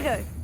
Prego!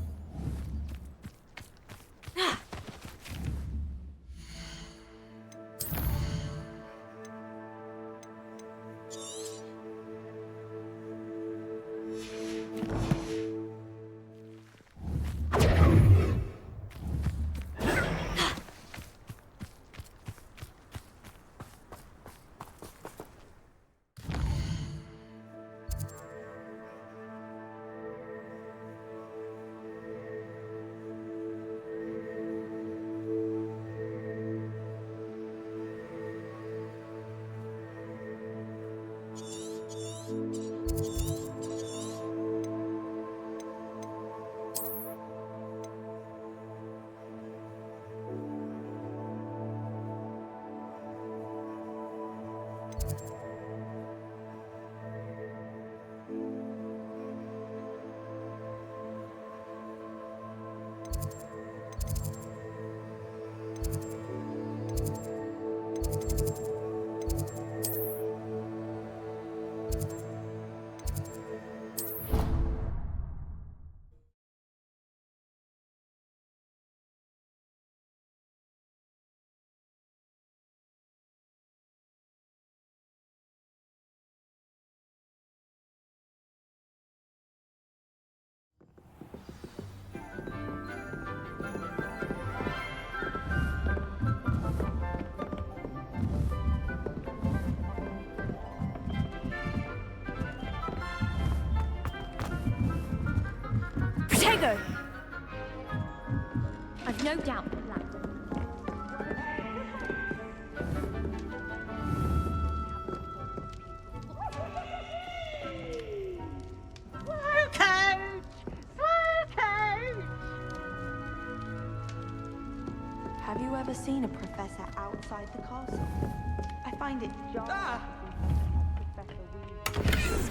Prego! I've no doubt that Black Have you ever seen a professor outside the castle? I find it jarring.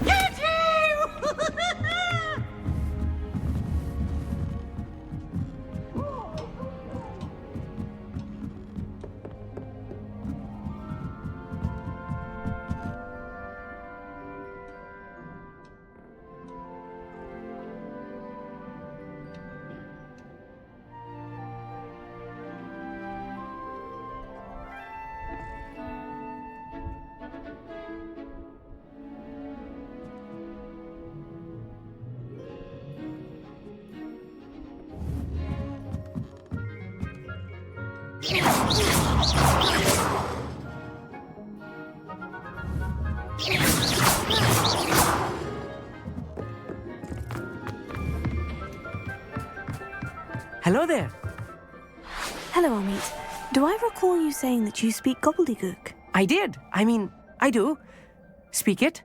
Get you! Hello there. Hello, Amit. Do I recall you saying that you speak gobbledygook? I did. I do. Speak it.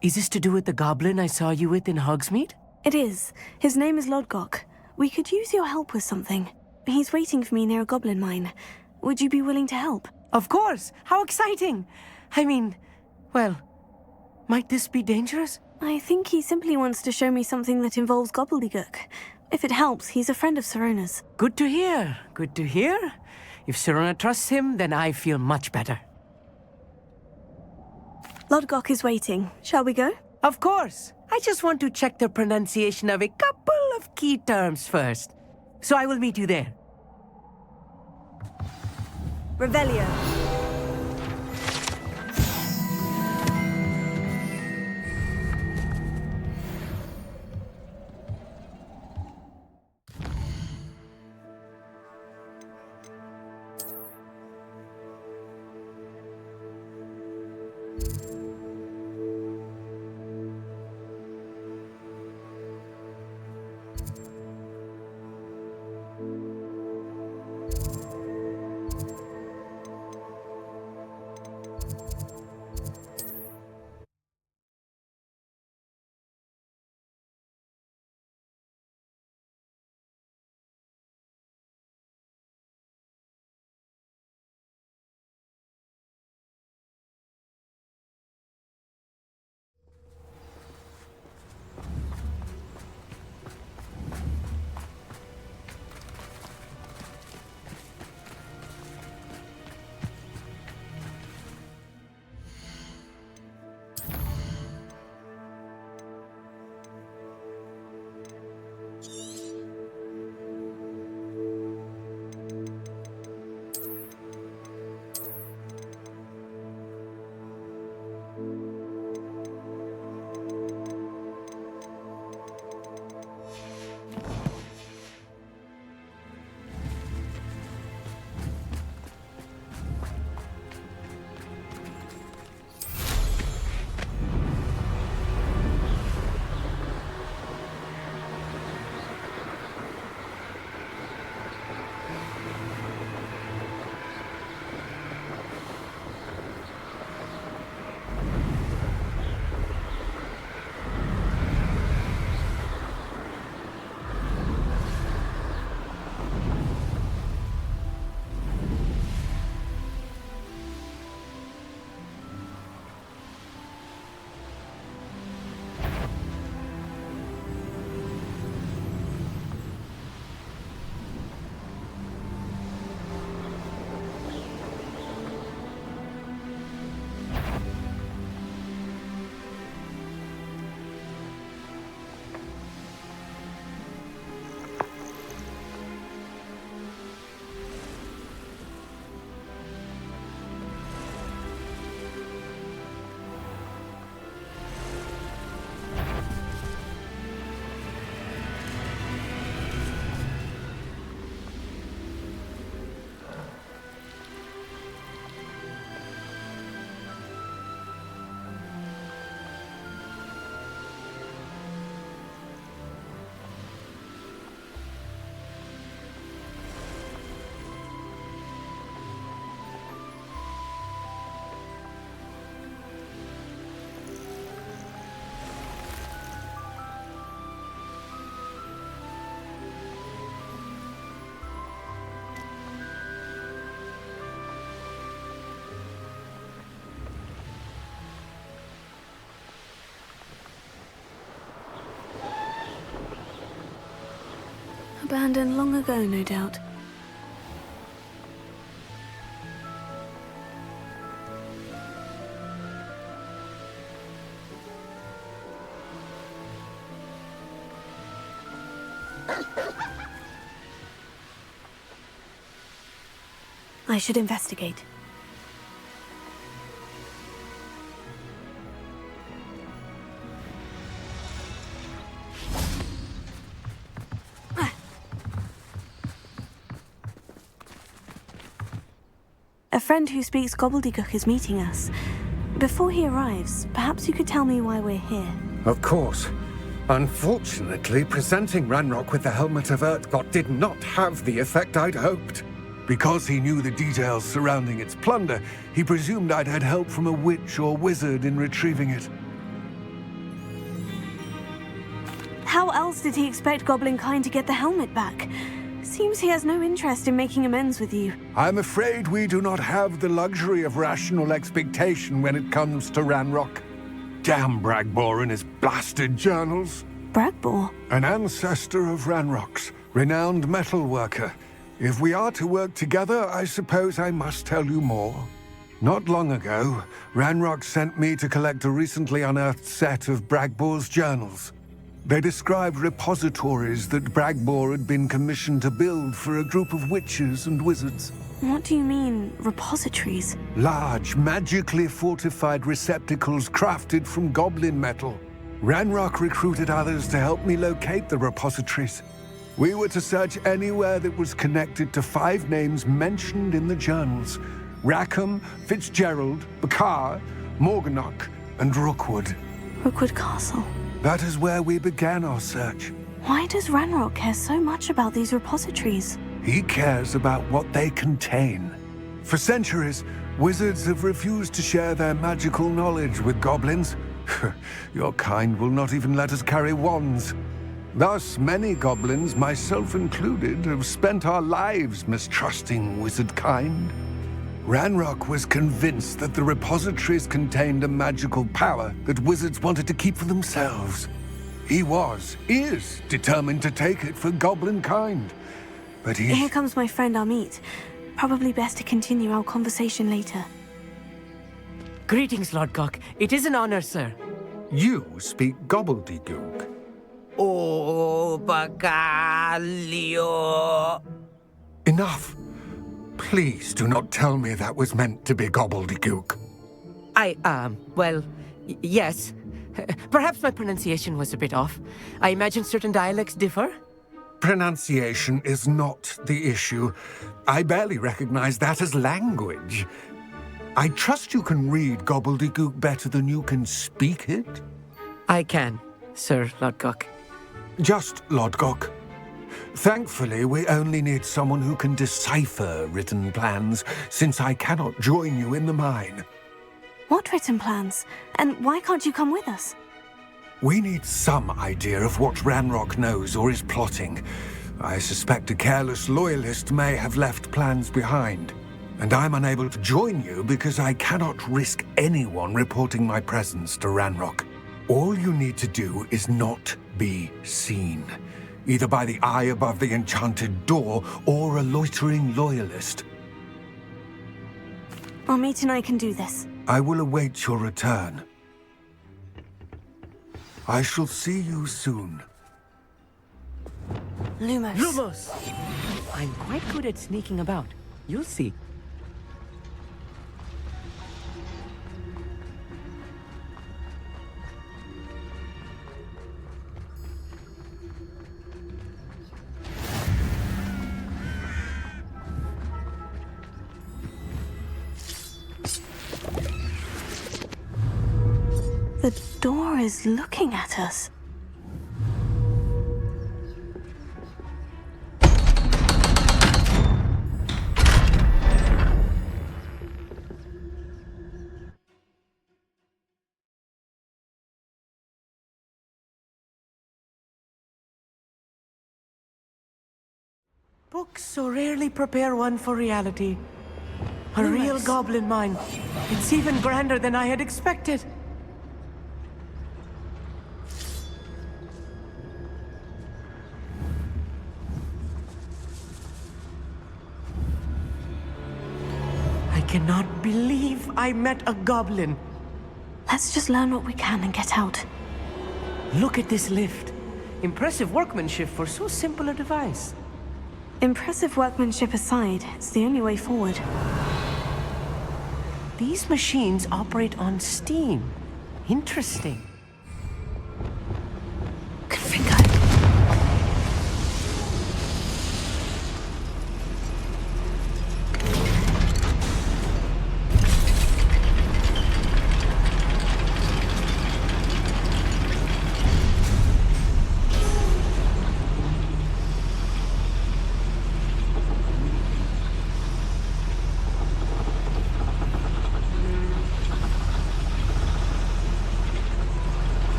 Is this to do with the goblin I saw you with in Hogsmeade? It is. His name is Lodgok. We could use your help with something. He's waiting for me near a goblin mine. Would you be willing to help? Of course. How exciting. Well, might this be dangerous? I think he simply wants to show me something that involves gobbledygook. If it helps, he's a friend of Sirona's. Good to hear. Good to hear. If Sirona trusts him, then I feel much better. Lodgok is waiting. Shall we go? Of course. I just want to check the pronunciation of a couple of key terms first. So I will meet you there. Revelio. Abandoned long ago, no doubt. I should investigate. A friend who speaks gobbledygook is meeting us. Before he arrives, perhaps you could tell me why we're here. Of course. Unfortunately, presenting Ranrock with the Helmet of Urtkot did not have the effect I'd hoped. Because he knew the details surrounding its plunder, he presumed I'd had help from a witch or wizard in retrieving it. How else did he expect Goblinkind to get the helmet back? Seems he has no interest in making amends with you. I'm afraid we do not have the luxury of rational expectation when it comes to Ranrock. Damn Bragbor and his blasted journals. Bragbor? An ancestor of Ranrock's, renowned metalworker. If we are to work together, I suppose I must tell you more. Not long ago, Ranrock sent me to collect a recently unearthed set of Bragbor's journals. They described repositories that Bragbor had been commissioned to build for a group of witches and wizards. What do you mean, repositories? Large, magically fortified receptacles crafted from goblin metal. Ranrock recruited others to help me locate the repositories. We were to search anywhere that was connected to 5 names mentioned in the journals. Rackham, Fitzgerald, Bakar, Morganach, and Rookwood. Rookwood Castle. That is where we began our search. Why does Ranrock care so much about these repositories? He cares about what they contain. For centuries, wizards have refused to share their magical knowledge with goblins. Your kind will not even let us carry wands. Thus, many goblins, myself included, have spent our lives mistrusting wizard kind. Ranrock was convinced that the repositories contained a magical power that wizards wanted to keep for themselves. He is determined to take it for goblin kind. But Here comes my friend Amit. Probably best to continue our conversation later. Greetings, Lodgok. It is an honor, sir. You speak gobbledygook. Oh, Bagalio. Enough. Please do not tell me that was meant to be gobbledygook. Yes. Perhaps my pronunciation was a bit off. I imagine certain dialects differ. Pronunciation is not the issue. I barely recognize that as language. I trust you can read gobbledygook better than you can speak it? I can, Sir Lodgok. Just Lodgok. Thankfully, we only need someone who can decipher written plans, since I cannot join you in the mine. What written plans? And why can't you come with us? We need some idea of what Ranrock knows or is plotting. I suspect a careless loyalist may have left plans behind. And I'm unable to join you because I cannot risk anyone reporting my presence to Ranrock. All you need to do is not be seen, either by the eye above the enchanted door or a loitering loyalist. Amit and I can do this. I will await your return. I shall see you soon. Lumos. Lumos! I'm quite good at sneaking about. You'll see. The door is looking at us. Books so rarely prepare one for reality. A real goblin mine. It's even grander than I had expected. cannot believe I met a goblin. Let's just learn what we can and get out. Look at this lift. Impressive workmanship for so simple a device. Impressive workmanship aside, it's the only way forward. These machines operate on steam. Interesting. Confringo.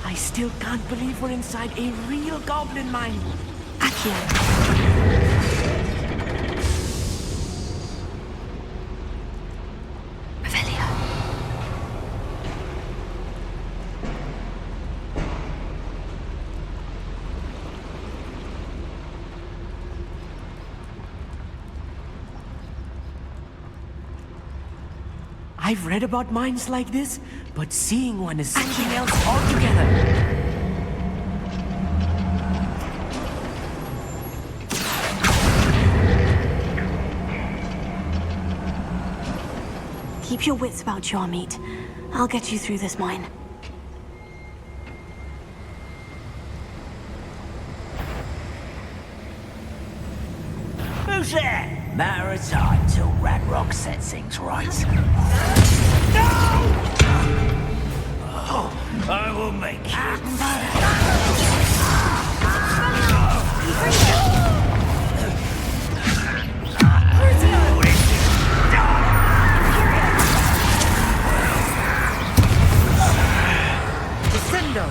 I still can't believe we're inside a real goblin mine. Accio. Revelio. I've read about mines like this, but seeing one is something else altogether. Keep your wits about you, Amit. I'll get you through this mine. Who's there? Matter of time till Radrock sets things right. No! Oh, I will make Descendo!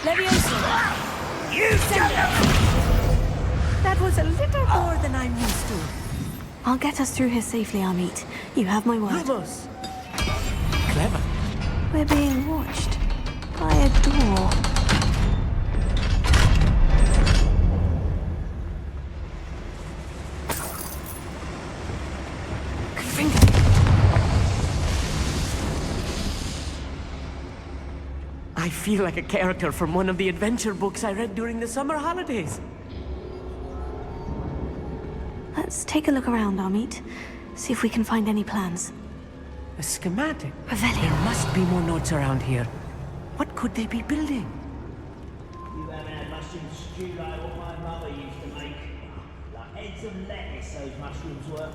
Leviosa. you! That was a little more than I'm used to. I'll get us through here safely, Amit. You have my word. Lumos. Clever. We're being watched by a door. Confringo. I feel like a character from one of the adventure books I read during the summer holidays. Let's take a look around, Amit. See if we can find any plans. A schematic. Revelio. There must be more notes around here. What could they be building? You haven't had mushroom stew like what my mother used to make. Like heads of lettuce, those mushrooms were.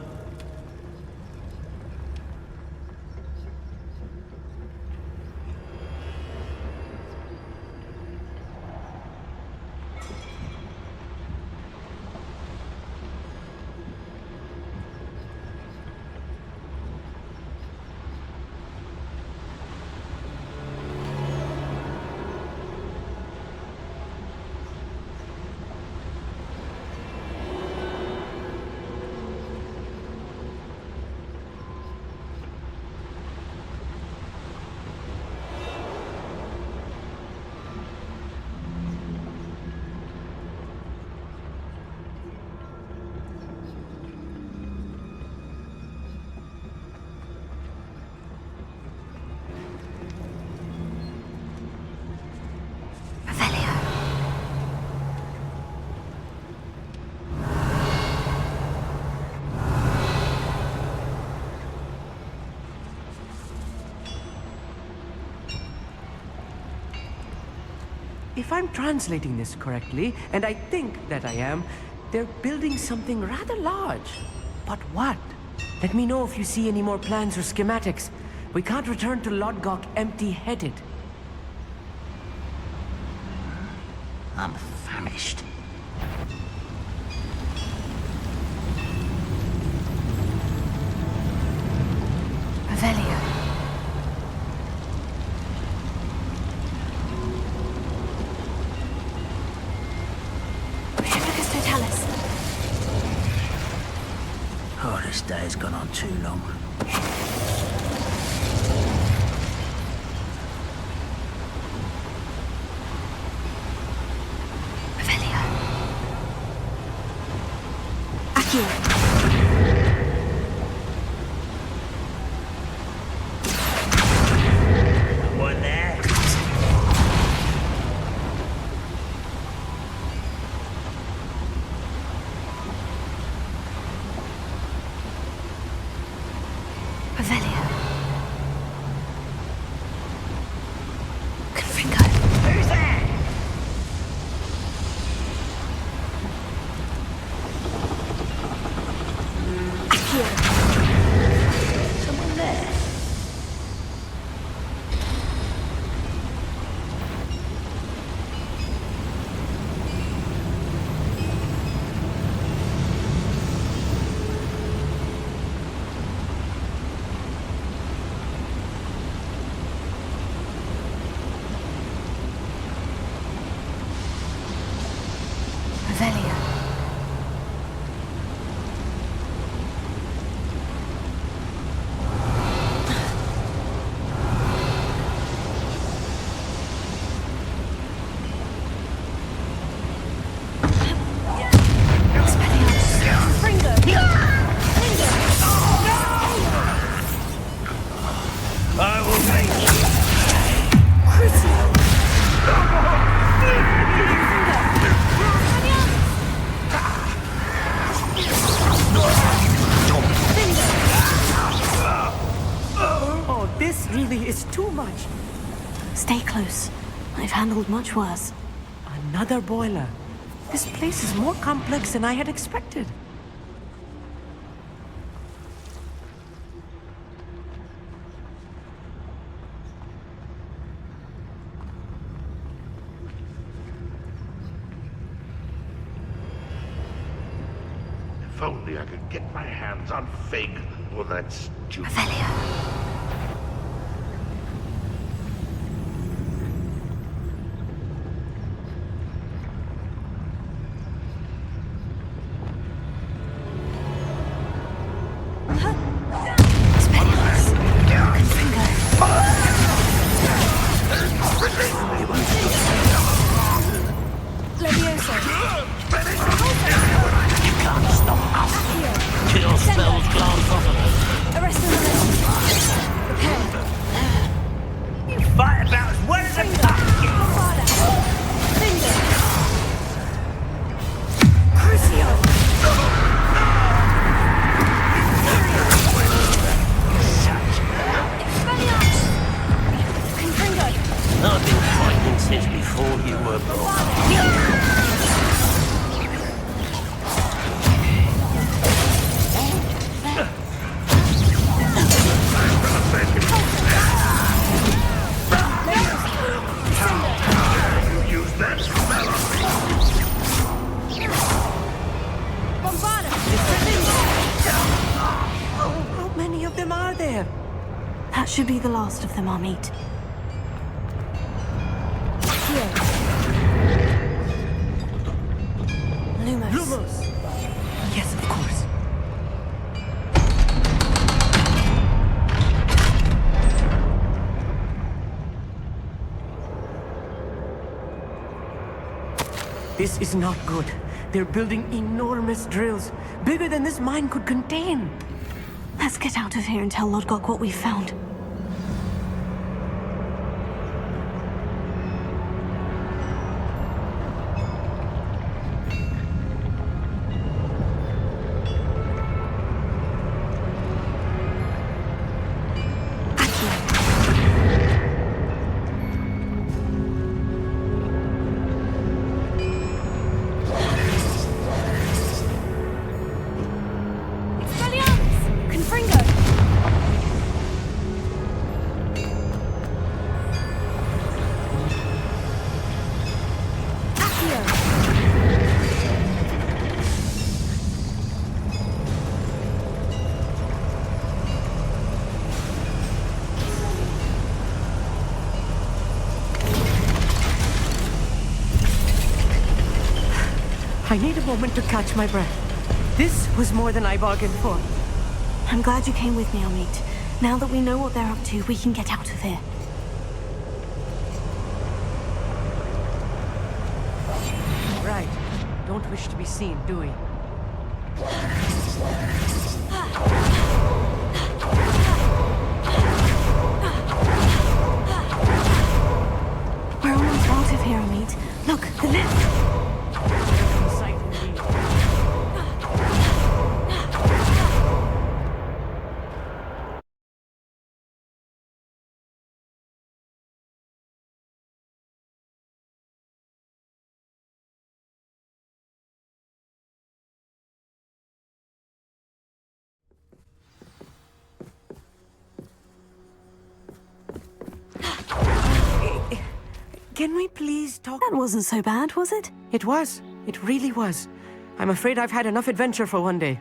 If I'm translating this correctly, and I think that I am, they're building something rather large. But what? Let me know if you see any more plans or schematics. We can't return to Lodgok empty-headed. I'm famished. Revelio. Hardest day has gone on too long. Revelio. Accio. One there. Revelio. Confringo. Who's there? Accio. Someone there. Revelio. I will make you. Oh, this really is too much. Stay close. I've handled much worse. Another boiler. This place is more complex than I had expected. If only I could get my hands on Fig or that stupid... Revelio. You can't stop us. Kill spells glance off of us. You fight about as well as a pumpkin. I've been fighting since before you were born. Use that spell on me! How many of them are there? That should be the last of them, our meet. Lumos. Yes, of course. This is not good. They're building enormous drills, bigger than this mine could contain. Let's get out of here and tell Lodgok what we found. I need a moment to catch my breath. This was more than I bargained for. I'm glad you came with me, Amit. Now that we know what they're up to, we can get out of here. Right. Don't wish to be seen, do we? We're almost out of here, Amit. Look, the lift! Sight indeed. Can we please talk? That wasn't so bad, was it? It was. It really was. I'm afraid I've had enough adventure for one day.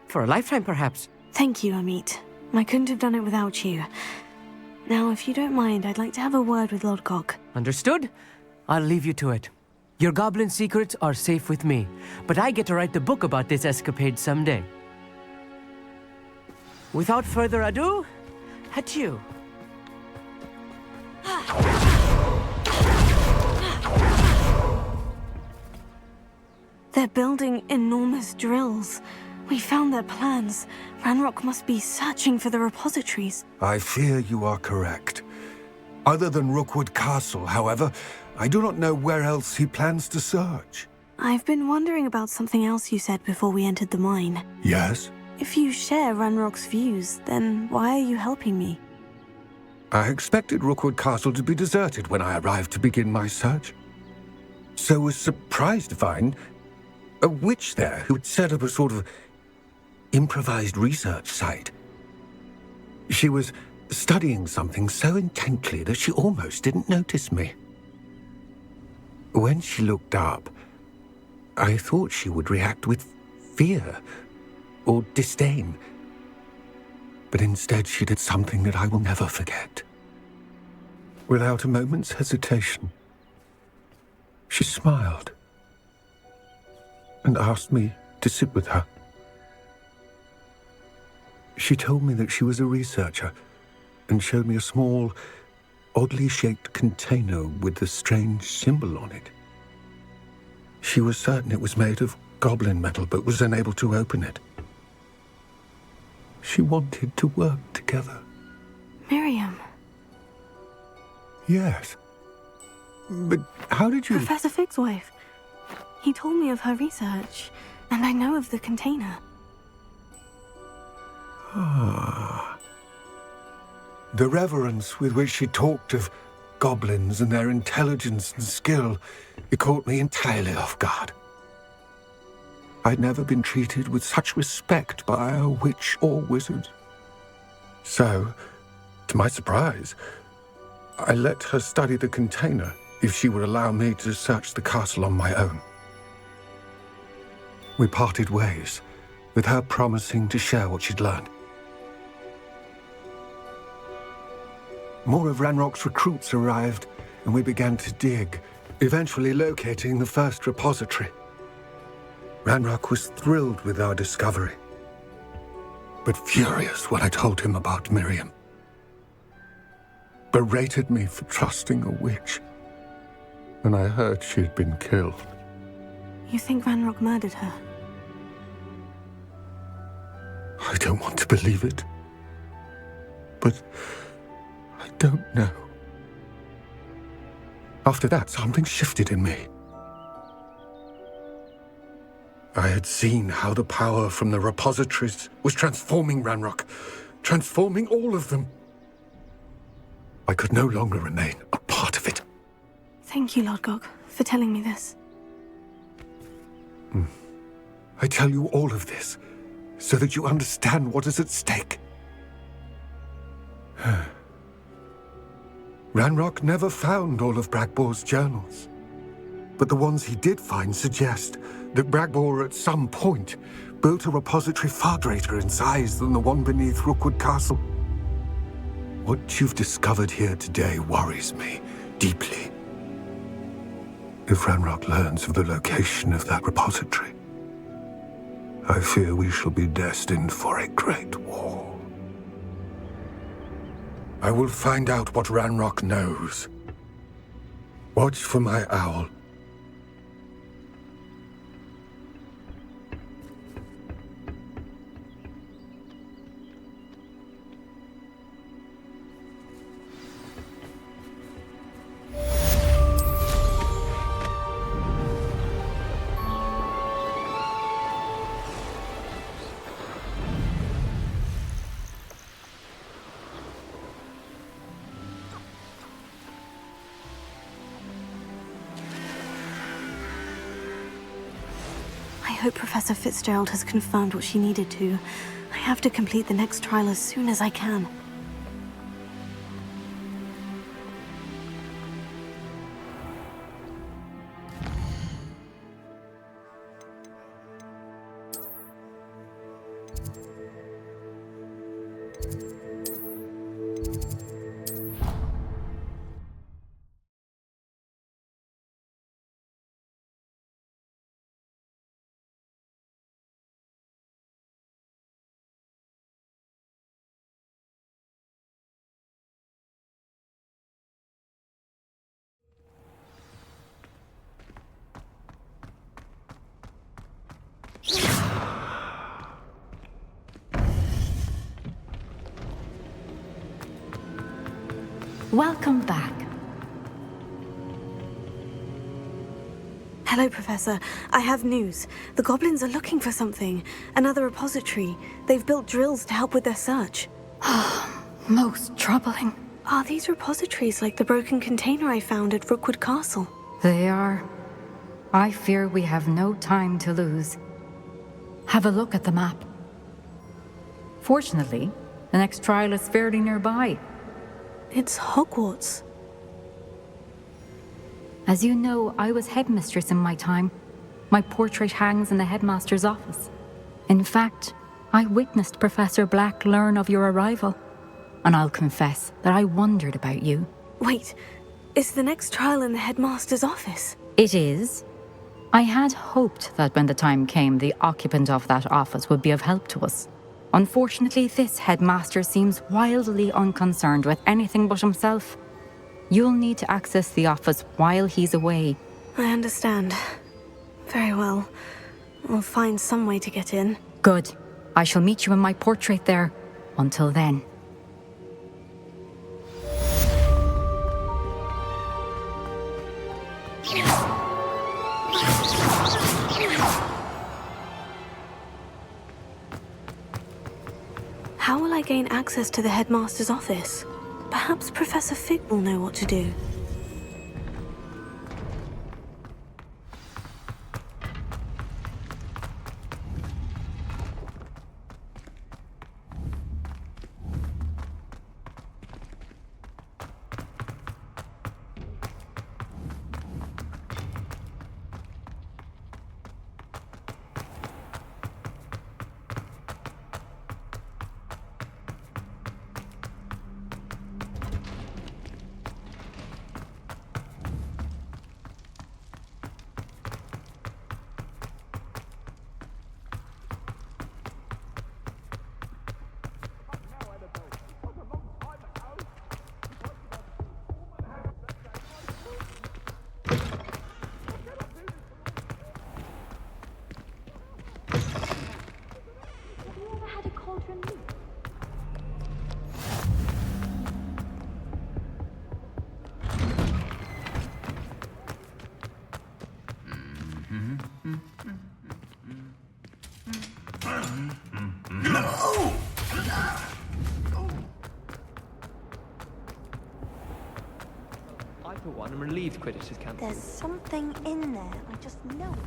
For a lifetime, perhaps. Thank you, Amit. I couldn't have done it without you. Now, if you don't mind, I'd like to have a word with Lodgok. Understood? I'll leave you to it. Your goblin secrets are safe with me, but I get to write the book about this escapade someday. Without further ado, adieu. They're building enormous drills. We found their plans. Ranrock must be searching for the repositories. I fear you are correct. Other than Rookwood Castle, however, I do not know where else he plans to search. I've been wondering about something else you said before we entered the mine. Yes? If you share Ranrock's views, then why are you helping me? I expected Rookwood Castle to be deserted when I arrived to begin my search. So was surprised to find a witch there who had set up a sort of improvised research site. She was studying something so intently that she almost didn't notice me. When she looked up, I thought she would react with fear or disdain. But instead she did something that I will never forget. Without a moment's hesitation, she smiled and asked me to sit with her. She told me that she was a researcher and showed me a small, oddly shaped container with a strange symbol on it. She was certain it was made of goblin metal, but was unable to open it. She wanted to work together. Miriam. Yes. But how did you... Professor Fig's wife. He told me of her research, and I know of the container. Ah. The reverence with which she talked of goblins and their intelligence and skill, it caught me entirely off guard. I'd never been treated with such respect by a witch or wizard. So, to my surprise, I let her study the container if she would allow me to search the castle on my own. We parted ways, with her promising to share what she'd learned. More of Ranrock's recruits arrived, and we began to dig, eventually locating the first repository. Ranrock was thrilled with our discovery, but furious when I told him about Miriam. Berated me for trusting a witch, and I heard she'd been killed. You think Ranrock murdered her? I don't want to believe it, but I don't know. After that, something shifted in me. I had seen how the power from the repositories was transforming Ranrock, transforming all of them. I could no longer remain a part of it. Thank you, Lodgok, for telling me this. I tell you all of this so that you understand what is at stake. Ranrock never found all of Bragbor's journals, but the ones he did find suggest that Bragbor at some point built a repository far greater in size than the one beneath Rookwood Castle. What you've discovered here today worries me deeply. If Ranrock learns of the location of that repository, I fear we shall be destined for a great war. I will find out what Ranrock knows. Watch for my owl. I hope Professor Fitzgerald has confirmed what she needed to. I have to complete the next trial as soon as I can. Welcome back. Hello, Professor. I have news. The goblins are looking for something. Another repository. They've built drills to help with their search. Most troubling. Are these repositories like the broken container I found at Rookwood Castle? They are. I fear we have no time to lose. Have a look at the map. Fortunately, the next trial is fairly nearby. It's Hogwarts. As you know, I was headmistress in my time. My portrait hangs in the headmaster's office. In fact, I witnessed Professor Black learn of your arrival. And I'll confess that I wondered about you. Wait, is the next trial in the headmaster's office? It is. I had hoped that when the time came, the occupant of that office would be of help to us. Unfortunately, this headmaster seems wildly unconcerned with anything but himself. You'll need to access the office while he's away. I understand. Very well. I'll find some way to get in. Good. I shall meet you in my portrait there. Until then. How will I gain access to the headmaster's office? Perhaps Professor Fig will know what to do. I, for one, am relieved Quidditch is cancelled. There's something in there. I just know it.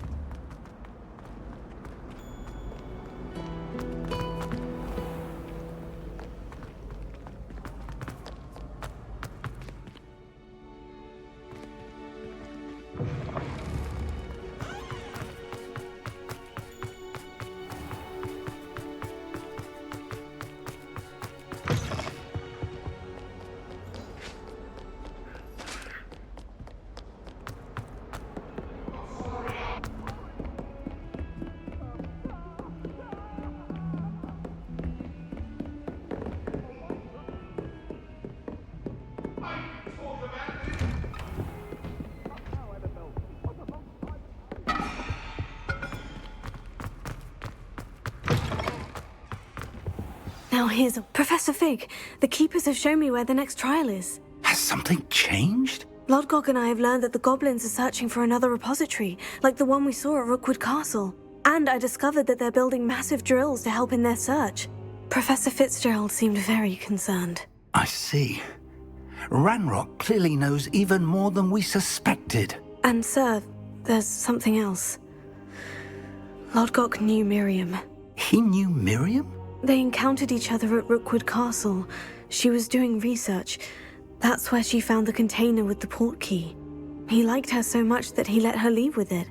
Now here's Professor Fig. The Keepers have shown me where the next trial is. Has something changed? Lodgok and I have learned that the goblins are searching for another repository, like the one we saw at Rookwood Castle. And I discovered that they're building massive drills to help in their search. Professor Fitzgerald seemed very concerned. I see. Ranrock clearly knows even more than we suspected. And sir, there's something else. Lodgok knew Miriam. He knew Miriam? They encountered each other at Rookwood Castle. She was doing research. That's where she found the container with the portkey. He liked her so much that he let her leave with it,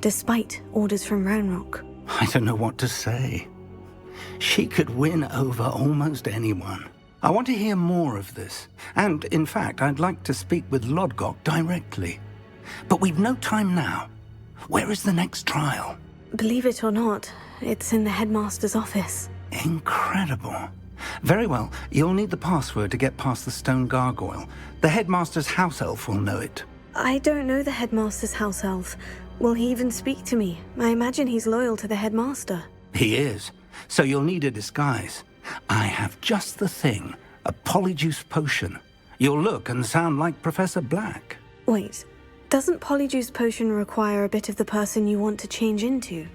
despite orders from Ranrock. I don't know what to say. She could win over almost anyone. I want to hear more of this. And, in fact, I'd like to speak with Lodgok directly. But we've no time now. Where is the next trial? Believe it or not, it's in the headmaster's office. Incredible. Very well, you'll need the password to get past the stone gargoyle. The headmaster's house elf will know it. I don't know the headmaster's house elf. Will he even speak to me? I imagine he's loyal to the headmaster. He is, so you'll need a disguise. I have just the thing, a polyjuice potion. You'll look and sound like Professor Black. Wait, doesn't polyjuice potion require a bit of the person you want to change into?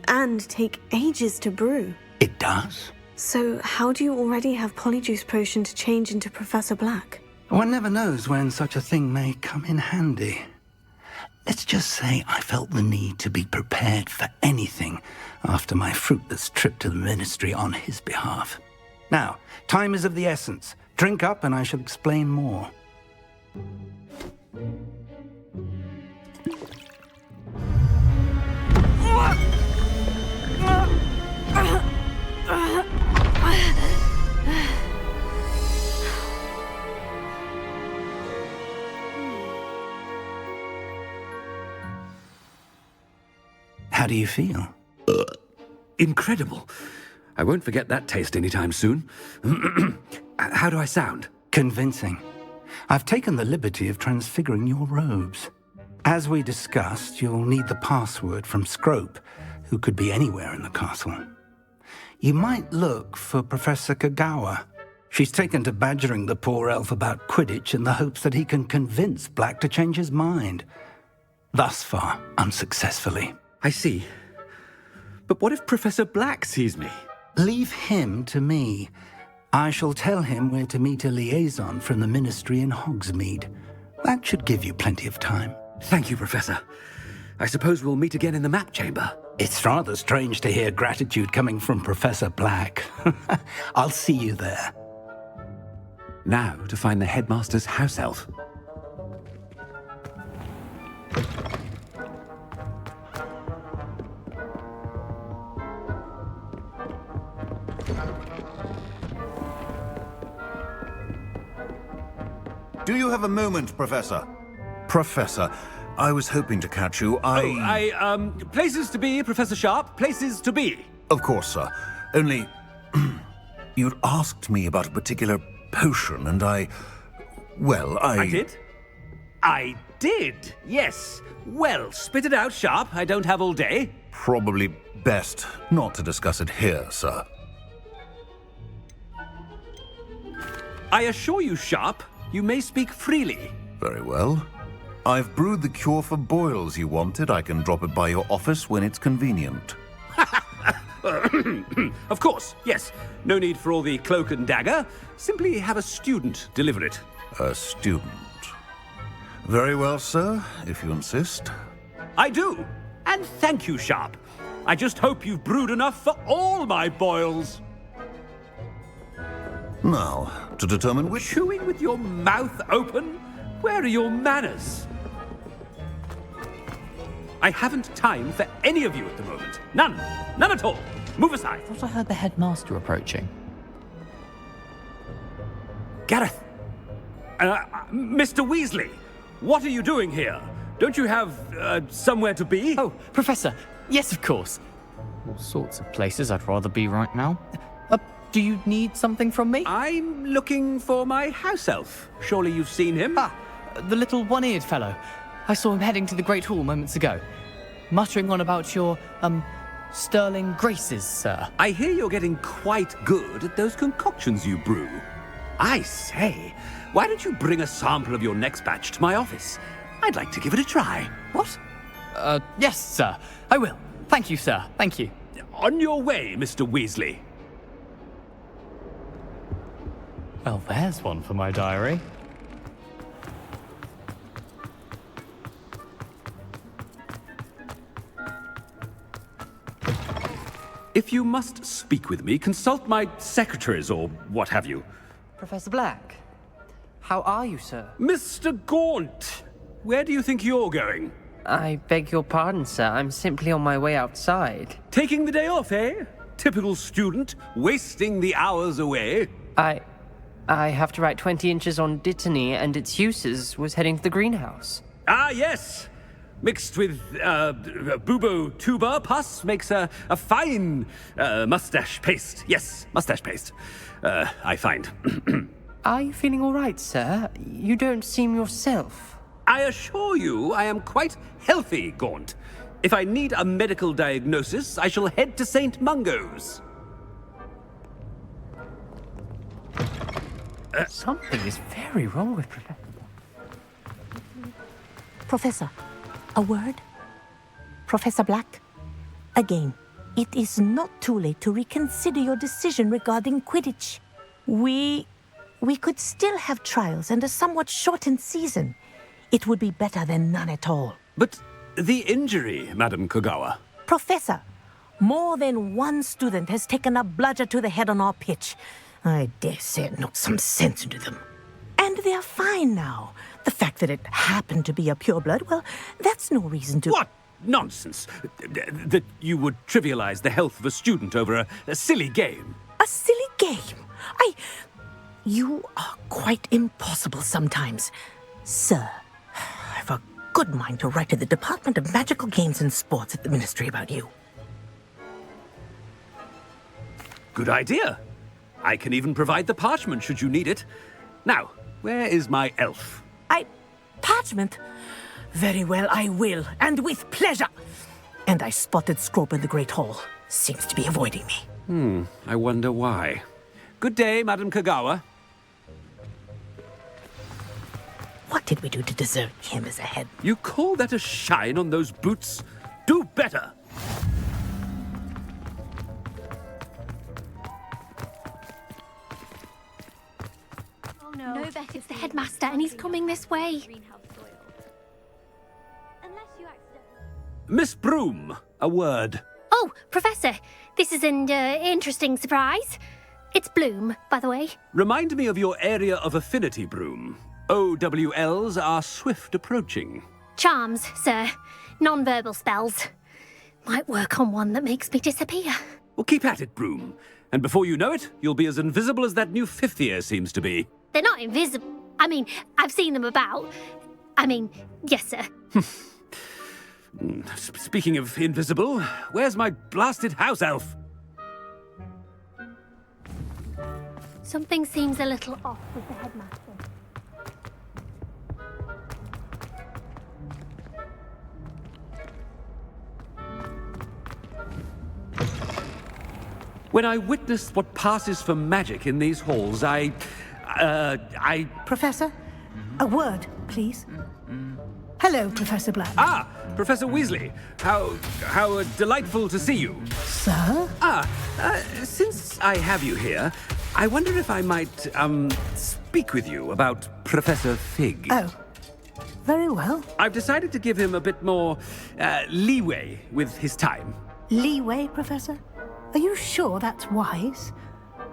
And take ages to brew? It does. So how do you already have polyjuice potion to change into Professor Black? One never knows when such a thing may come in handy. Let's just say I felt the need to be prepared for anything after my fruitless trip to the ministry on his behalf. Now, time is of the essence. Drink up and I shall explain more. How do you feel? Incredible. I won't forget that taste anytime soon. How do I sound? Convincing. I've taken the liberty of transfiguring your robes. As we discussed, you'll need the password from Scrope, who could be anywhere in the castle. You might look for Professor Kagawa. She's taken to badgering the poor elf about Quidditch in the hopes that he can convince Black to change his mind. Thus far, unsuccessfully. I see. But what if Professor Black sees me? Leave him to me. I shall tell him where to meet a liaison from the ministry in Hogsmeade. That should give you plenty of time. Thank you, Professor. I suppose we'll meet again in the map chamber. It's rather strange to hear gratitude coming from Professor Black. I'll see you there. Now to find the headmaster's house elf. Do you have a moment, Professor? Professor, I was hoping to catch you. Places to be, Professor Sharp. Places to be. Of course, sir. Only, you'd asked me about a particular potion, and I did? I did, yes. Well, spit it out, Sharp. I don't have all day. Probably best not to discuss it here, sir. I assure you, Sharp, you may speak freely. Very well. I've brewed the cure for boils you wanted. I can drop it by your office when it's convenient. Of course, yes. No need for all the cloak and dagger. Simply have a student deliver it. A student. Very well, sir, if you insist. I do. And thank you, Sharp. I just hope you've brewed enough for all my boils. Now, to determine which... Chewing with your mouth open? Where are your manners? I haven't time for any of you at the moment. None. None at all. Move aside. I thought I heard the headmaster approaching. Gareth. Mr. Weasley, what are you doing here? Don't you have somewhere to be? Oh, Professor. Yes, of course. All sorts of places I'd rather be right now. Do you need something from me? I'm looking for my house elf. Surely you've seen him? Ah, the little one-eared fellow. I saw him heading to the Great Hall moments ago, muttering on about your, sterling graces, sir. I hear you're getting quite good at those concoctions you brew. I say, why don't you bring a sample of your next batch to my office? I'd like to give it a try. What? Yes, sir. I will. Thank you, sir. Thank you. On your way, Mr. Weasley. Well, there's one for my diary. If you must speak with me, consult my secretaries or what have you. Professor Black, how are you, sir? Mr. Gaunt, where do you think you're going? I beg your pardon, sir. I'm simply on my way outside. Taking the day off, eh? Typical student, wasting the hours away. I have to write 20 inches on Dittany and its uses. Was heading to the greenhouse. Ah, yes. Mixed with bubo tuber pus makes a fine mustache paste. Yes, mustache paste. I find. Are you feeling all right, sir? You don't seem yourself. I assure you I am quite healthy, Gaunt. If I need a medical diagnosis, I shall head to St. Mungo's. Something is very wrong with Professor. Professor, a word? Professor Black? Again, it is not too late to reconsider your decision regarding Quidditch. We could still have trials and a somewhat shortened season. It would be better than none at all. But the injury, Madam Kogawa. Professor, more than one student has taken a bludger to the head on our pitch. I dare say it knocked some sense into them. And they're fine now. The fact that it happened to be a pureblood, well, that's no reason to... What nonsense! That you would trivialize the health of a student over a silly game. A silly game? You are quite impossible sometimes. Sir, I've a good mind to write to the Department of Magical Games and Sports at the Ministry about you. Good idea. I can even provide the parchment should you need it. Now, where is my elf? Parchment? Very well, I will, and with pleasure. And I spotted Scrope in the Great Hall. Seems to be avoiding me. I wonder why. Good day, Madam Kogawa. What did we do to deserve him as a head? You call that a shine on those boots? Do better! No, Beth, it's the headmaster, and he's coming this way. Miss Broom, a word. Oh, Professor, this is an interesting surprise. It's Bloom, by the way. Remind me of your area of affinity, Broom. OWLs are swift approaching. Charms, sir. Non-verbal spells. Might work on one that makes me disappear. Well, keep at it, Broom. And before you know it, you'll be as invisible as that new fifth year seems to be. They're not invisible. I mean, I've seen them about. Yes, sir. Speaking of invisible, where's my blasted house elf? Something seems a little off with the headmaster. When I witness what passes for magic in these halls, I... Professor, a word, please. Hello, Professor Black. Ah, Professor Weasley. How delightful to see you. Sir? Since I have you here, I wonder if I might, speak with you about Professor Fig. Oh, very well. I've decided to give him a bit more, leeway with his time. Leeway, Professor? Are you sure that's wise?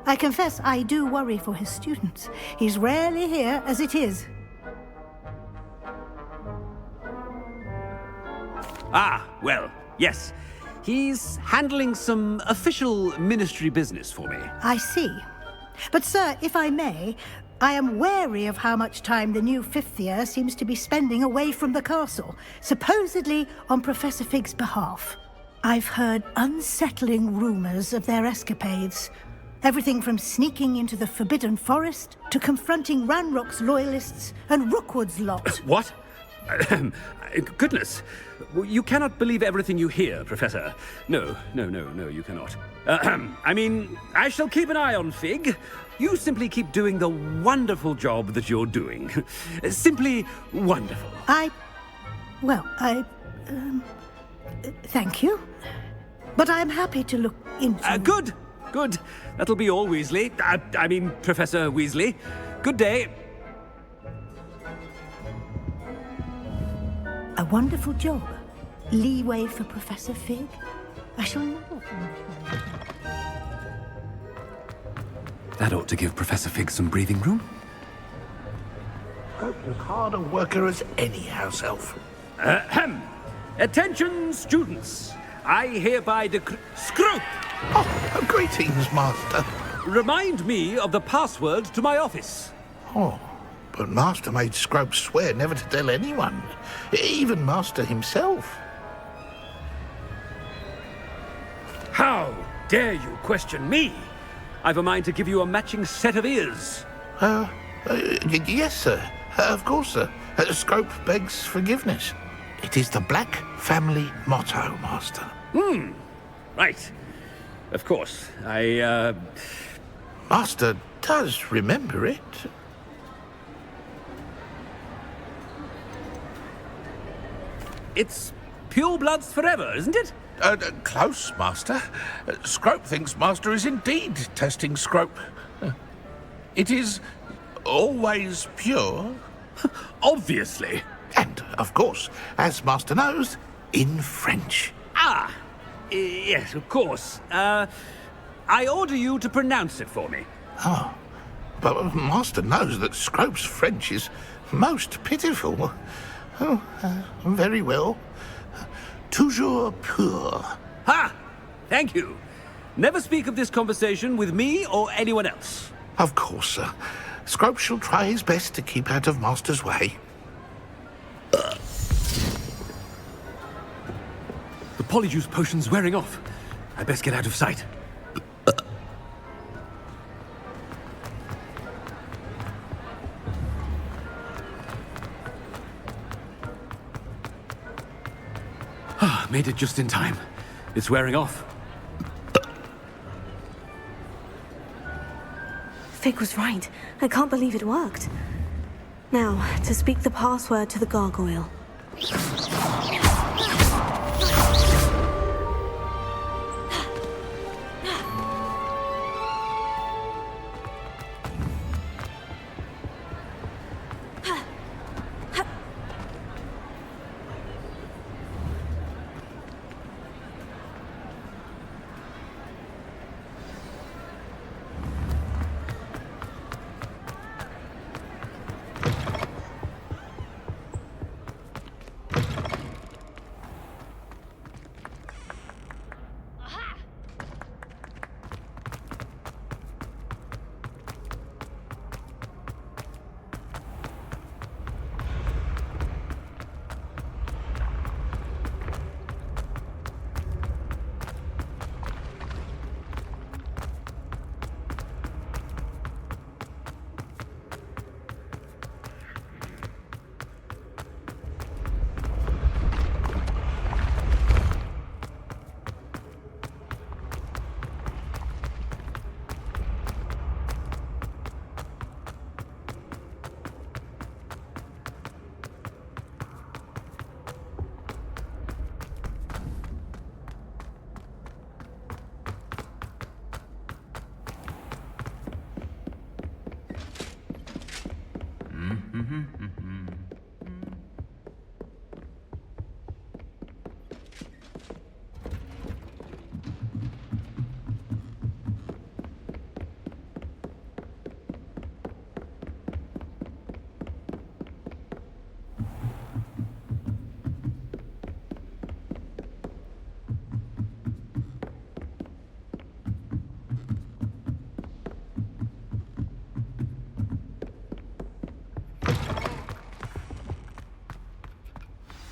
I confess I do worry for his students. He's rarely here as it is. Ah, well, yes. He's handling some official ministry business for me. I see. But, sir, if I may, I am wary of how much time the new fifth year seems to be spending away from the castle, supposedly on Professor Fig's behalf. I've heard unsettling rumors of their escapades. Everything from sneaking into the Forbidden Forest to confronting Ranrock's loyalists and Rookwood's lot. What? Goodness, you cannot believe everything you hear, Professor. No, you cannot. I mean, I shall keep an eye on Fig. You simply keep doing the wonderful job that you're doing. Simply wonderful. Thank you. But I'm happy to look into... Good. That'll be all, Weasley. I mean, Professor Weasley. Good day. A wonderful job. Leeway for Professor Fig. I shall know. That ought to give Professor Fig some breathing room. As hard a worker as any house elf. Attention, students. I hereby Scrope! Oh, greetings, Master. Remind me of the password to my office. Oh, but Master made Scrope swear never to tell anyone, even Master himself. How dare you question me? I've a mind to give you a matching set of ears. Yes, sir. Of course, sir. Scrope begs forgiveness. It is the Black family motto, Master. Right. Of course. Master does remember it. It's pure bloods forever, isn't it? Close, Master. Scrope thinks Master is indeed testing Scrope. It is always pure. Obviously. And, of course, as Master knows, in French. Yes, of course. I order you to pronounce it for me. Oh, but Master knows that Scrope's French is most pitiful. Oh, very well. Toujours pur. Ha! Thank you. Never speak of this conversation with me or anyone else. Of course, sir. Scrope shall try his best to keep out of Master's way. The polyjuice potion's wearing off. I best get out of sight. Made it just in time. It's wearing off. Fig was right. I can't believe it worked. Now, to speak the password to the gargoyle.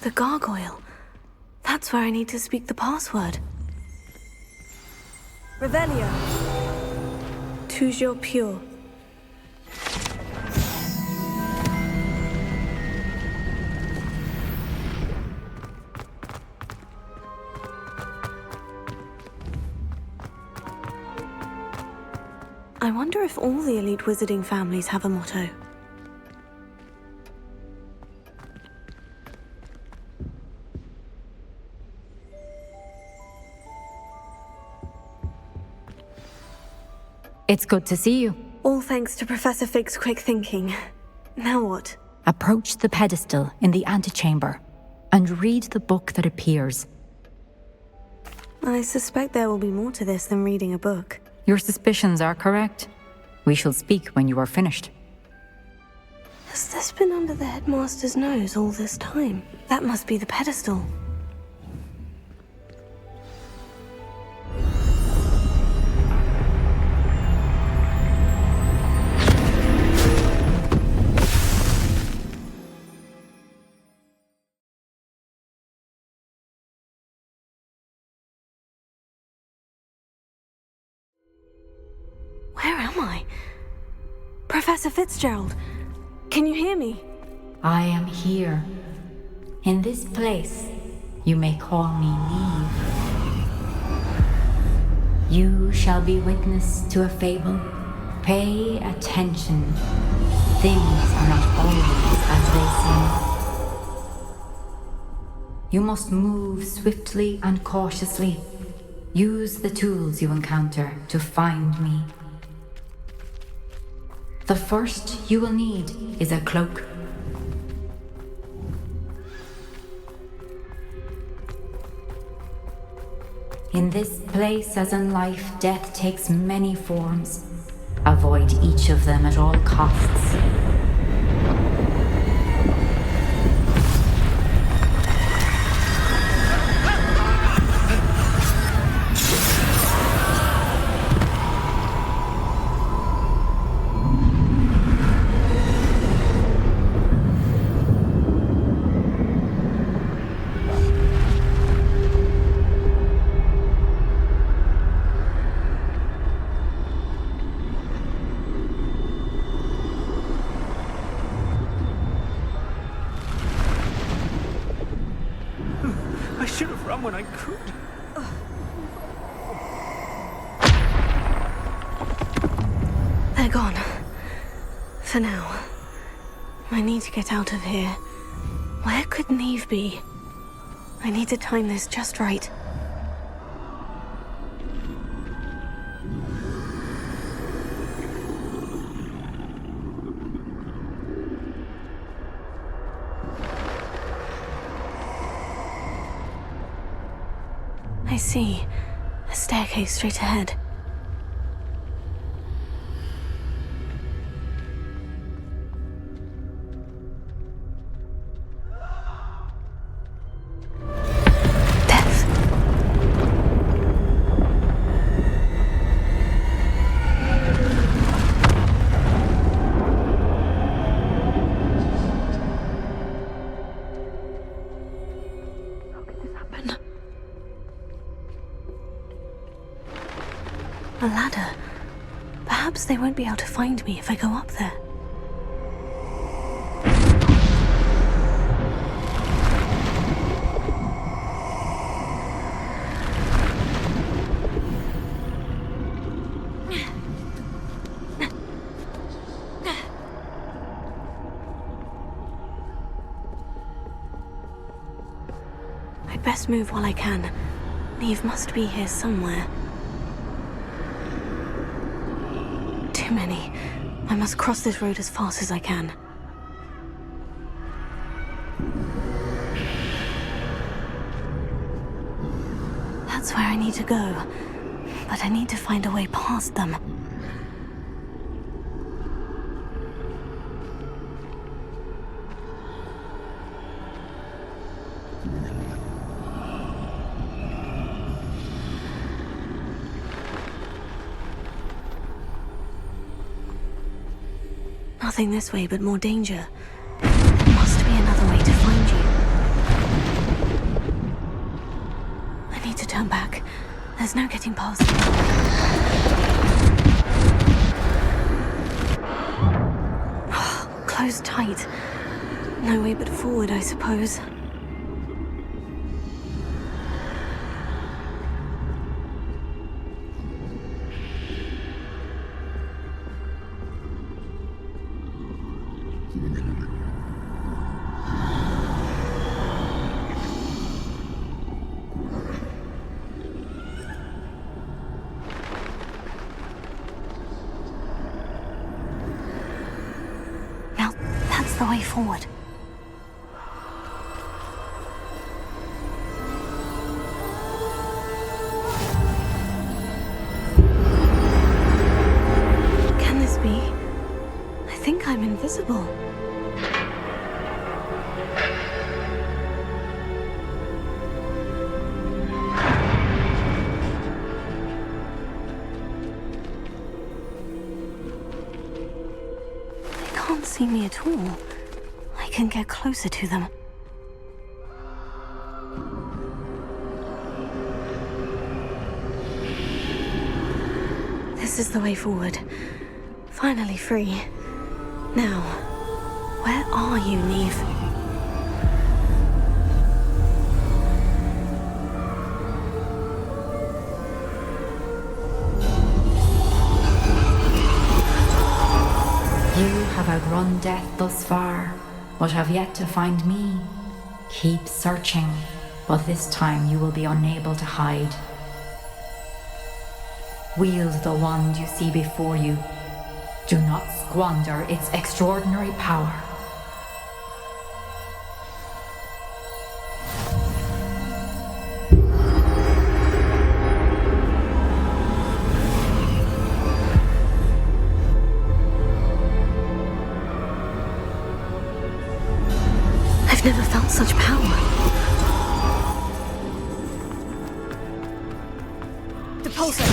The gargoyle. That's where I need to speak the password. Revelio. Toujours pure. wonder if all the elite wizarding families have a motto. It's good to see you. All thanks to Professor Fig's quick thinking. Now what? Approach the pedestal in the antechamber and read the book that appears. I suspect there will be more to this than reading a book. Your suspicions are correct. We shall speak when you are finished. Has this been under the headmaster's nose all this time? That must be the pedestal. Where am I? Professor Fitzgerald, can you hear me? I am here. In this place, you may call me Neve. You shall be witness to a fable. Pay attention. Things are not always as they seem. You must move swiftly and cautiously. Use the tools you encounter to find me. The first you will need is a cloak. In this place, as in life, death takes many forms. Avoid each of them at all costs. I should have run when I could. They're gone. For now. I need to get out of here. Where could Neve be? I need to time this just right. I see. A staircase straight ahead. A ladder. Perhaps they won't be able to find me if I go up there. I'd best move while I can. Neve must be here somewhere. Too many. I must cross this road as fast as I can. That's where I need to go. But I need to find a way past them. Nothing this way, but more danger. There must be another way to find you. I need to turn back. There's no getting past them. Closed tight. No way but forward, I suppose. Now, that's the way forward. Can this be? I think I'm invisible. They can't see me at all. I can get closer to them. This is the way forward. Finally free. Now, where are you, Neve? You have outrun death thus far, but have yet to find me. Keep searching, but this time you will be unable to hide. Wield the wand you see before you. Do not squander its extraordinary power. I've never felt such power. The pulsar!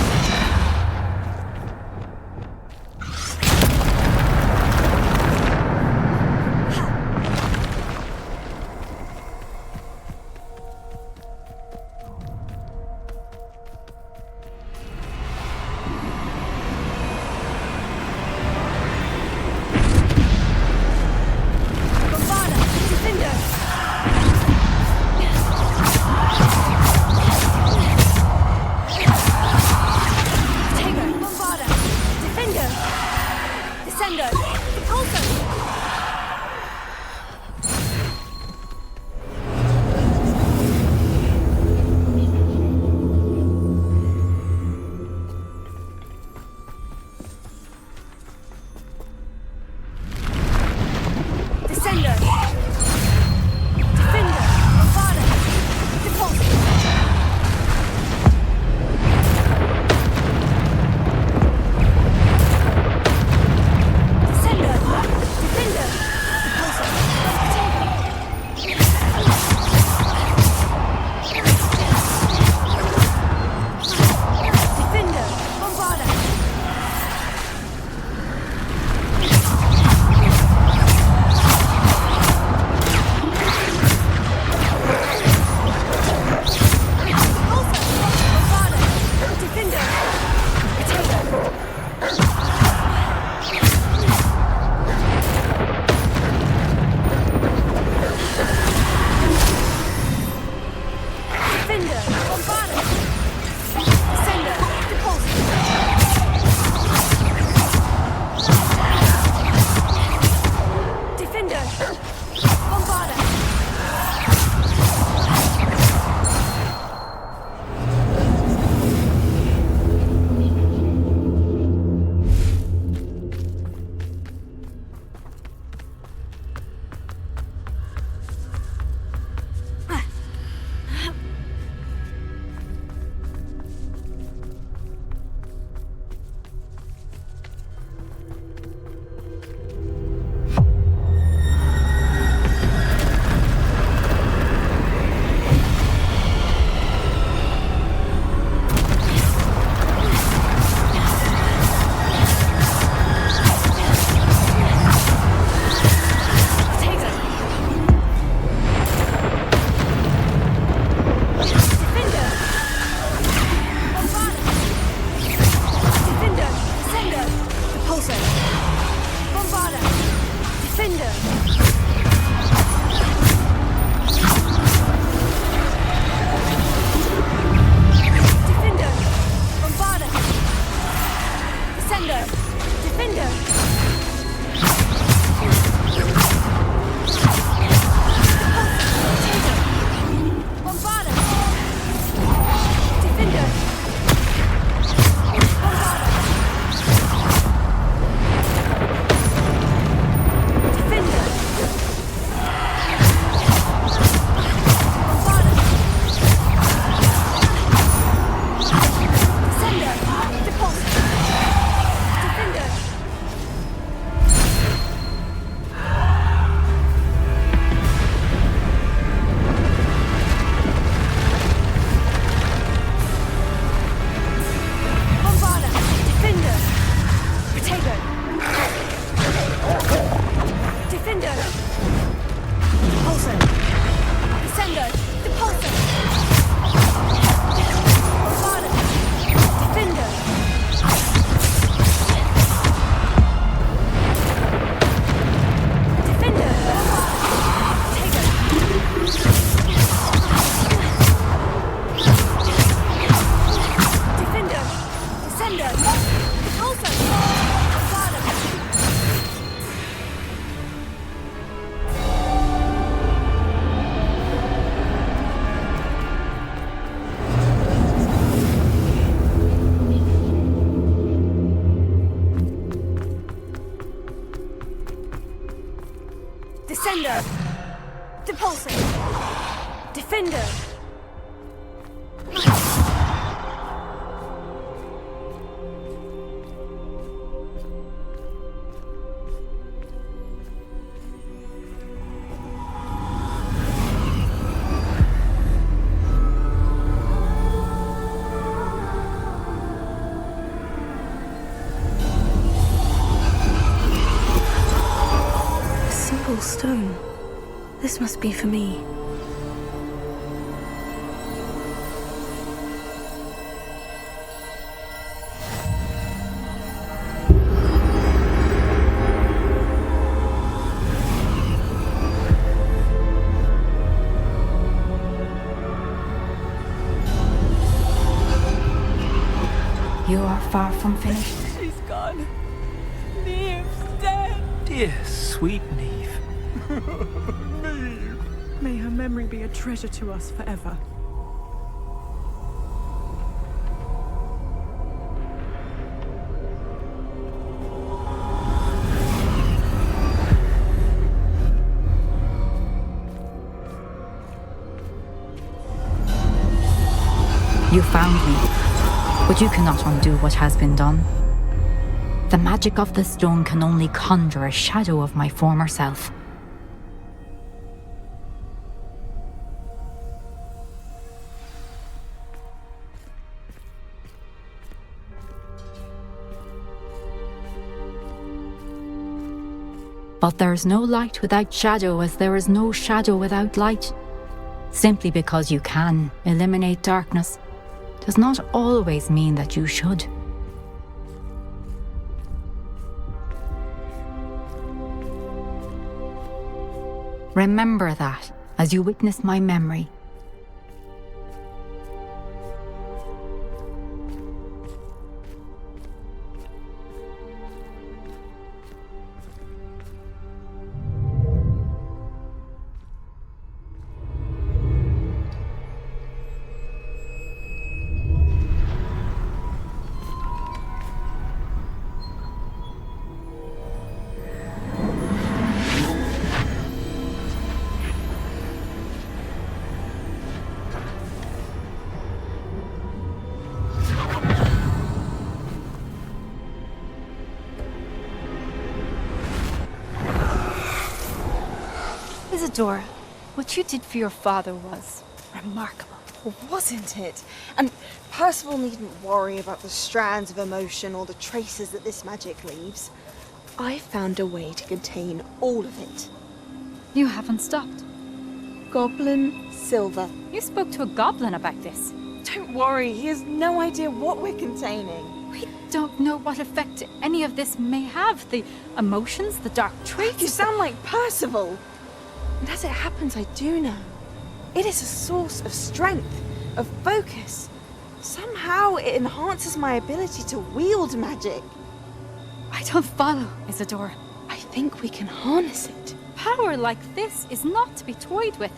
Descender! Depulsor! Defender! Stone. This must be for me. You are far from finished. She's gone. Neve's dead. Dear sweet Neve. May her memory be a treasure to us forever. You found me, but you cannot undo what has been done. The magic of the stone can only conjure a shadow of my former self. But there is no light without shadow, as there is no shadow without light. Simply because you can eliminate darkness does not always mean that you should. Remember that as you witness my memory. Isadora, what you did for your father was remarkable, wasn't it? And Percival needn't worry about the strands of emotion or the traces that this magic leaves. I found a way to contain all of it. You haven't stopped. Goblin Silver. You spoke to a goblin about this. Don't worry, he has no idea what we're containing. We don't know what effect any of this may have. The emotions, the dark traits. You sound like Percival. And as it happens, I do know. It is a source of strength, of focus. Somehow it enhances my ability to wield magic. I don't follow, Isadora. I think we can harness it. Power like this is not to be toyed with.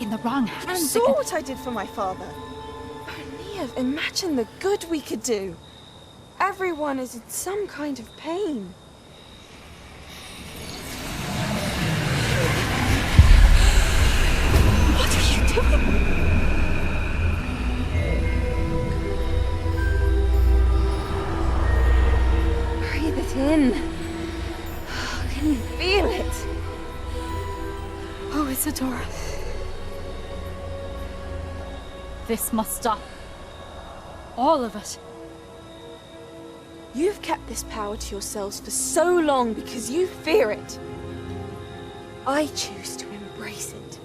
In the wrong hands. You saw what I did for my father. Oh, Neve, imagine the good we could do. Everyone is in some kind of pain. What are you doing? Breathe it in. Can you feel it? Oh, Isadora. This must stop. All of it. You've kept this power to yourselves for so long because you fear it. I choose to embrace it.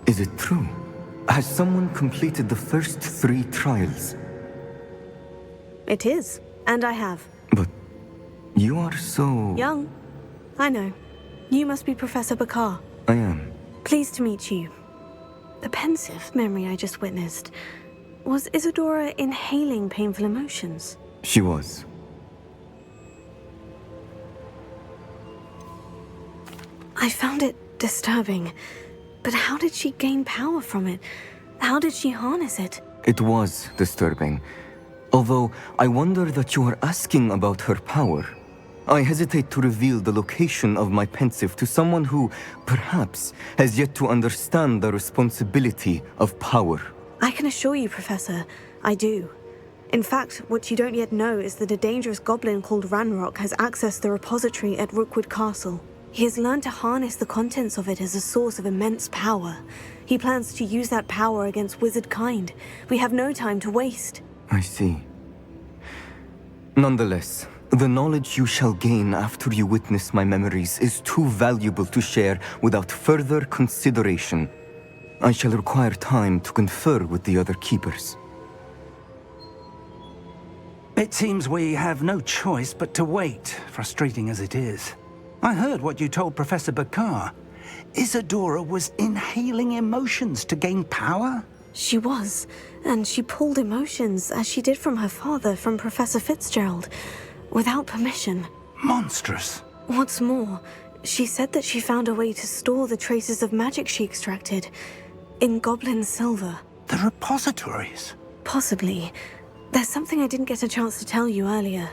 Is it true? Has someone completed the first 3 trials? It is, and I have. But you are so... Young. I know. You must be Professor Bakar. I am. Pleased to meet you. The pensive memory I just witnessed. Was Isadora inhaling painful emotions? She was. I found it disturbing. But how did she gain power from it? How did she harness it? It was disturbing. Although I wonder that you are asking about her power. I hesitate to reveal the location of my pensive to someone who, perhaps, has yet to understand the responsibility of power. I can assure you, Professor, I do. In fact, what you don't yet know is that a dangerous goblin called Ranrock has accessed the repository at Rookwood Castle. He has learned to harness the contents of it as a source of immense power. He plans to use that power against wizard kind. We have no time to waste. I see. Nonetheless, the knowledge you shall gain after you witness my memories is too valuable to share without further consideration. I shall require time to confer with the other keepers. It seems we have no choice but to wait, frustrating as it is. I heard what you told Professor Bakar. Isadora was inhaling emotions to gain power? She was, and she pulled emotions, as she did from her father, from Professor Fitzgerald, without permission. Monstrous. What's more, she said that she found a way to store the traces of magic she extracted in goblin silver. The repositories? Possibly. There's something I didn't get a chance to tell you earlier.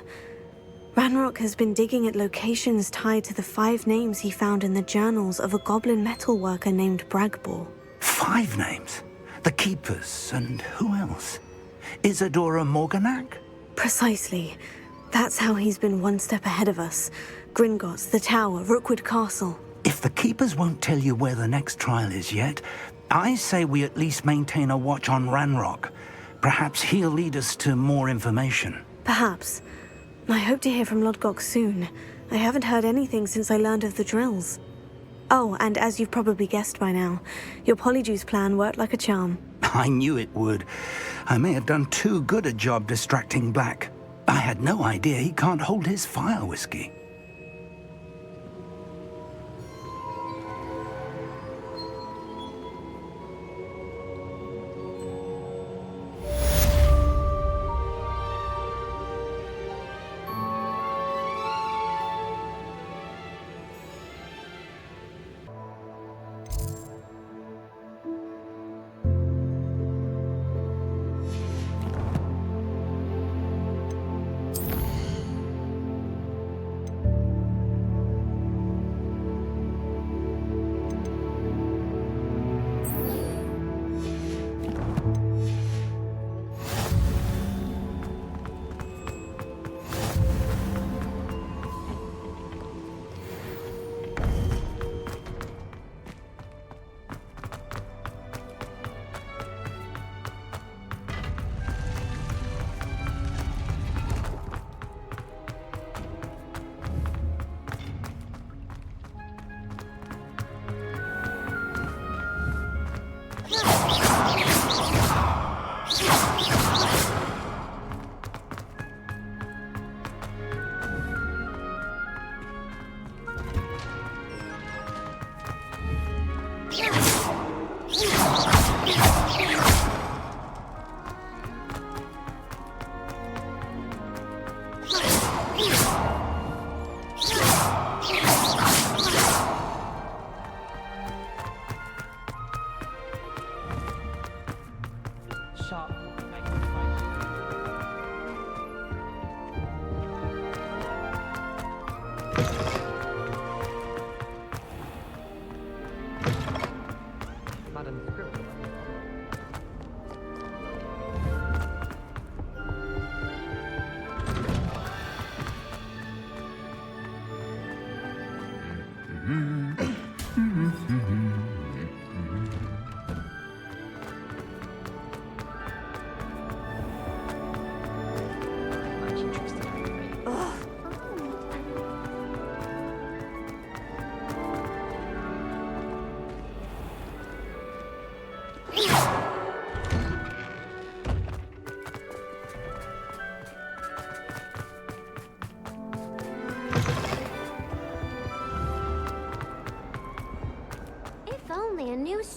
Ranrock has been digging at locations tied to the 5 names he found in the journals of a goblin metalworker named Bragbor. 5 names? The Keepers, and who else? Isadora Morganac? Precisely. That's how he's been one step ahead of us. Gringotts, the Tower, Rookwood Castle. If the Keepers won't tell you where the next trial is yet, I say we at least maintain a watch on Ranrock. Perhaps he'll lead us to more information. Perhaps. I hope to hear from Lodgok soon. I haven't heard anything since I learned of the drills. Oh, and as you've probably guessed by now, your Polyjuice plan worked like a charm. I knew it would. I may have done too good a job distracting Black. I had no idea he can't hold his fire whiskey.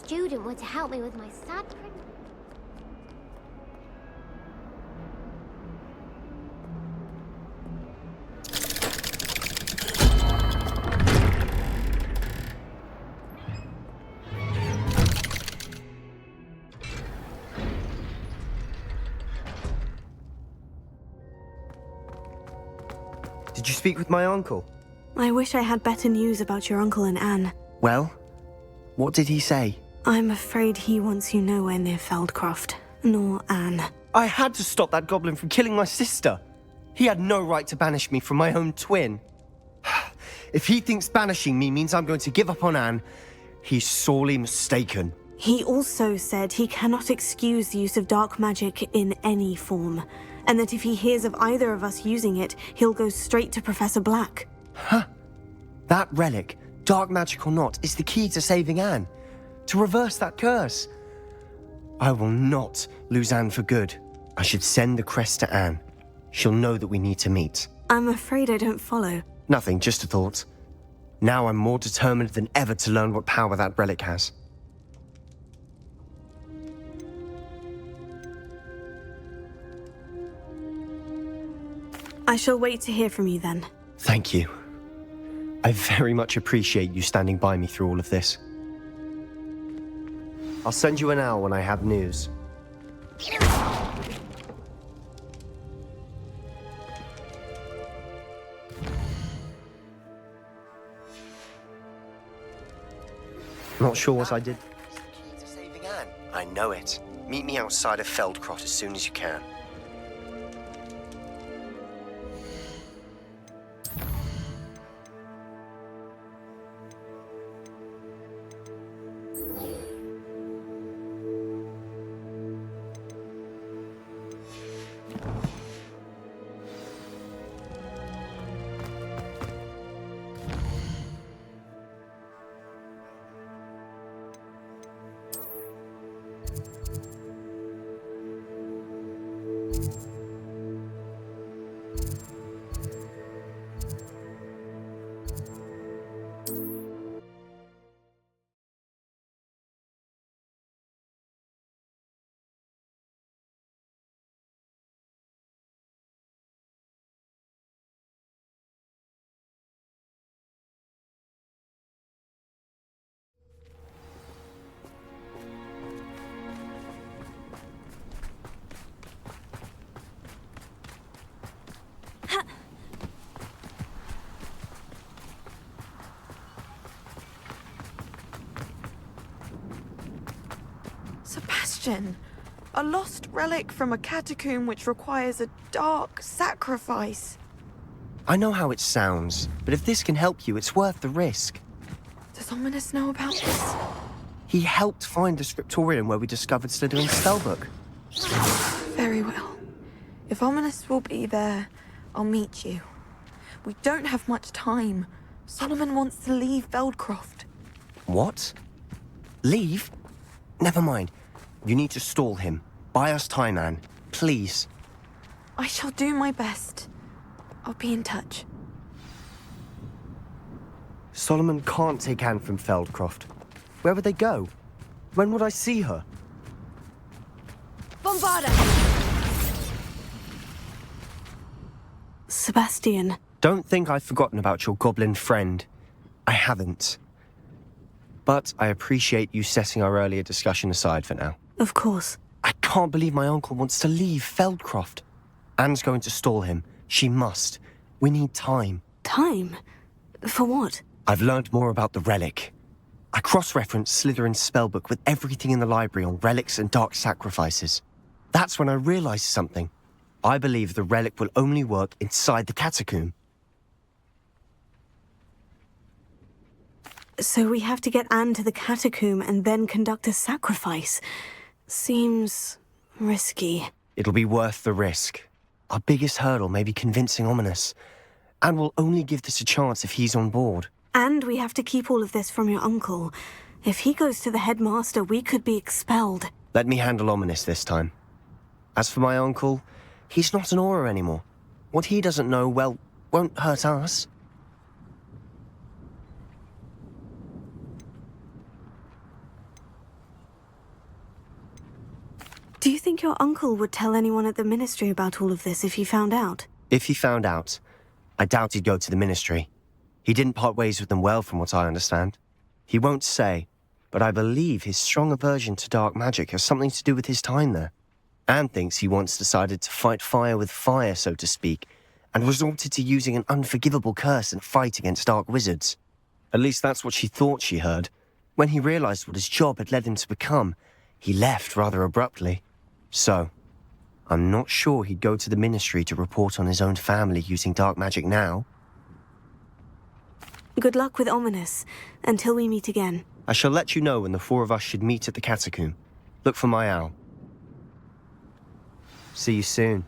student were to help me with my sad... Did you speak with my uncle? I wish I had better news about your uncle and Anne. Well, what did he say? I'm afraid he wants you nowhere near Feldcroft, nor Anne. I had to stop that goblin from killing my sister. He had no right to banish me from my own twin. If he thinks banishing me means I'm going to give up on Anne, he's sorely mistaken. He also said he cannot excuse the use of dark magic in any form, and that if he hears of either of us using it, he'll go straight to Professor Black. Huh? That relic, dark magic or not, is the key to saving Anne. To reverse that curse. I will not lose Anne for good. I should send the crest to Anne. She'll know that we need to meet. I'm afraid I don't follow. Nothing, just a thought. Now I'm more determined than ever to learn what power that relic has. I shall wait to hear from you then. Thank you. I very much appreciate you standing by me through all of this. I'll send you an owl when I have news. Not sure what I did. It's the key to saving Anne. I know it. Meet me outside of Feldcroft as soon as you can. Sebastian, a lost relic from a catacomb which requires a dark sacrifice. I know how it sounds, but if this can help you, it's worth the risk. Does Ominous know about this? He helped find the scriptorium where we discovered Slytherin's spellbook. Very well. If Ominous will be there, I'll meet you. We don't have much time. Solomon wants to leave Feldcroft. What? Leave? Never mind. You need to stall him. Buy us time, Anne. Please. I shall do my best. I'll be in touch. Solomon can't take Anne from Feldcroft. Where would they go? When would I see her? Bombarda! Sebastian. Don't think I've forgotten about your goblin friend. I haven't. But I appreciate you setting our earlier discussion aside for now. Of course. I can't believe my uncle wants to leave Feldcroft. Anne's going to stall him. She must. We need time. Time? For what? I've learned more about the relic. I cross-referenced Slytherin's spellbook with everything in the library on relics and dark sacrifices. That's when I realized something. I believe the relic will only work inside the catacomb. So we have to get Anne to the catacomb and then conduct a sacrifice. Seems risky. It'll be worth the risk. Our biggest hurdle may be convincing Ominous. And we'll only give this a chance if he's on board. And we have to keep all of this from your uncle. If he goes to the headmaster, we could be expelled. Let me handle Ominous this time. As for my uncle, he's not an Auror anymore. What he doesn't know, well, won't hurt us. Do you think your uncle would tell anyone at the Ministry about all of this if he found out? If he found out, I doubt he'd go to the Ministry. He didn't part ways with them well, from what I understand. He won't say, but I believe his strong aversion to dark magic has something to do with his time there. Anne thinks he once decided to fight fire with fire, so to speak, and resorted to using an unforgivable curse in a fight against dark wizards. At least that's what she thought she heard. When he realized what his job had led him to become, he left rather abruptly. So, I'm not sure he'd go to the Ministry to report on his own family using dark magic now. Good luck with Ominous, until we meet again. I shall let you know when the four of us should meet at the catacomb. Look for my owl. See you soon.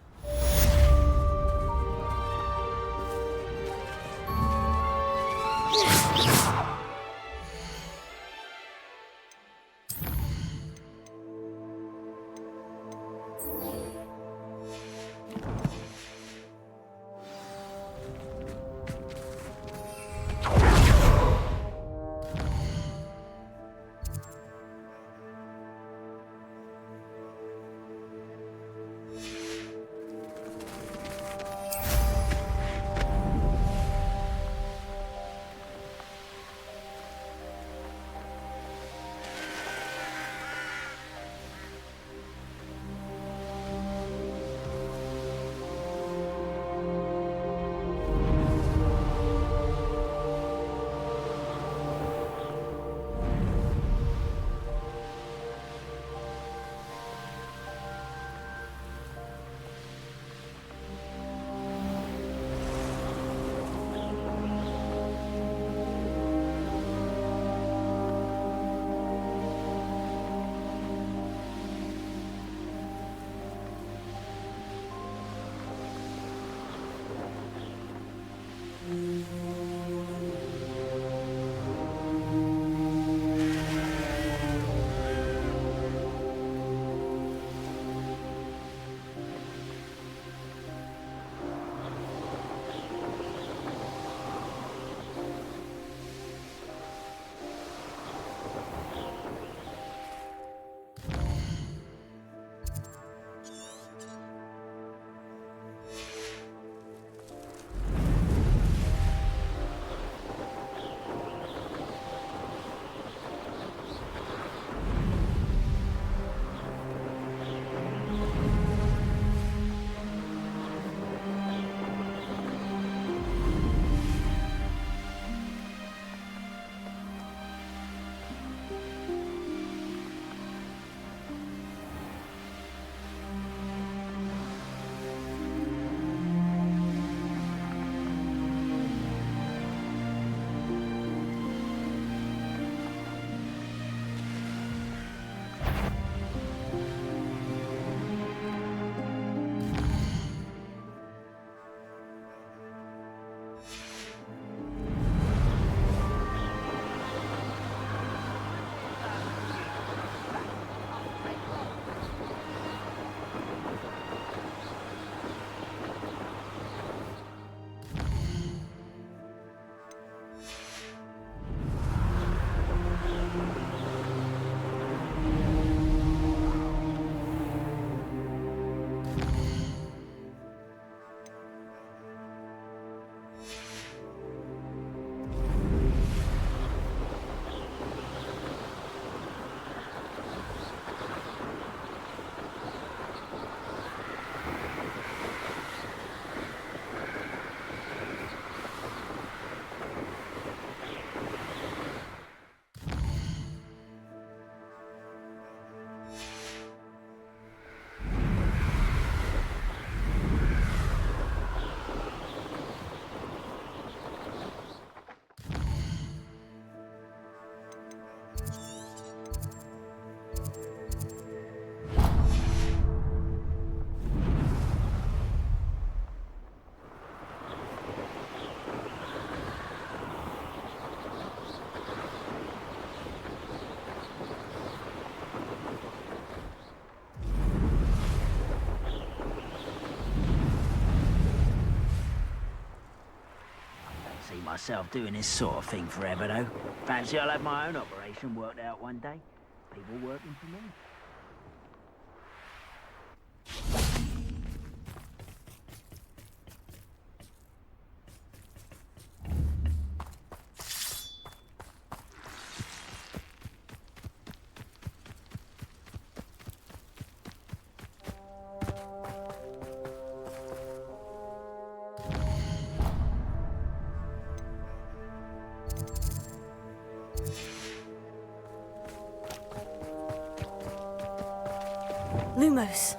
Myself doing this sort of thing forever, though. Fancy I'll have my own operation worked out one day. People working for me. Lumos.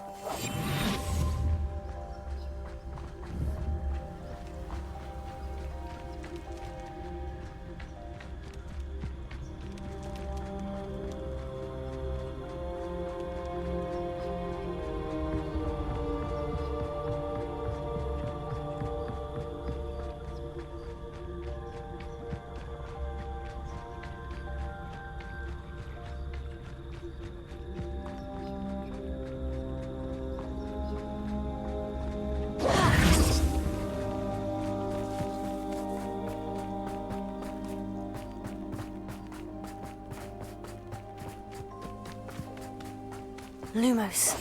Lumos.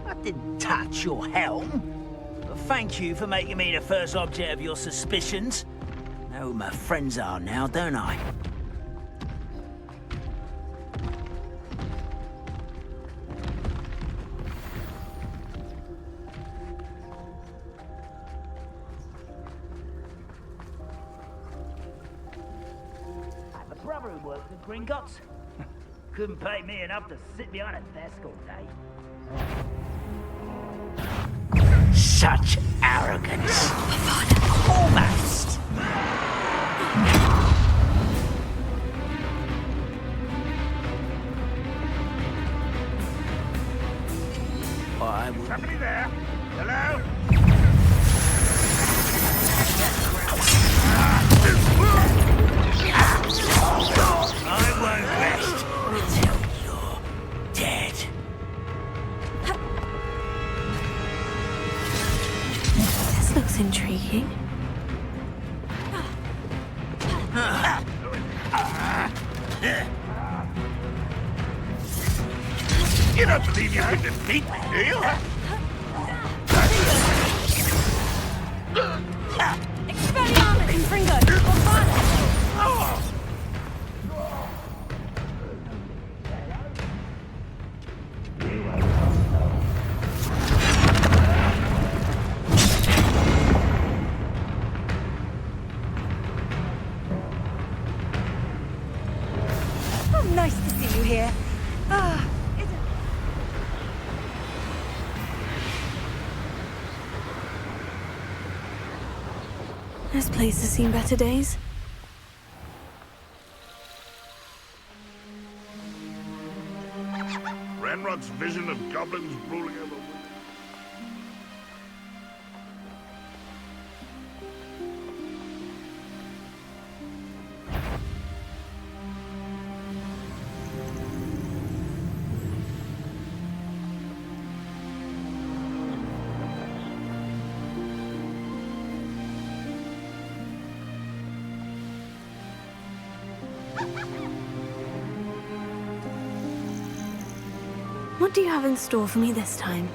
I didn't touch your helm. But thank you for making me the first object of your suspicions. I know who my friends are now, don't I? Brother who works at Gringotts. Couldn't pay me enough to sit behind a desk all day. Such arrogance. Almost. I will... Somebody there? Hello? I won't rest until you're dead. This looks intriguing. You don't believe you can defeat me, do you? Expelliarmus, Confringo! Bombardus! Oh, nice to see you here. Ah, This place has seen better days. Ranrock's vision of goblins ruling over... What do you have in store for me this time?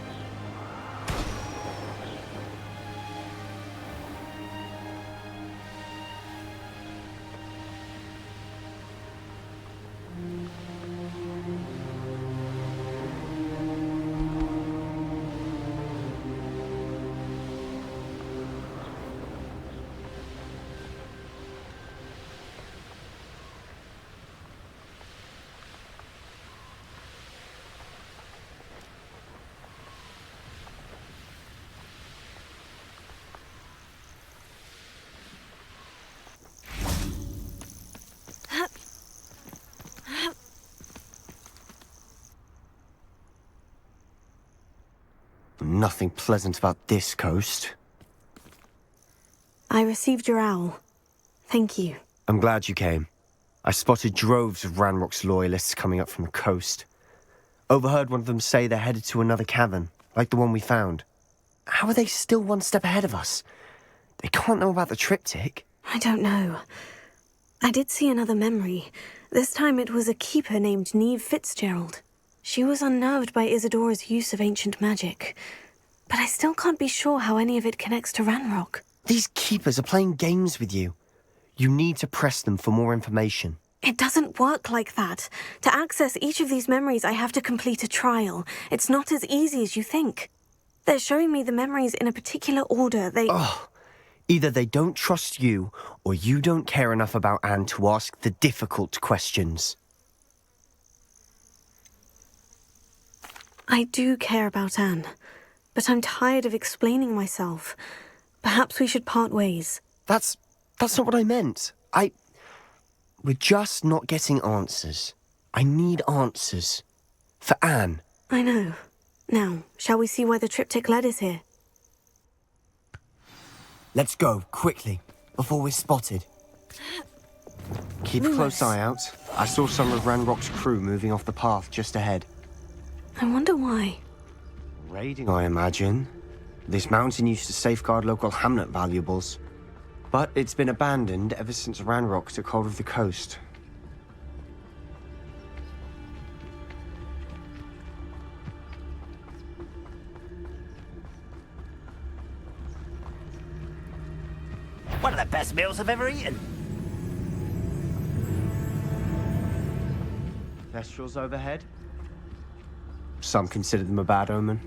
Nothing pleasant about this coast. I received your owl. Thank you. I'm glad you came. I spotted droves of Ranrock's loyalists coming up from the coast. Overheard one of them say they're headed to another cavern, like the one we found. How are they still one step ahead of us? They can't know about the triptych. I don't know. I did see another memory. This time it was a keeper named Neve Fitzgerald. She was unnerved by Isadora's use of ancient magic. But I still can't be sure how any of it connects to Ranrock. These keepers are playing games with you. You need to press them for more information. It doesn't work like that. To access each of these memories, I have to complete a trial. It's not as easy as you think. They're showing me the memories in a particular order. Either they don't trust you, or you don't care enough about Anne to ask the difficult questions. I do care about Anne, but I'm tired of explaining myself. Perhaps we should part ways. That's not what I meant. We're just not getting answers. I need answers. For Anne. I know. Now, shall we see why the triptych lead is here? Let's go, quickly, before we're spotted. Keep a close eye out. I saw some of Ranrock's crew moving off the path just ahead. I wonder why. Raiding, I imagine. This mountain used to safeguard local hamlet valuables. But it's been abandoned ever since Ranrock took hold of the coast. One of the best meals I've ever eaten. Thestrals overhead? Some consider them a bad omen.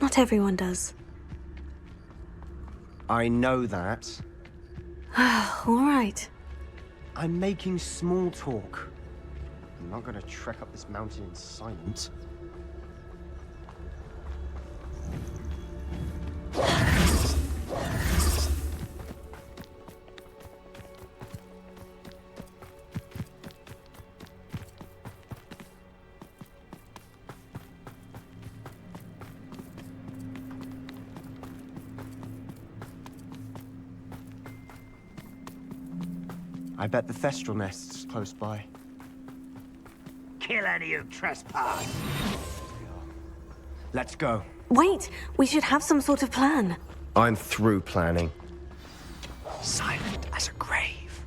Not everyone does. I know that. All right. I'm making small talk. I'm not gonna trek up this mountain in silence. I bet the Thestral nest's close by. Kill any who trespass. Let's go. Wait, we should have some sort of plan. I'm through planning. Silent as a grave.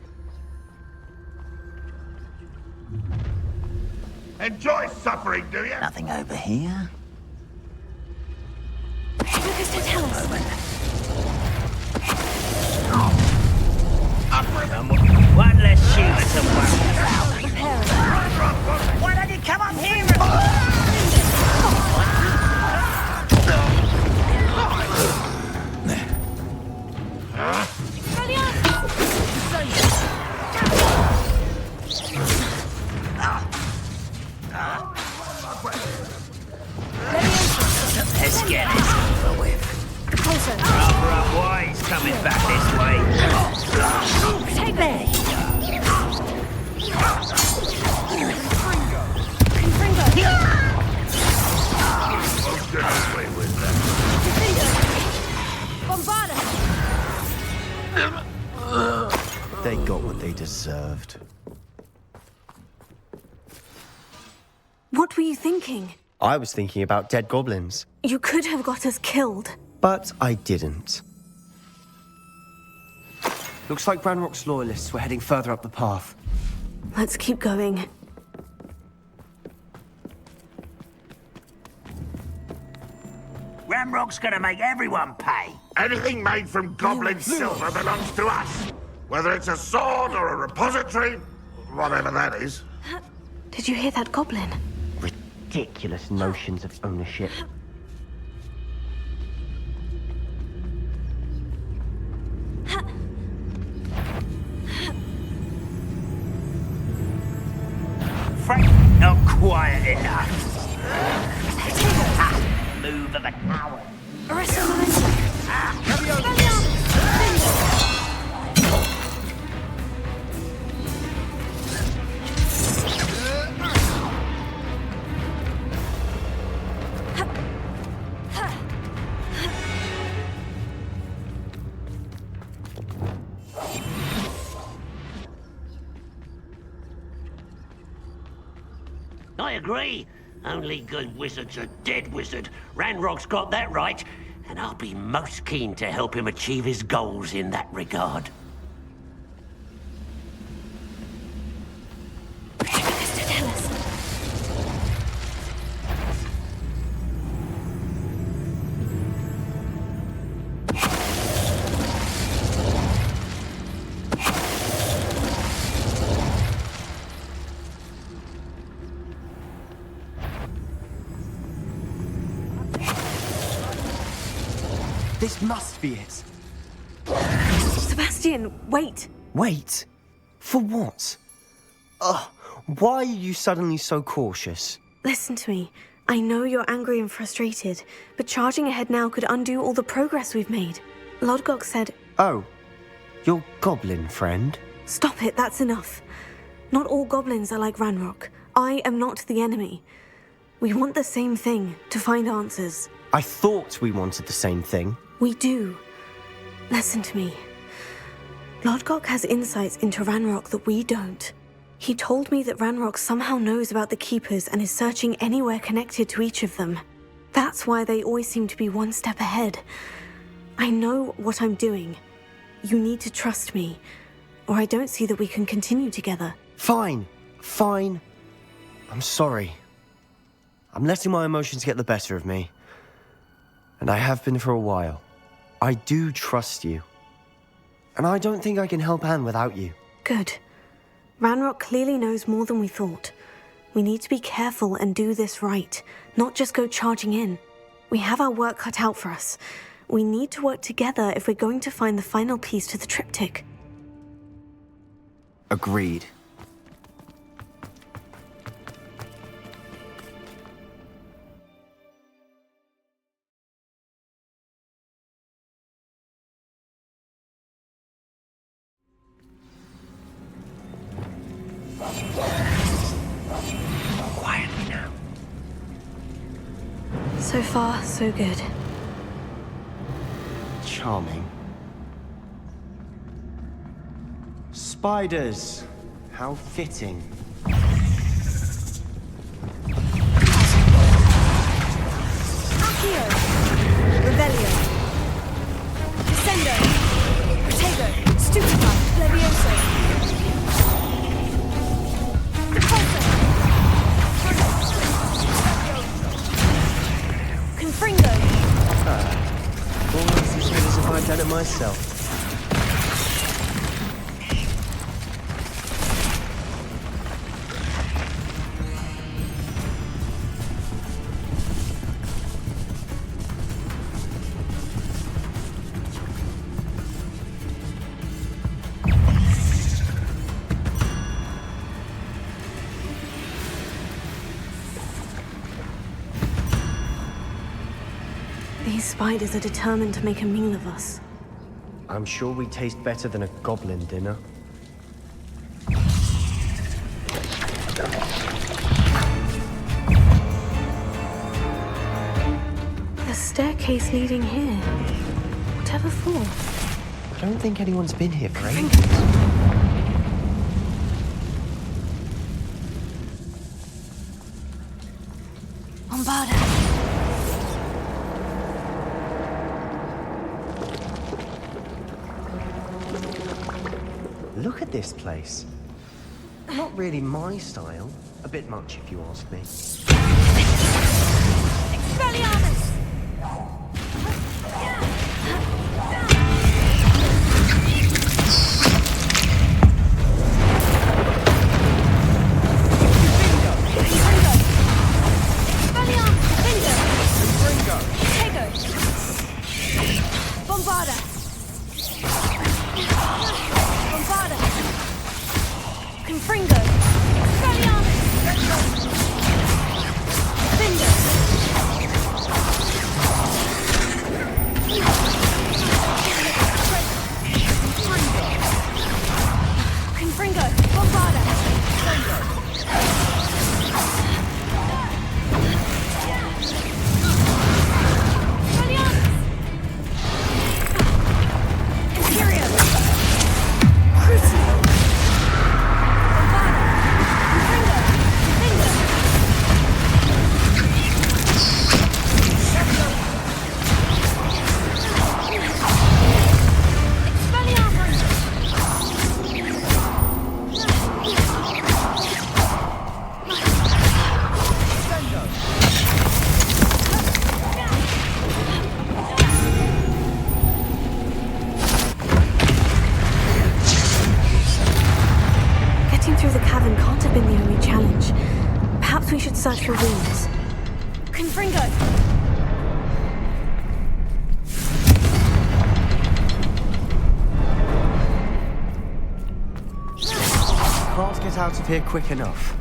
Enjoy suffering, do you? Nothing over here. Lucas, to tell us. One less shooter to worry about. Why don't you come up here Let's get this over with. Closer. Why he's coming back this way? Take me. They got what they deserved. What were you thinking? I was thinking about dead goblins. You could have got us killed. But I didn't. Looks like Ranrock's loyalists were heading further up the path. Let's keep going. Ramrock's gonna make everyone pay. Anything made from goblin silver belongs to us. Whether it's a sword or a repository, whatever that is. Did you hear that goblin? Ridiculous notions of ownership. Frank, not quiet enough. Move of a coward. Arrest the momentum. I agree. Only good wizard's a dead wizard. Ranrock's got that right, and I'll be most keen to help him achieve his goals in that regard. This must be it. Sebastian, wait. Wait? For what? Why are you suddenly so cautious? Listen to me. I know you're angry and frustrated, but charging ahead now could undo all the progress we've made. Lodgok said... Oh, your goblin friend? Stop it, that's enough. Not all goblins are like Ranrock. I am not the enemy. We want the same thing, to find answers. I thought we wanted the same thing. We do. Listen to me. Lodgok has insights into Ranrock that we don't. He told me that Ranrock somehow knows about the Keepers and is searching anywhere connected to each of them. That's why they always seem to be one step ahead. I know what I'm doing. You need to trust me, or I don't see that we can continue together. Fine. I'm sorry. I'm letting my emotions get the better of me. And I have been for a while. I do trust you. And I don't think I can help Anne without you. Good. Ranrock clearly knows more than we thought. We need to be careful and do this right, not just go charging in. We have our work cut out for us. We need to work together if we're going to find the final piece to the triptych. Agreed. Quietly now. So far, so good. Charming. Spiders. How fitting. Accio! Revelio! Descendo! Protego! Stupefy! Levioso! Repulsor! Confringo! Almost as good as if I'd done it myself. These spiders are determined to make a meal of us. I'm sure we taste better than a goblin dinner. The staircase leading here. Whatever for? I don't think anyone's been here for ages. Bombarda. Look at this place. Not really my style. A bit much, if you ask me. Expelliarmus! Search for wounds. Confringo! Can't get out of here quick enough.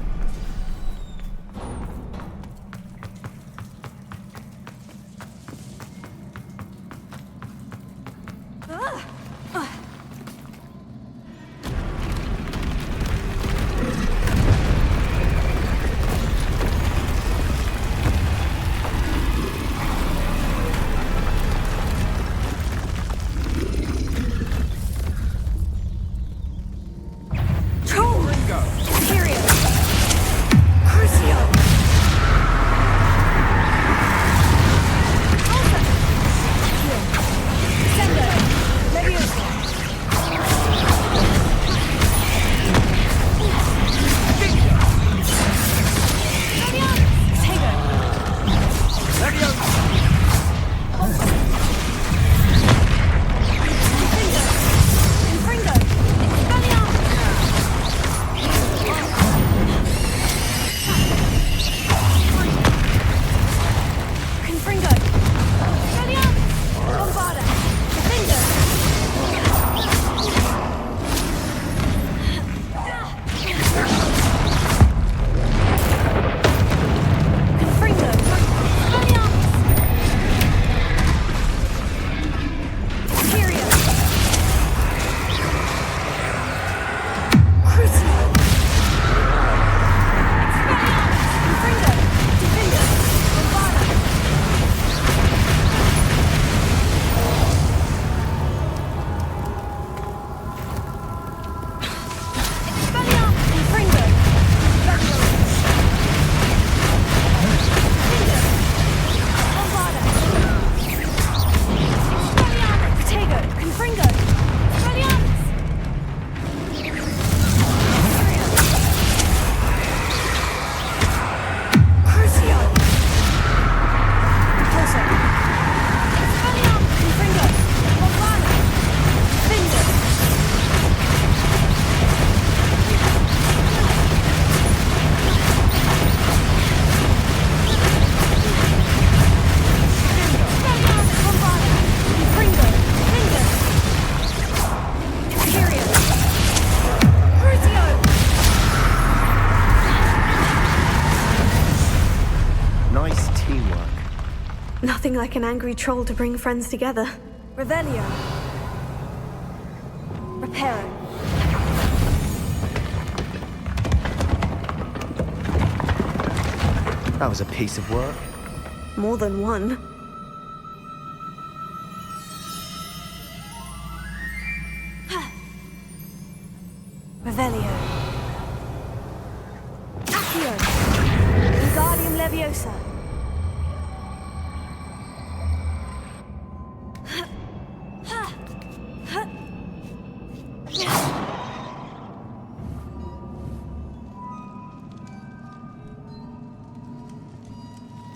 like an angry troll to bring friends together. Revelio. Reparo. That was a piece of work. More than one. Revelio. Accio. Wingardium Leviosa.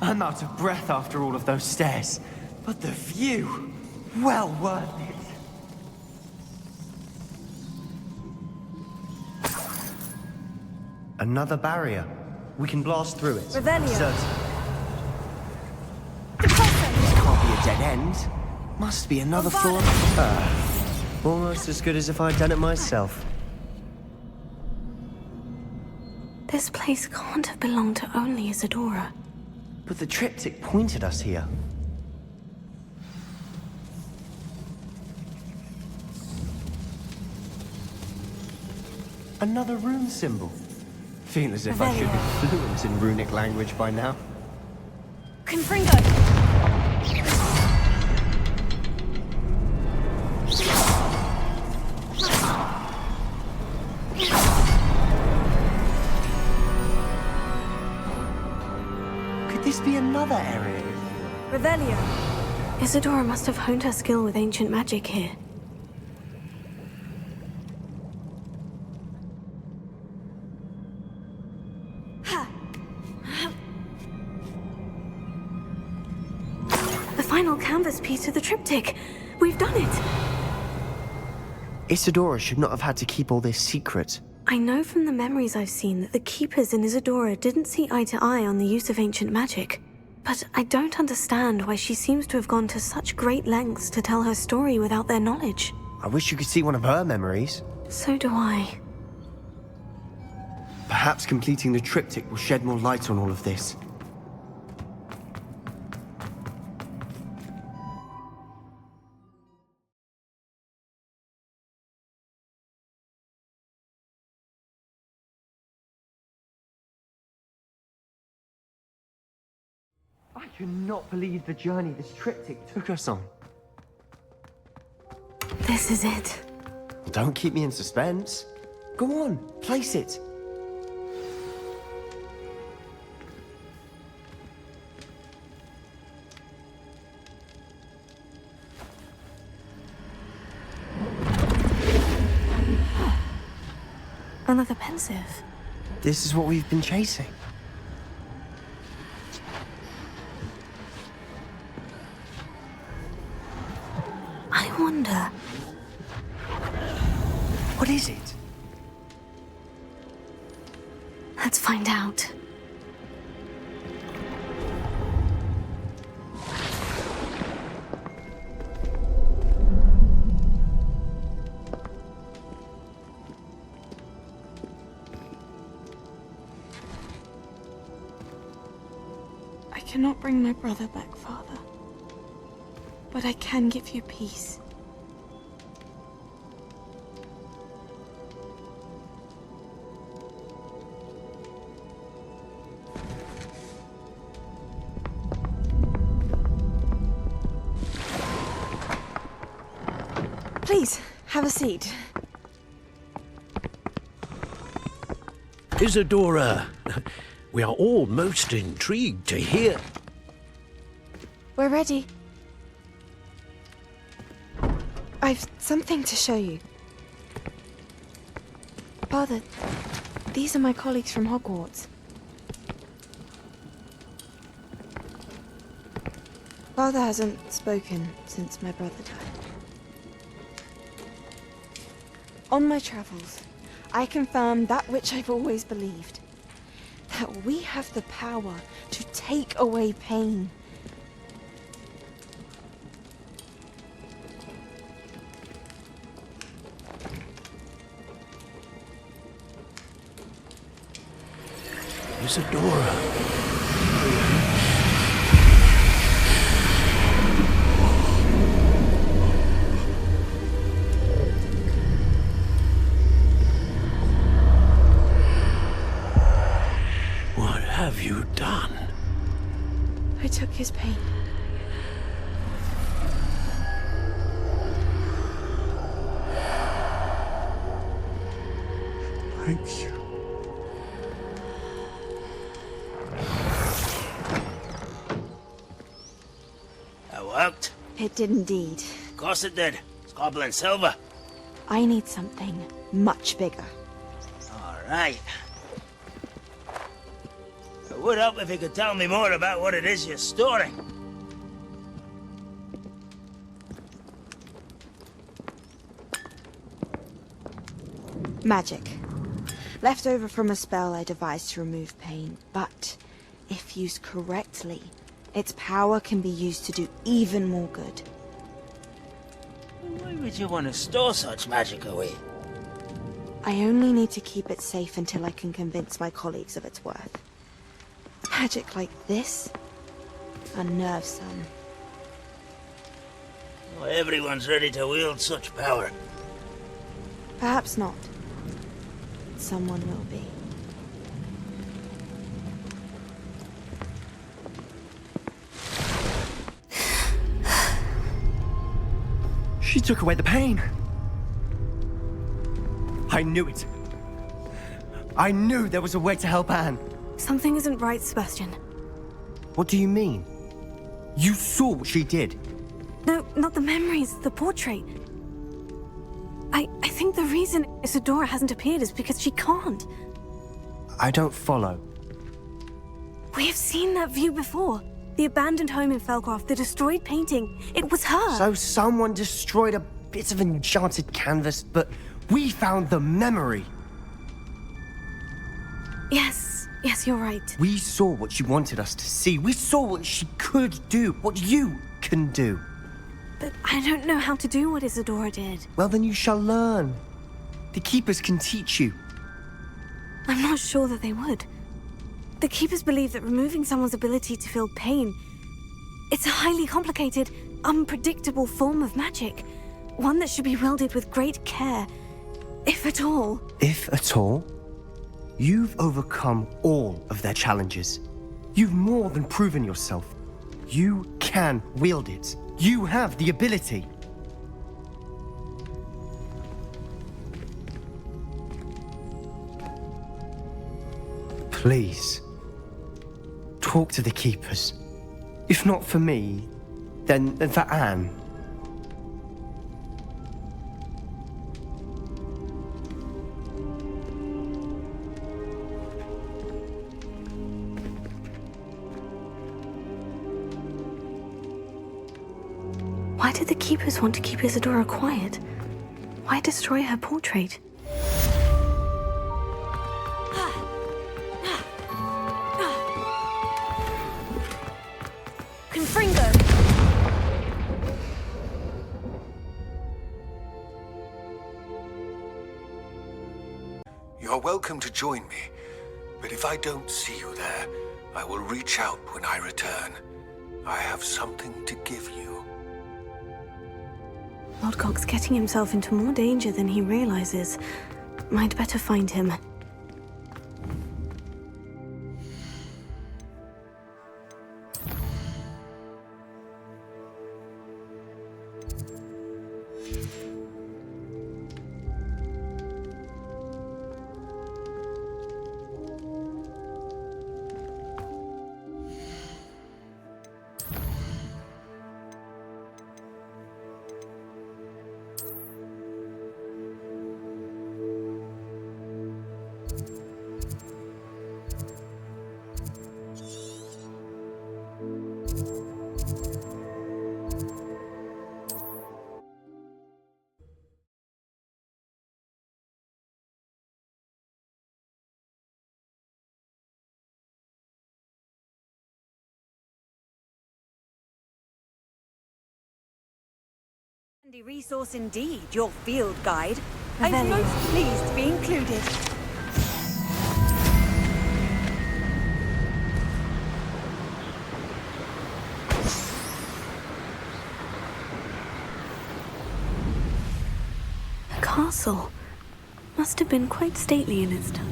I'm out of breath after all of those stairs. But the view, well worth it. Another barrier. We can blast through it. Revelio. Certain. This can't be a dead end. Must be another floor. Almost as good as if I'd done it myself. This place can't have belonged to only Isadora. But the triptych pointed us here. Another rune symbol. Feel as if I should be fluent in runic language by now. Confringo. Could this be another area? Revelio. Isadora must have honed her skill with ancient magic here. The final canvas piece of the triptych. We've done it! Isadora should not have had to keep all this secret. I know from the memories I've seen that the Keepers in Isadora didn't see eye to eye on the use of ancient magic. But I don't understand why she seems to have gone to such great lengths to tell her story without their knowledge. I wish you could see one of her memories. So do I. Perhaps completing the triptych will shed more light on all of this. I cannot believe the journey this triptych took us on. This is it. Don't keep me in suspense. Go on, place it. Another pensive. This is what we've been chasing. I wonder... What is it? Let's find out. I cannot bring my brother back, Father. But I can give you peace. Please, have a seat. Isadora, we are all most intrigued to hear. We're ready. I've something to show you. Father, these are my colleagues from Hogwarts. Father hasn't spoken since my brother died. On my travels, I confirmed that which I've always believed. That we have the power to take away pain. Isadora. Thank you. That worked? It did indeed. Of course it did. It's goblin silver. I need something much bigger. All right. It would help if you could tell me more about what it is you're storing. Magic. Left over from a spell I devised to remove pain, but if used correctly, its power can be used to do even more good. Why would you want to store such magic away? I only need to keep it safe until I can convince my colleagues of its worth. Magic like this unnerves some. Not everyone's ready to wield such power. Perhaps not. Someone will be. She took away the pain. I knew it. I knew there was a way to help Anne. Something isn't right, Sebastian. What do you mean? You saw what she did. No, not the memories, the portrait. I think the reason Isadora hasn't appeared is because she can't. I don't follow. We have seen that view before. The abandoned home in Felcroft, the destroyed painting. It was her. So someone destroyed a bit of enchanted canvas, but we found the memory. Yes, you're right. We saw what she wanted us to see. We saw what she could do, what you can do. But I don't know how to do what Isadora did. Well, then you shall learn. The Keepers can teach you. I'm not sure that they would. The Keepers believe that removing someone's ability to feel pain, it's a highly complicated, unpredictable form of magic. One that should be wielded with great care, if at all. If at all? You've overcome all of their challenges. You've more than proven yourself. You can wield it. You have the ability. Please, talk to the Keepers. If not for me, then for Anne. Why did the Keepers want to keep Isadora quiet? Why destroy her portrait? Confringo! You're welcome to join me, but if I don't see you there, I will reach out when I return. I have something to give you. Lodgok's getting himself into more danger than he realizes. Might better find him. Handy resource indeed, your field guide. I'm I'm most most pleased to be included. The castle must have been quite stately in its time.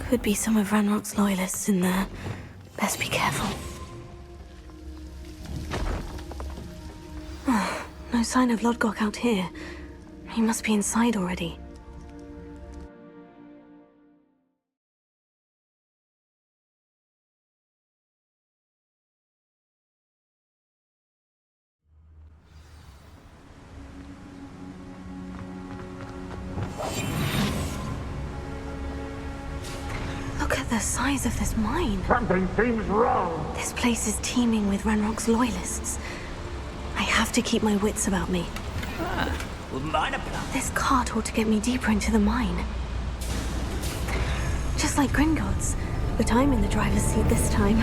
Could be some of Ranrock's loyalists in there. Best be careful. Oh, no sign of Lodgok out here. He must be inside already. Look at the size of this mine. Something seems wrong. This place is teeming with Ranrock's loyalists. I have to keep my wits about me. Wouldn't mind a plum. This cart ought to get me deeper into the mine. Just like Gringotts, but I'm in the driver's seat this time.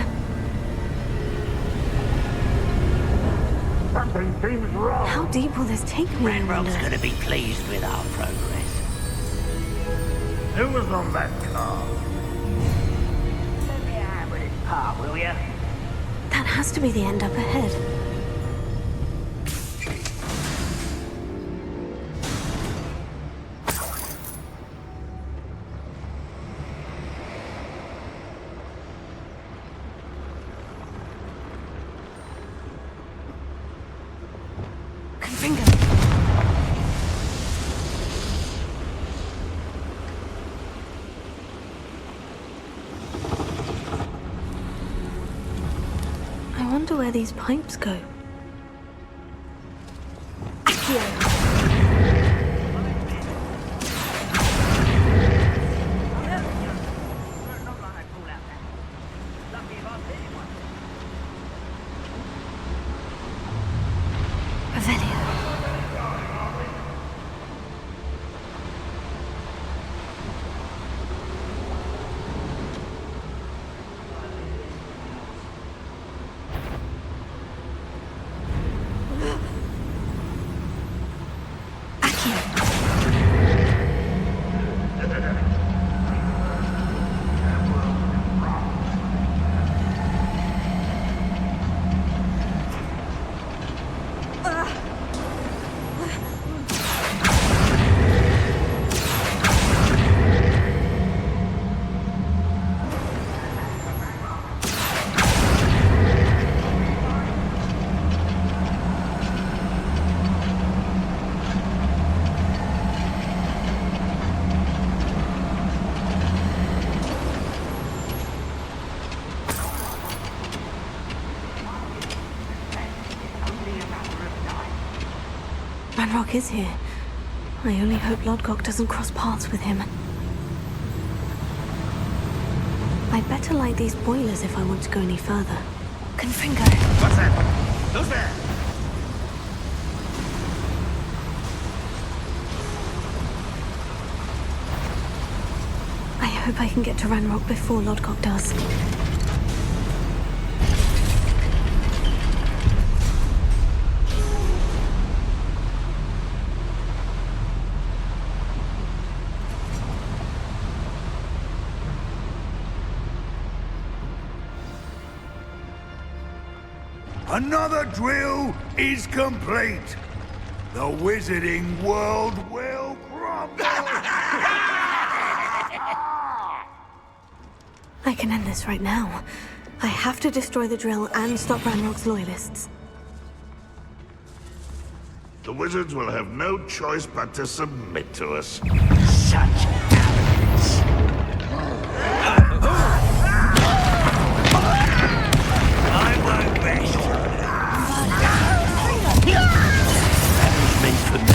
Something seems wrong. How deep will this take me, I Ranrock's wonder? gonna be pleased with our progress. Who was on that car? Let me have with his part, will ya? That has to be the end up ahead. I wonder where these pipes go. Ranrock is here. I only hope Lodgok doesn't cross paths with him. I'd better light these boilers if I want to go any further. Confringo. What's that? Who's there? I hope I can get to Ranrock before Lodgok does. Another drill is complete. The wizarding world will crumble. I can end this right now. I have to destroy the drill and stop Ranrock's loyalists. The wizards will have no choice but to submit to us. Such arrogance. I won't rest. That was meant for me.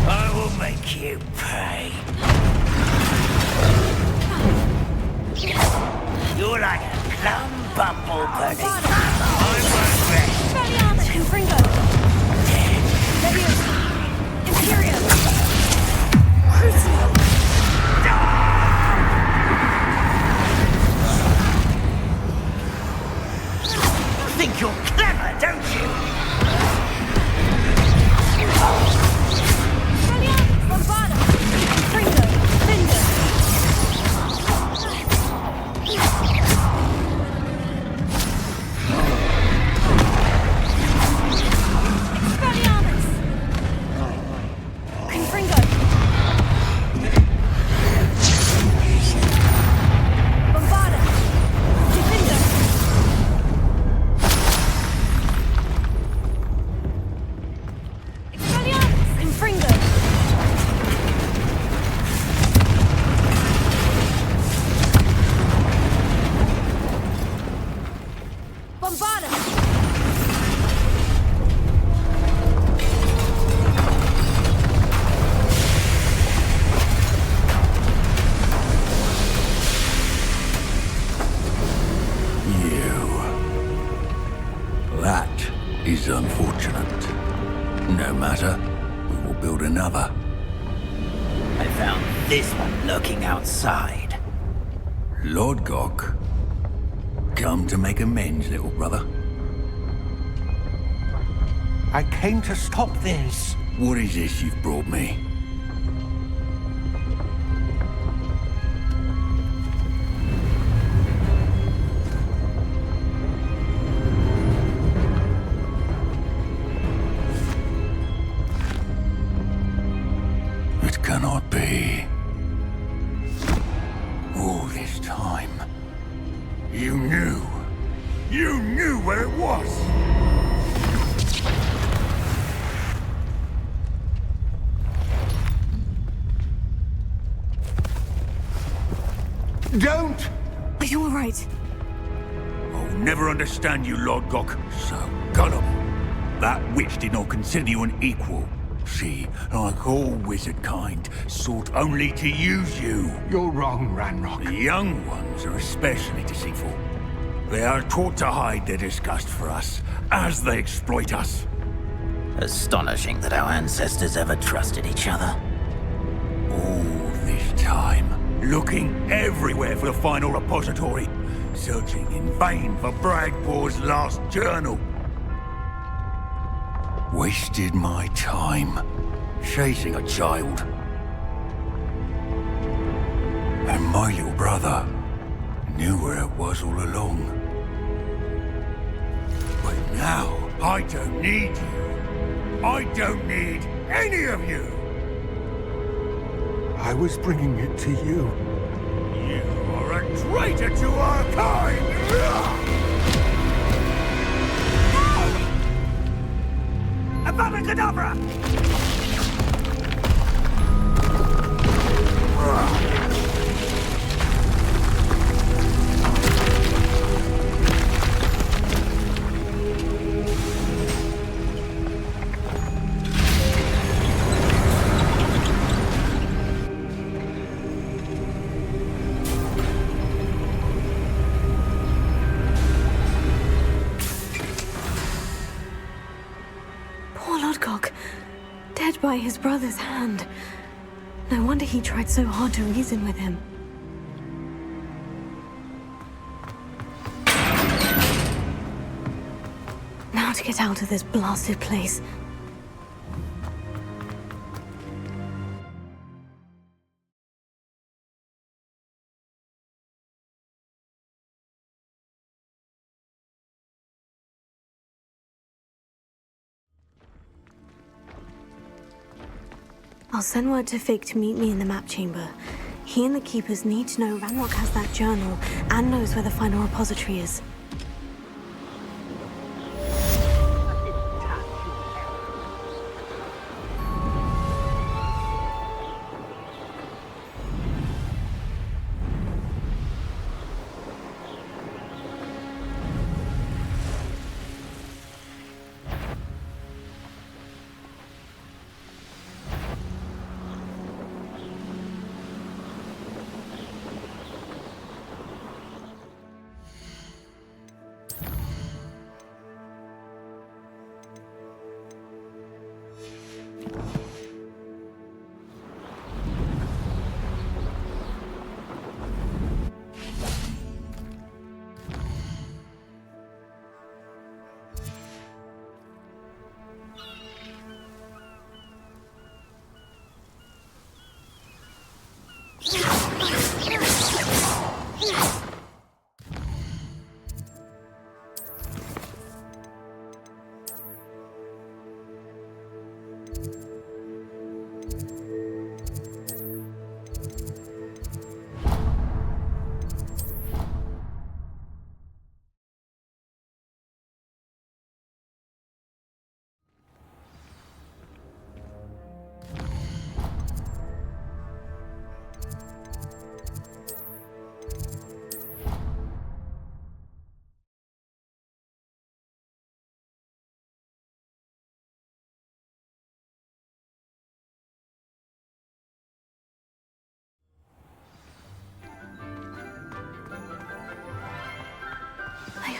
I will make you pay. You're like a plum bumble, buddy. I won't rest. unfortunate. No matter, we will build another. I found this one lurking outside. Lord Gok, come to make amends, little brother. I came to stop this. What is this you've brought me? It cannot be. All this time, you knew. You knew where it was. Don't! Are you alright? I'll never understand you, Lord Gok. So, gullible. That witch did not consider you an equal. She, like all wizard kind, sought only to use you. You're wrong, Ranrock. The young ones are especially deceitful. They are taught to hide their disgust for us, as they exploit us. Astonishing that our ancestors ever trusted each other. All this time, looking everywhere for the final repository, searching in vain for Bragpaw's last journal. Wasted my time, chasing a child. And my little brother knew where it was all along. But now, I don't need you. I don't need any of you. I was bringing it to you. You are a traitor to our kind! Abracadabra! Poor Lodgok, dead by his brother's hand. No wonder he tried so hard to reason with him. Now to get out of this blasted place. I'll send word to Fig to meet me in the map chamber. He and the Keepers need to know Ranrock has that journal and knows where the final repository is.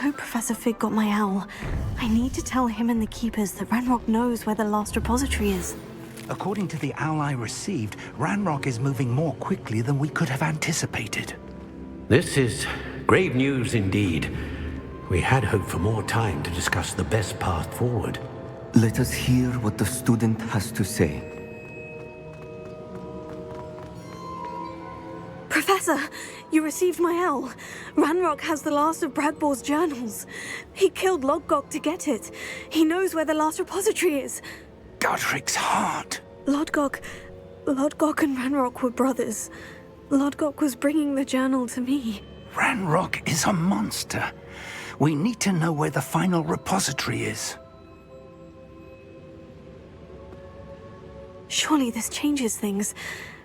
hope Professor Fig got my owl. I need to tell him and the Keepers that Ranrock knows where the last repository is. According to the owl I received, Ranrock is moving more quickly than we could have anticipated. This is grave news indeed. We had hoped for more time to discuss the best path forward. Let us hear what the student has to say. Professor, you received my owl. Ranrock has the last of Bragbor's journals. He killed Lodgok to get it. He knows where the last repository is. Godric's heart. Lodgok and Ranrock were brothers. Lodgok was bringing the journal to me. Ranrock is a monster. We need to know where the final repository is. Surely this changes things.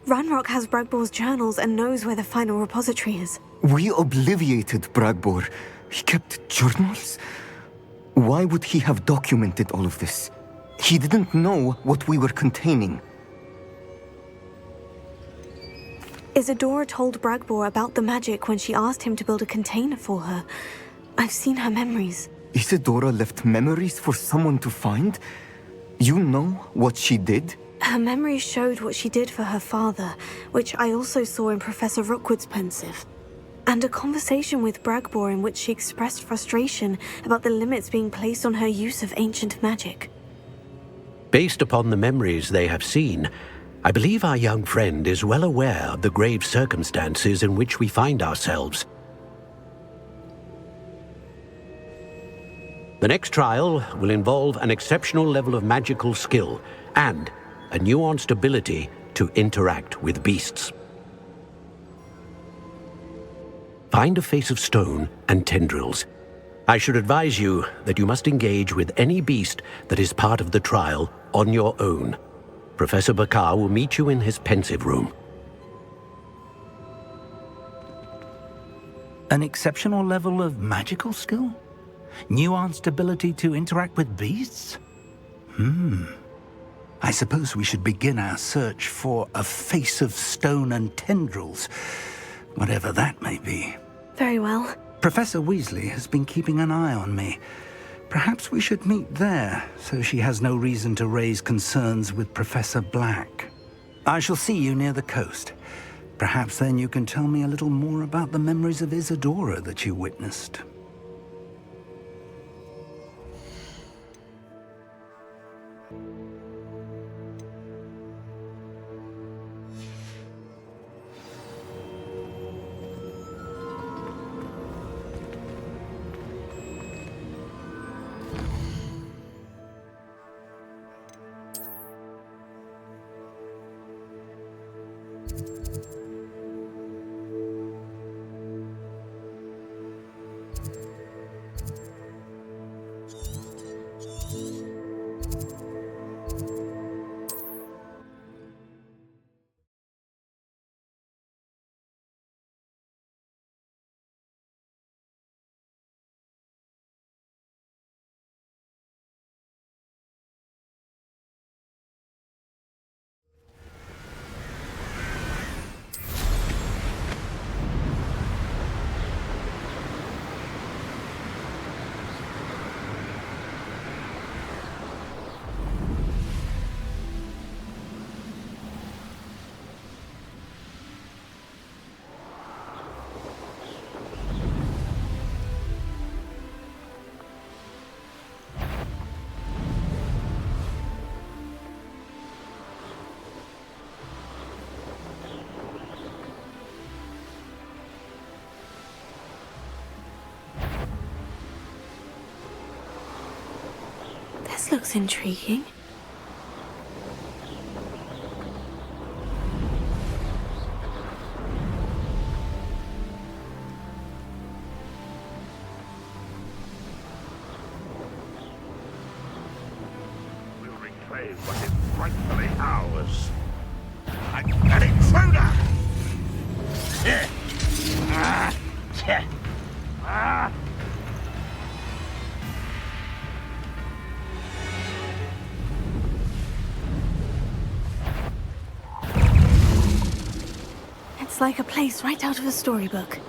Ranrock has Bragbor's journals and knows where the final repository is. We obliviated Bragbor. He kept journals? Why would he have documented all of this? He didn't know what we were containing. Isadora told Bragbor about the magic when she asked him to build a container for her. I've seen her memories. Isadora left memories for someone to find? You know what she did? Her memories showed what she did for her father, which I also saw in Professor Rookwood's pensive. And a conversation with Bragbor in which she expressed frustration about the limits being placed on her use of ancient magic. Based upon the memories they have seen, I believe our young friend is well aware of the grave circumstances in which we find ourselves. The next trial will involve an exceptional level of magical skill and a nuanced ability to interact with beasts. Find a face of stone and tendrils. I should advise you that you must engage with any beast that is part of the trial on your own. Professor Bakar will meet you in his pensive room. An exceptional level of magical skill? Nuanced ability to interact with beasts? I suppose we should begin our search for a face of stone and tendrils, whatever that may be. Very well. Professor Weasley has been keeping an eye on me. Perhaps we should meet there, so she has no reason to raise concerns with Professor Black. I shall see you near the coast. Perhaps then you can tell me a little more about the memories of Isadora that you witnessed. This looks intriguing. We'll reclaim what is rightfully ours. Like an intruder! It's like a place right out of a storybook.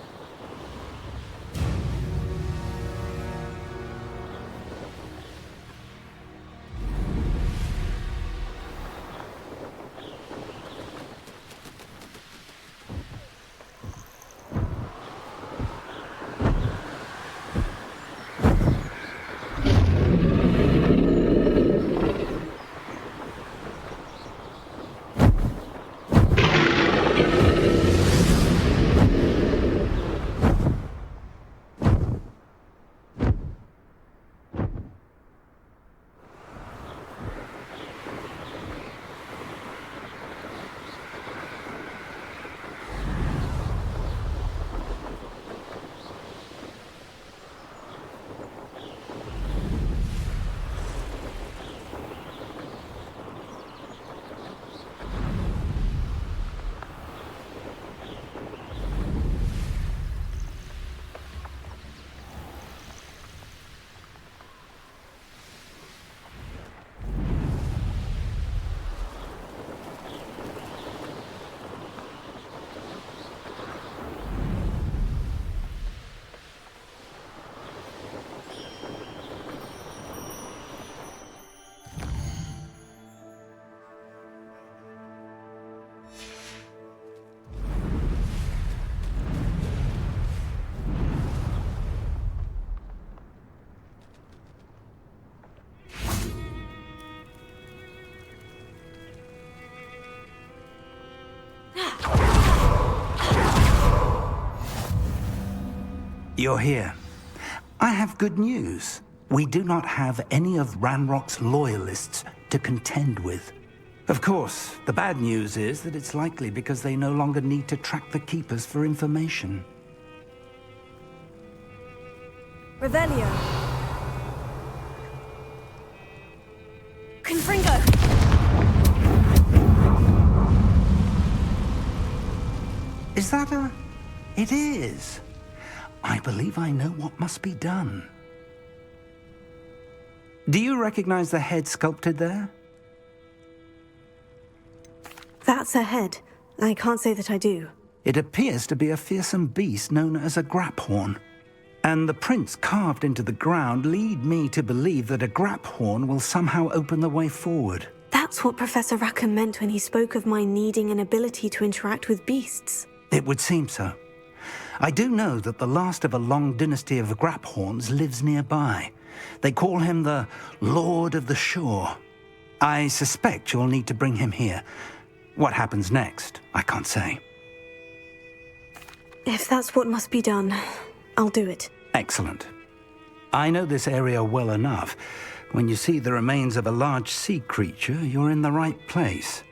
You're here. I have good news. We do not have any of Ranrock's loyalists to contend with. Of course, the bad news is that it's likely because they no longer need to track the Keepers for information. Revelio. Confringo. Is that a... It is. I believe I know what must be done. Do you recognize the head sculpted there? That's a head. I can't say that I do. It appears to be a fearsome beast known as a graphorn. And the prints carved into the ground lead me to believe that a graphorn will somehow open the way forward. That's what Professor Rackham meant when he spoke of my needing an ability to interact with beasts. It would seem so. I do know that the last of a long dynasty of graphorns lives nearby. They call him the Lord of the Shore. I suspect you'll need to bring him here. What happens next, I can't say. If that's what must be done, I'll do it. Excellent. I know this area well enough. When you see the remains of a large sea creature, you're in the right place.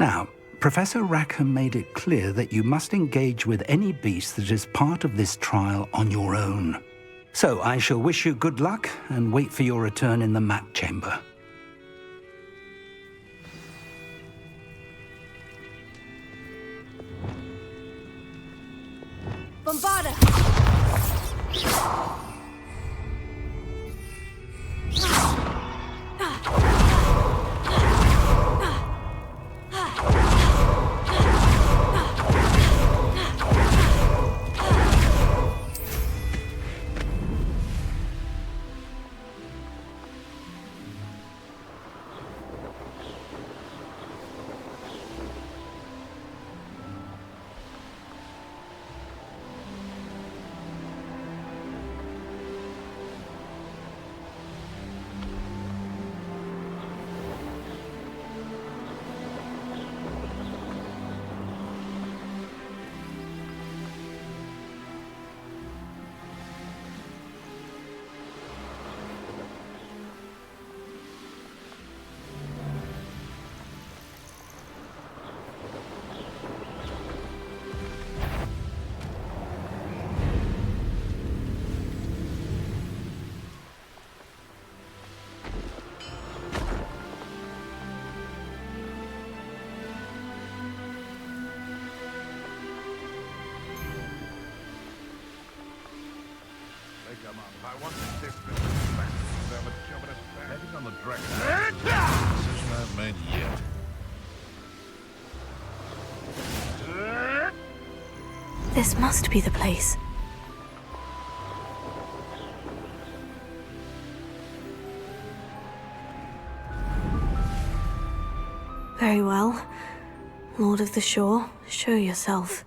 Now, Professor Rackham made it clear that you must engage with any beast that is part of this trial on your own. So I shall wish you good luck and wait for your return in the map chamber. Bombarda. I want to tip this back to them at Jovinus heading on the direction. Decision I've made yet. This must be the place. Very well. Lord of the Shore, show yourself.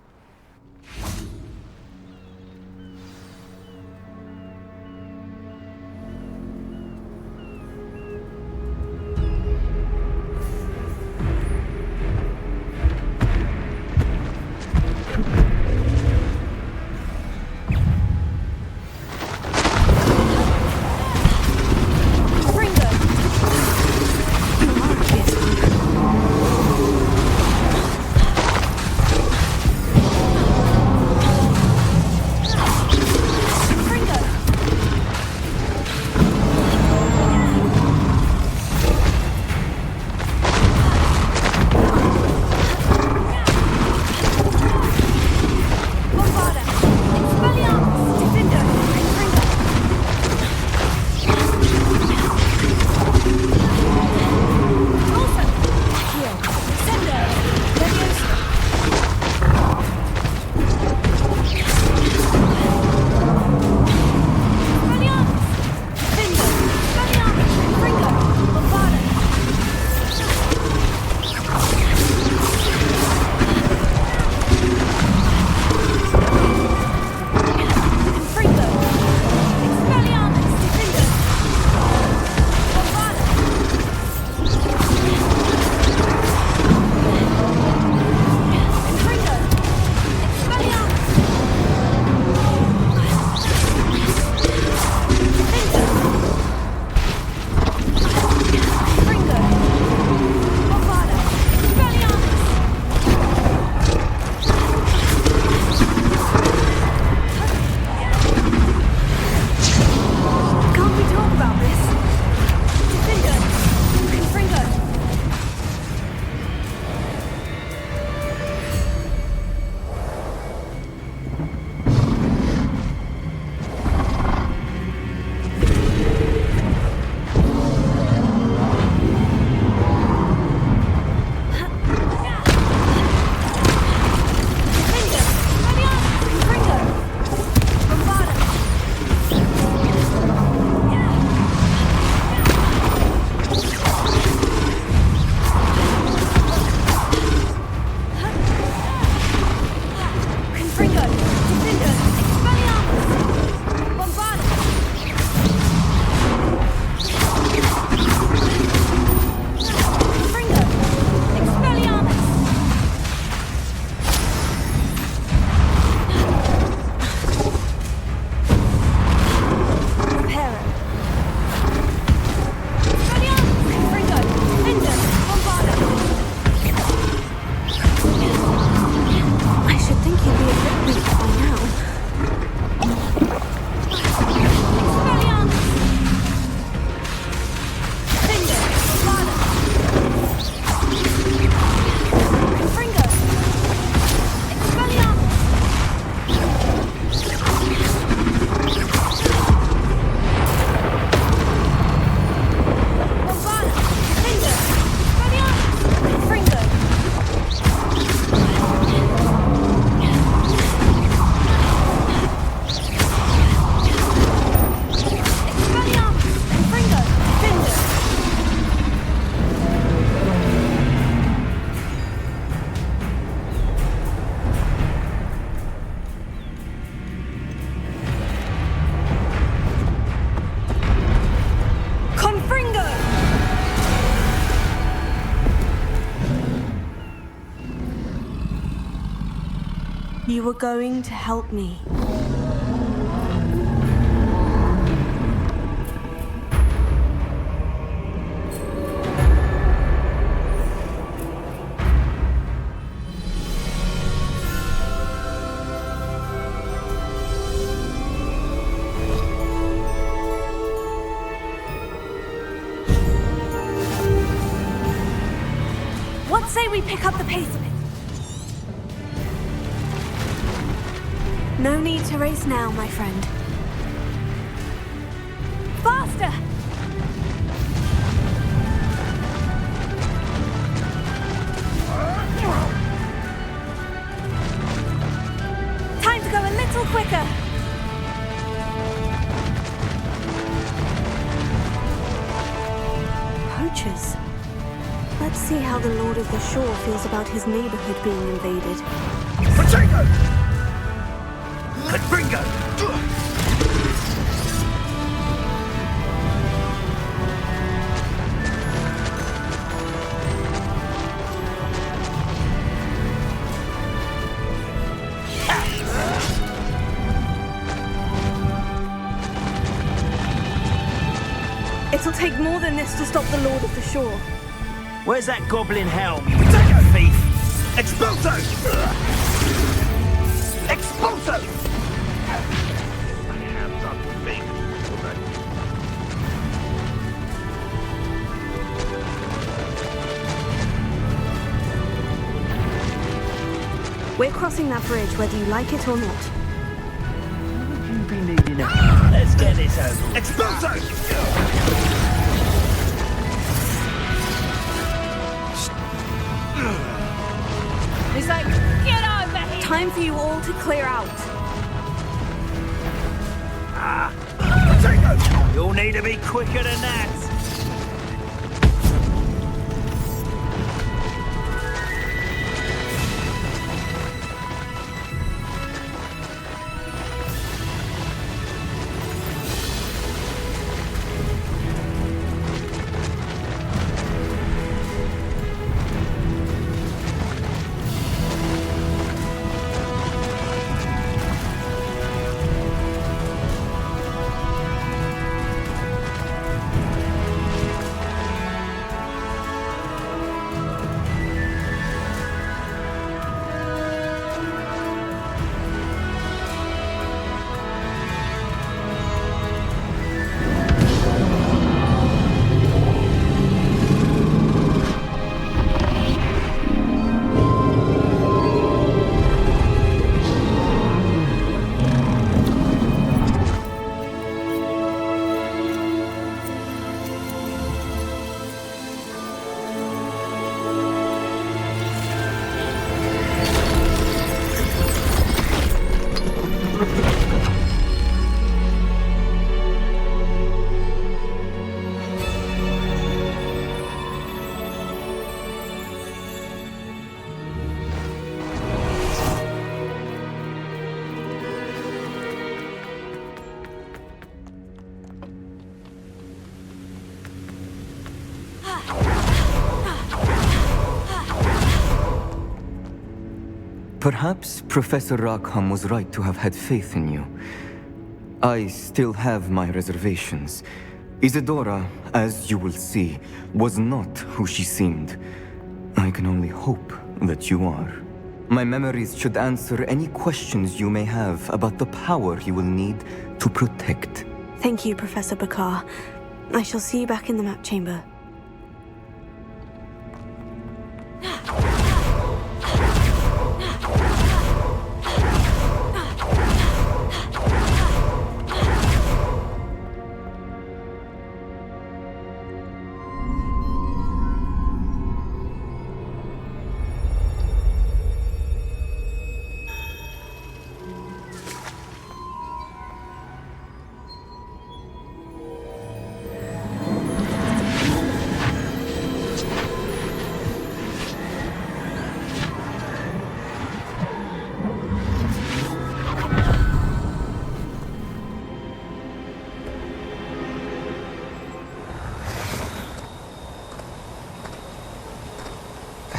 You were going to help me. What say we pick up the pace a bit? No need to race now, my friend. Faster! Time to go a little quicker. Poachers. Let's see how the Lord of the Shore feels about his neighborhood being invaded. Potato! Confringo! It'll take more than this to stop the Lord of the Shore. Where's that goblin helm, you potato thief? Expulso! Expulso! We're crossing that bridge whether you like it or not. You've been needing it. Let's get this over. Expulso! He's like, get over here! Time for you all to clear out. Potato! You'll need to be quicker than that. Perhaps Professor Rackham was right to have had faith in you. I still have my reservations. Isadora, as you will see, was not who she seemed. I can only hope that you are. My memories should answer any questions you may have about the power you will need to protect. Thank you, Professor Bakar. I shall see you back in the map chamber.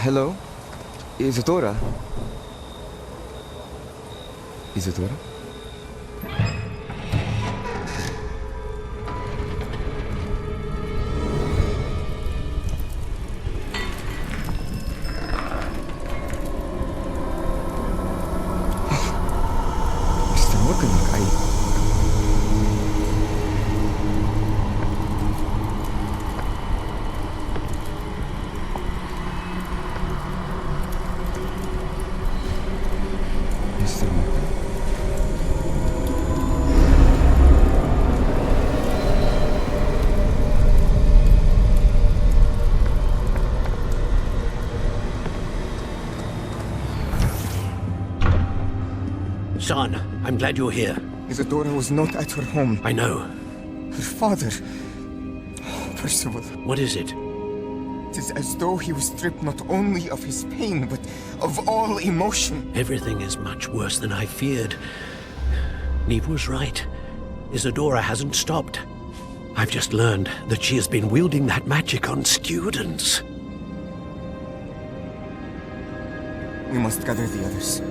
Hello? Isadora? Isadora? Mr. Morganlock, Mr. Morgan? Son, I'm glad you're here. Isadora was not at her home. I know. Her father... Percival. What is it? It is as though he was stripped not only of his pain, but of all emotion. Everything is much worse than I feared. Neve was right. Isadora hasn't stopped. I've just learned that she has been wielding that magic on students. We must gather the others.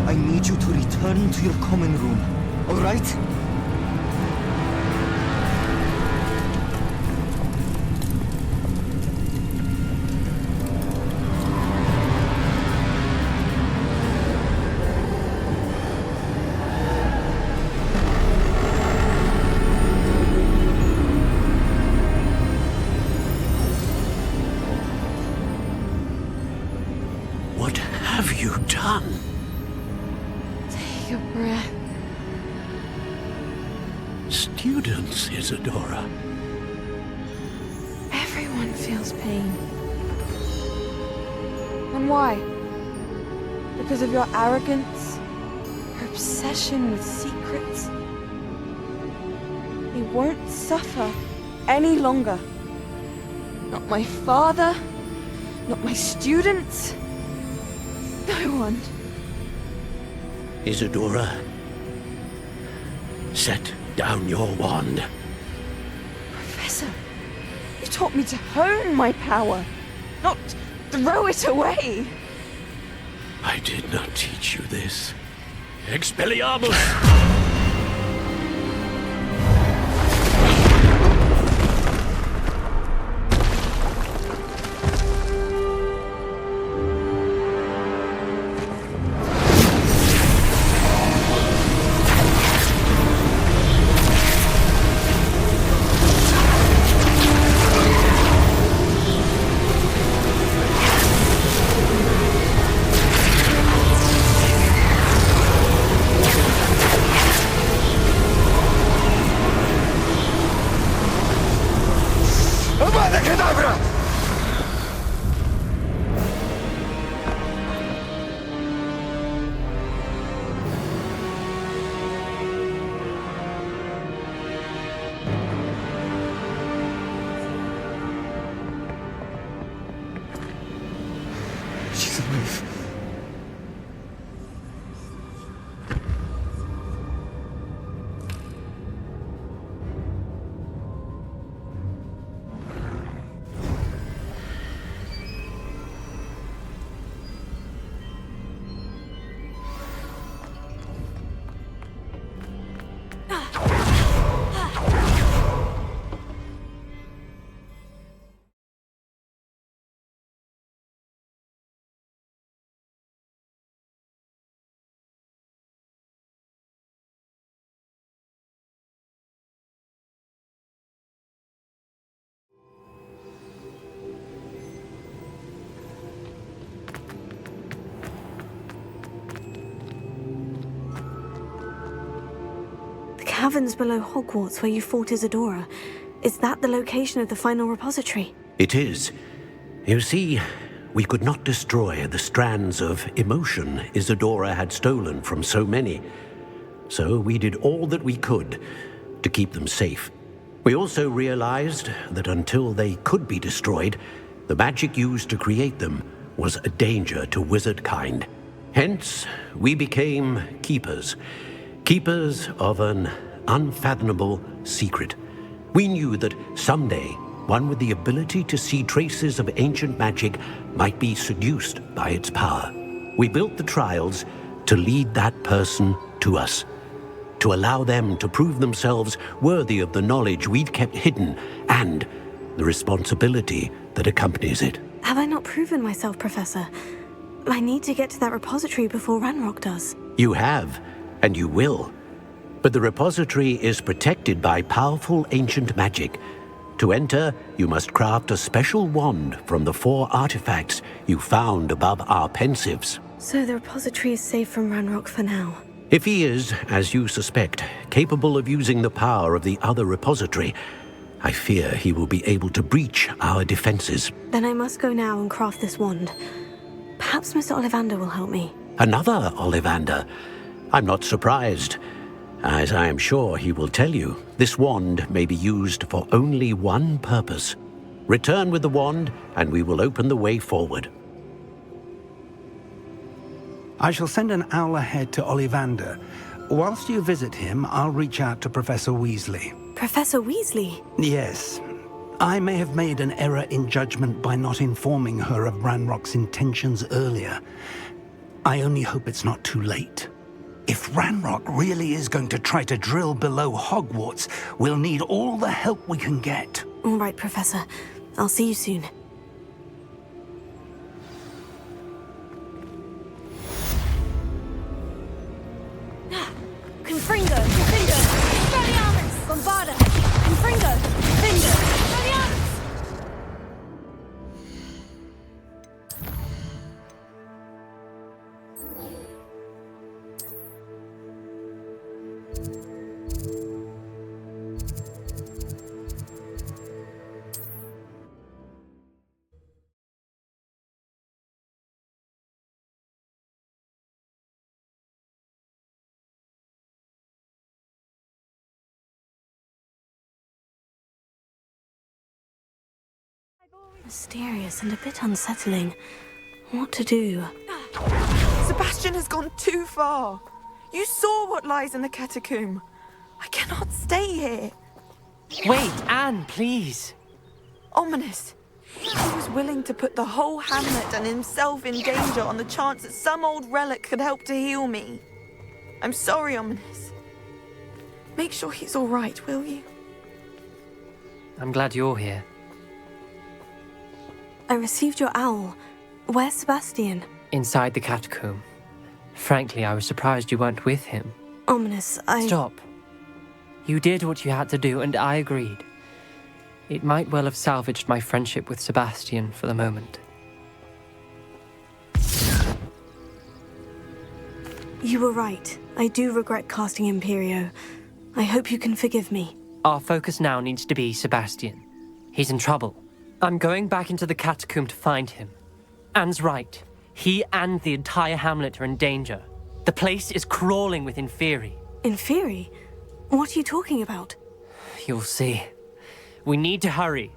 I need you to return to your common room, all right? What have you done? Take a breath. Students, Isadora. Everyone feels pain. And why? Because of your arrogance? Your obsession with secrets? They won't suffer any longer. Not my father, not my students, no one. Isadora, set down your wand. Professor, you taught me to hone my power, not throw it away. I did not teach you this. Expelliarmus! She's alive. Caverns below Hogwarts where you fought Isadora. Is that the location of the final repository? It is. You see, we could not destroy the strands of emotion Isadora had stolen from so many. So we did all that we could to keep them safe. We also realized that until they could be destroyed, the magic used to create them was a danger to wizard kind. Hence, we became keepers. Keepers of an unfathomable secret. We knew that someday, one with the ability to see traces of ancient magic might be seduced by its power. We built the trials to lead that person to us, to allow them to prove themselves worthy of the knowledge we'd kept hidden and the responsibility that accompanies it. Have I not proven myself, Professor? I need to get to that repository before Ranrock does. You have, and you will. But the repository is protected by powerful ancient magic. To enter, you must craft a special wand from the 4 artifacts you found above our pensives. So the repository is safe from Ranrock for now. If he is, as you suspect, capable of using the power of the other repository, I fear he will be able to breach our defenses. Then I must go now and craft this wand. Perhaps Mr. Ollivander will help me. Another Ollivander? I'm not surprised. As I am sure he will tell you, this wand may be used for only one purpose. Return with the wand, and we will open the way forward. I shall send an owl ahead to Ollivander. Whilst you visit him, I'll reach out to Professor Weasley. Professor Weasley? Yes. I may have made an error in judgment by not informing her of Ranrock's intentions earlier. I only hope it's not too late. If Ranrock really is going to try to drill below Hogwarts, we'll need all the help we can get. All right, Professor. I'll see you soon. Confringo! Expelliarmus! Bombarda! Confringo! Expelliarmus! Mysterious and a bit unsettling. What to do? Sebastian has gone too far. You saw what lies in the catacomb. I cannot stay here. Wait, Anne, please. Ominous. He was willing to put the whole hamlet and himself in danger on the chance that some old relic could help to heal me. I'm sorry, Ominous. Make sure he's all right, will you? I'm glad you're here. I received your owl. Where's Sebastian? Inside the catacomb. Frankly, I was surprised you weren't with him. Ominous, Stop. You did what you had to do, and I agreed. It might well have salvaged my friendship with Sebastian for the moment. You were right. I do regret casting Imperio. I hope you can forgive me. Our focus now needs to be Sebastian. He's in trouble. I'm going back into the catacomb to find him. Anne's right. He and the entire hamlet are in danger. The place is crawling with Inferi. Inferi? What are you talking about? You'll see. We need to hurry.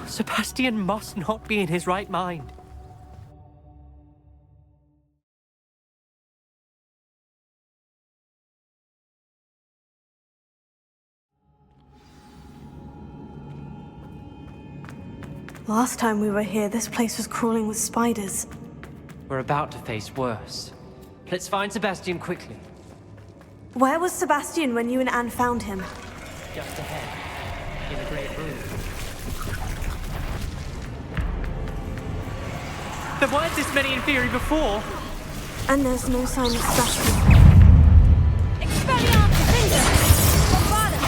Sebastian must not be in his right mind. Last time we were here, this place was crawling with spiders. We're about to face worse. Let's find Sebastian quickly. Where was Sebastian when you and Anne found him? Just ahead, in the great room. There weren't this many Inferi before. And there's no sign of Sebastian. Expelliarmus! Confringo! Bombarda!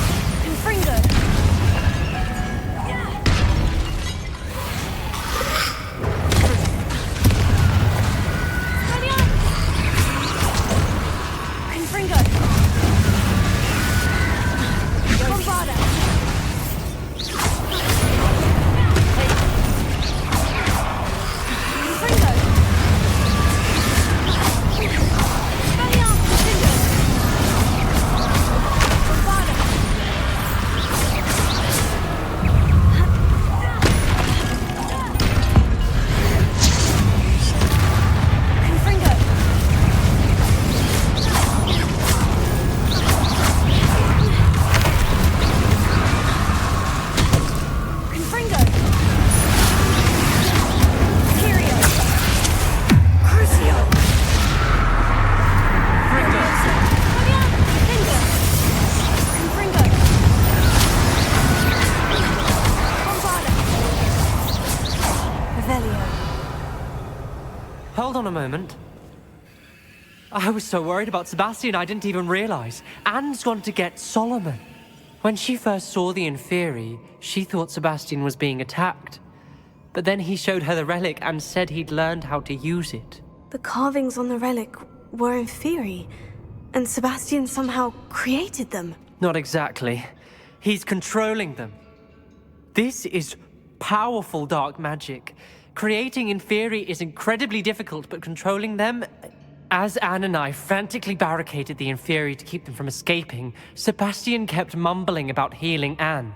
Confringo! Expelliarmus! moment. I was so worried about Sebastian I didn't even realize. Anne's gone to get Solomon. When she first saw the Inferi, she thought Sebastian was being attacked. But then he showed her the relic and said he'd learned how to use it. The carvings on the relic were Inferi, and Sebastian somehow created them. Not exactly. He's controlling them. This is powerful dark magic. Creating Inferi is incredibly difficult, but controlling them... As Anne and I frantically barricaded the Inferi to keep them from escaping, Sebastian kept mumbling about healing Anne.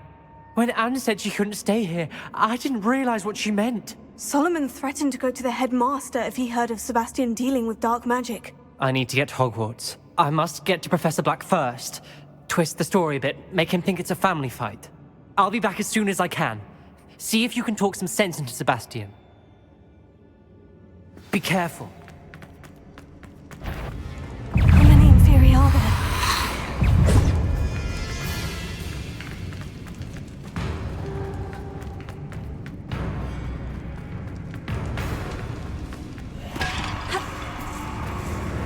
When Anne said she couldn't stay here, I didn't realize what she meant. Solomon threatened to go to the headmaster if he heard of Sebastian dealing with dark magic. I need to get to Hogwarts. I must get to Professor Black first. Twist the story a bit, make him think it's a family fight. I'll be back as soon as I can. See if you can talk some sense into Sebastian. Be careful. How many Inferi are there?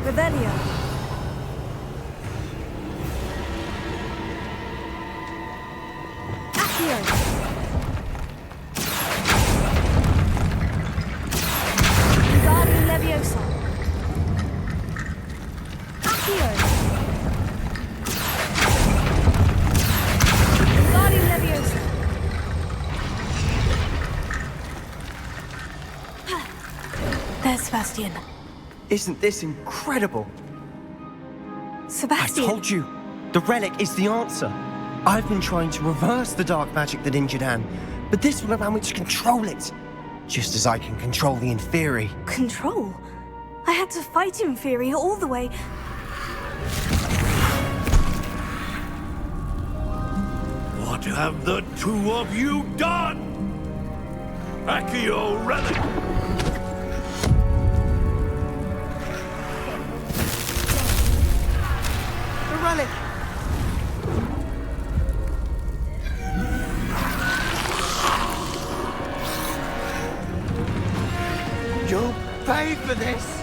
Revelio. Accio. Wingardium Leviosa. Accio. Wingardium Leviosa. There's Sebastian. Isn't this incredible? Sebastian! I told you, the relic is the answer. I've been trying to reverse the dark magic that injured Anne, but this will allow me to control it. Just as I can control the Inferi. Control? I had to fight Inferi all the way. What have the two of you done? Accio relic! Relic! You'll pay for this!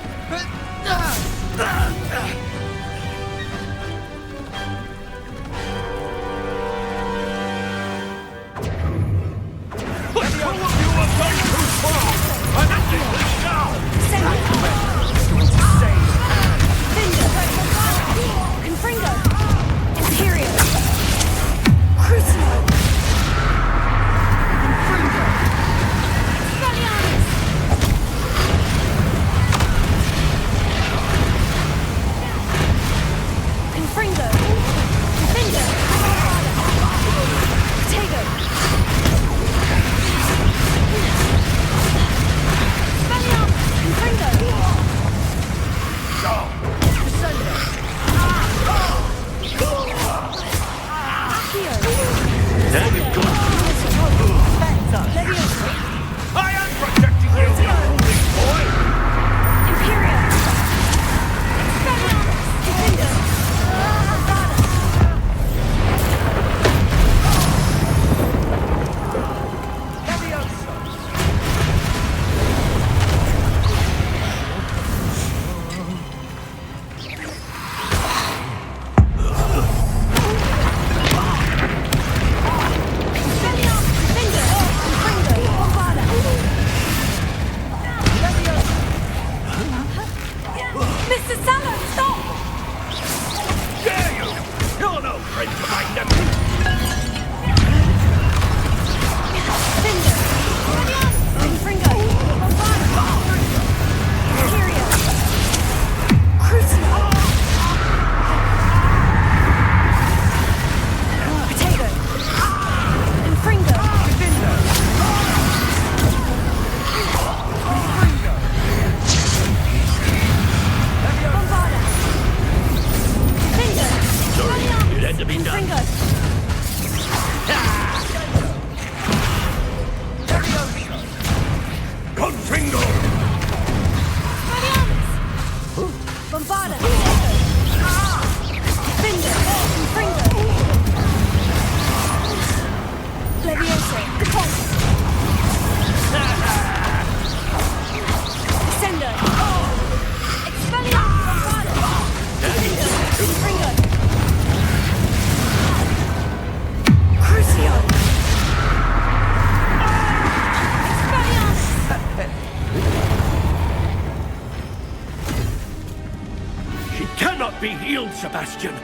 Sebastian.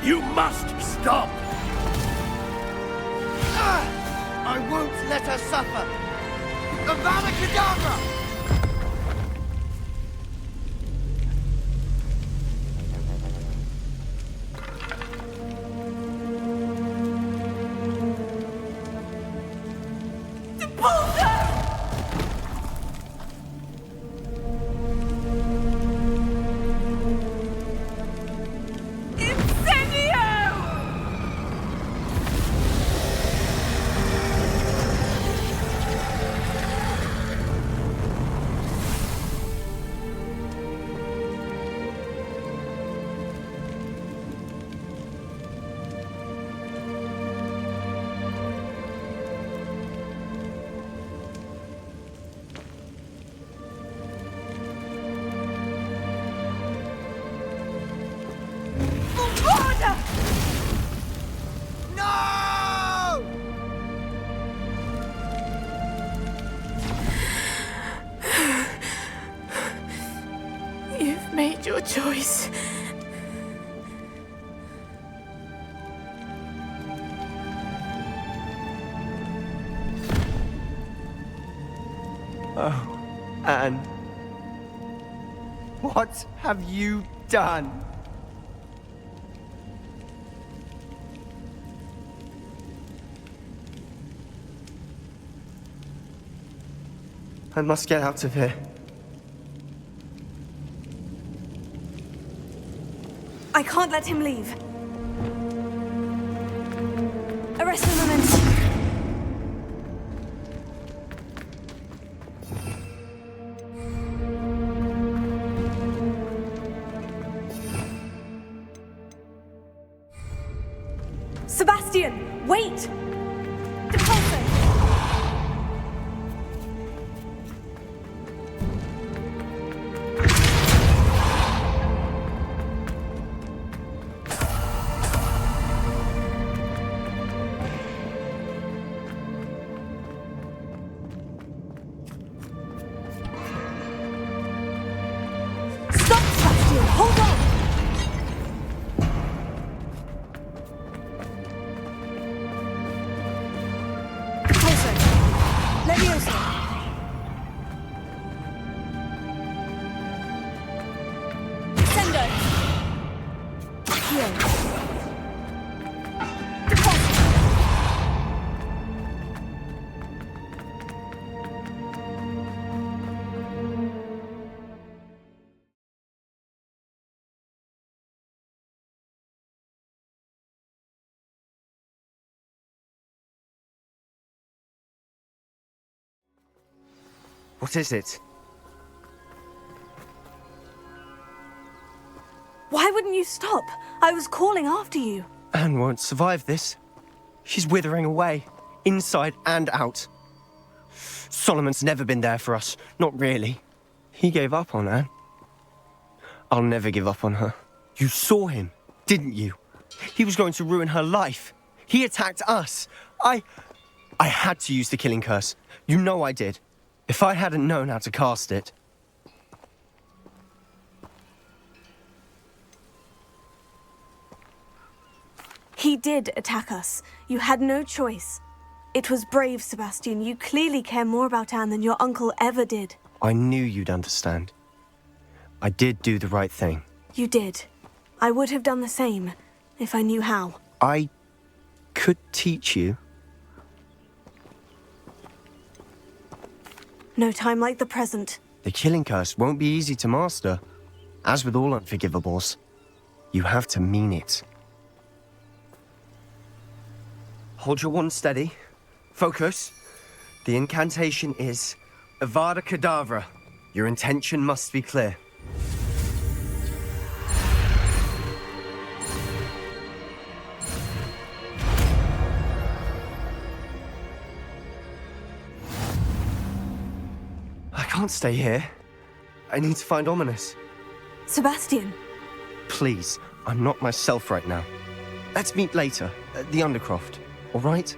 You must stop! I won't let her suffer! Avada Kedavra! You've made your choice. Oh, Anne. What have you done? I must get out of here. I can't let him leave. Arrest the momentum. Sebastian, wait! Depulso! Stop, Sebastian! Hold on! Leviosa! Sendo! Here. Deposit! What is it? Why wouldn't you stop? I was calling after you. Anne won't survive this. She's withering away, inside and out. Solomon's never been there for us, not really. He gave up on Anne. I'll never give up on her. You saw him, didn't you? He was going to ruin her life. He attacked us. I had to use the killing curse. You know I did. If I hadn't known how to cast it... He did attack us. You had no choice. It was brave, Sebastian. You clearly care more about Anne than your uncle ever did. I knew you'd understand. I did do the right thing. You did. I would have done the same, if I knew how. I could teach you. No time like the present. The killing curse won't be easy to master. As with all unforgivables, you have to mean it. Hold your wand steady. Focus. The incantation is Avada Kedavra. Your intention must be clear. I can't stay here. I need to find Ominous. Sebastian. Please, I'm not myself right now. Let's meet later, at the Undercroft, all right?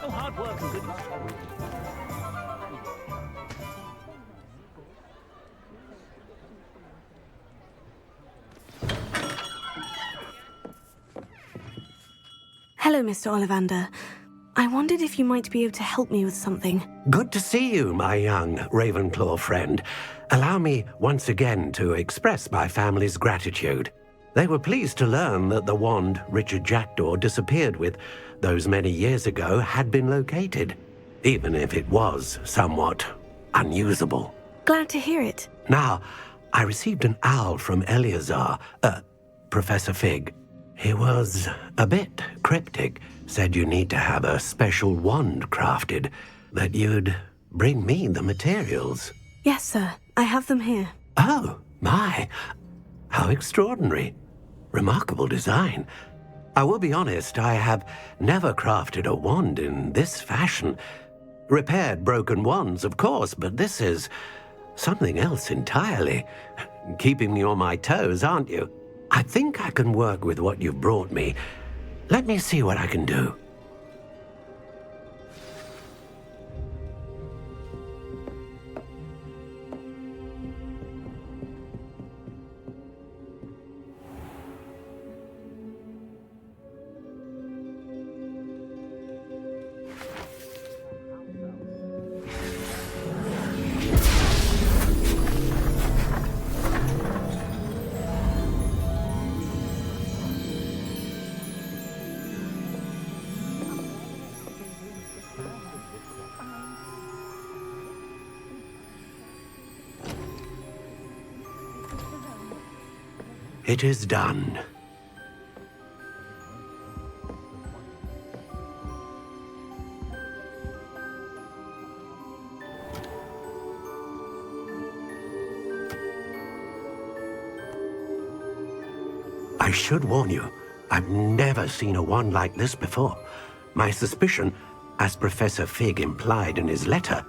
Oh, hard work and good luck. Hello, Mr. Ollivander. I wondered if you might be able to help me with something. Good to see you, my young Ravenclaw friend. Allow me once again to express my family's gratitude. They were pleased to learn that the wand Richard Jackdaw disappeared with those many years ago had been located, even if it was somewhat unusable. Glad to hear it. Now, I received an owl from Eleazar, Professor Fig. He was a bit cryptic, said you need to have a special wand crafted, that you'd bring me the materials. Yes, sir. I have them here. Oh, my. How extraordinary. Remarkable design. I will be honest, I have never crafted a wand in this fashion. Repaired broken wands, of course, but this is something else entirely. Keeping me on my toes, aren't you? I think I can work with what you've brought me. Let me see what I can do. It is done. I should warn you, I've never seen a wand like this before. My suspicion, as Professor Fig implied in his letter,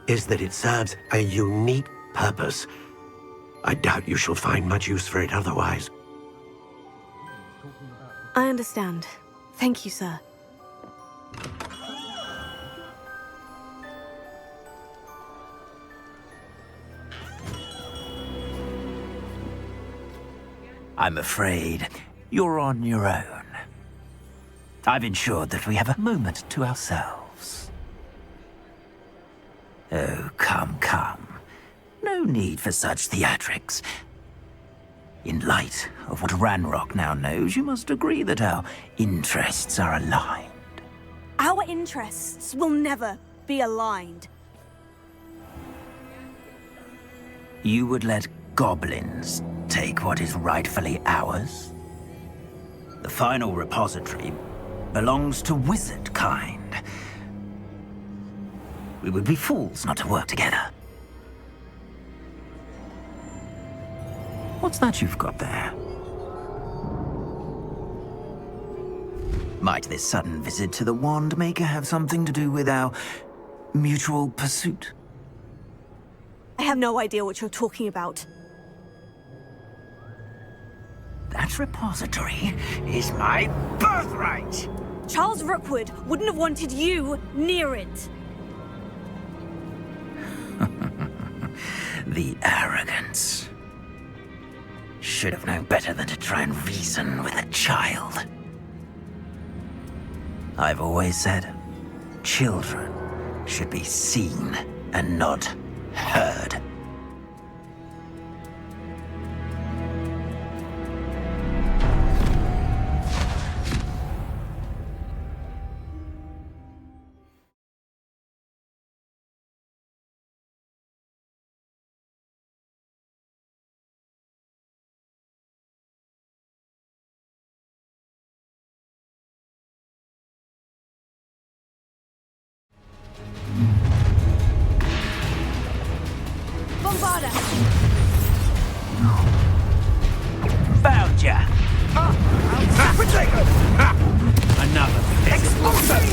is that it serves a unique purpose. I doubt you shall find much use for it otherwise. I understand. Thank you, sir. I'm afraid you're on your own. I've ensured that we have a moment to ourselves. Oh, come, come. No need for such theatrics. In light of what Ranrock now knows, you must agree that our interests are aligned. Our interests will never be aligned. You would let goblins take what is rightfully ours? The final repository belongs to wizard kind. We would be fools not to work together. What's that you've got there? Might this sudden visit to the Wand Maker have something to do with our mutual pursuit? I have no idea what you're talking about. That repository is my birthright! Charles Rookwood wouldn't have wanted you near it. The arrogance. Should have known better than to try and reason with a child. I've always said, children should be seen and not heard. Bombarda! Found ya! Another explosive!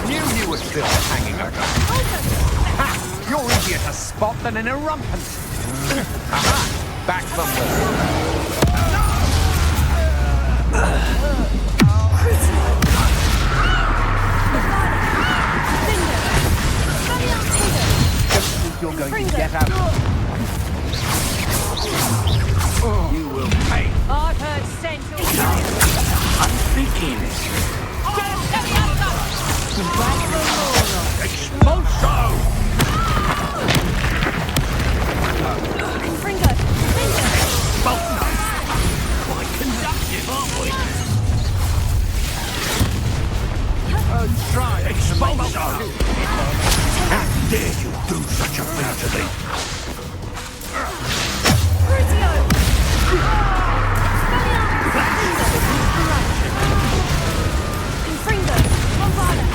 Knew you were still hanging around. Ha! You're easier to spot than in a rumpant. Aha! Back from Don't think you're going to get out. You will pay. I've heard central. I'm speaking. Expulso! Fringo! Both nice. Quite conductive, aren't we? Try Expulso! How dare you do such a thing to me? Fringo! Bombarda!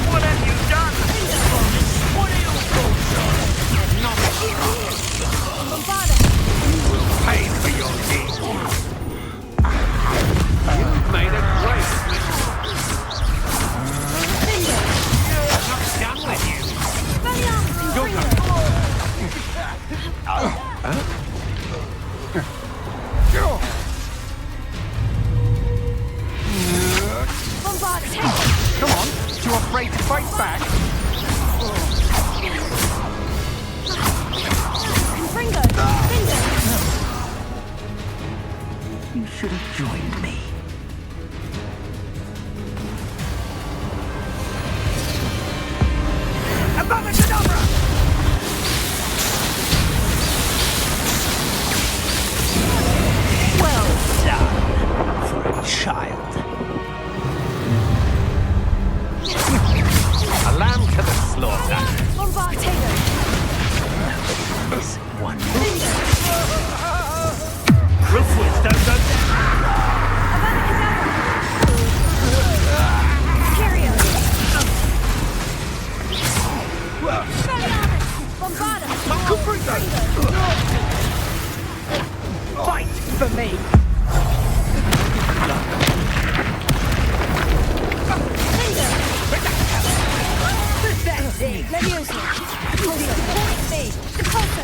What have you done? What are your thoughts on? Bombarda! You will pay for your deeds. You've made a great mistake. Not done with you. You're going. Bombarda! Come on, too afraid to fight back? Fringo! You should have joined me. Abracadabra! Well done for a child. A lamb to the slaughter. Bombarda! This one. Roofwoods don't go down. Bombarda! Fight for me. Pathetic! Leviosa! Pulso! Speed! Pulso!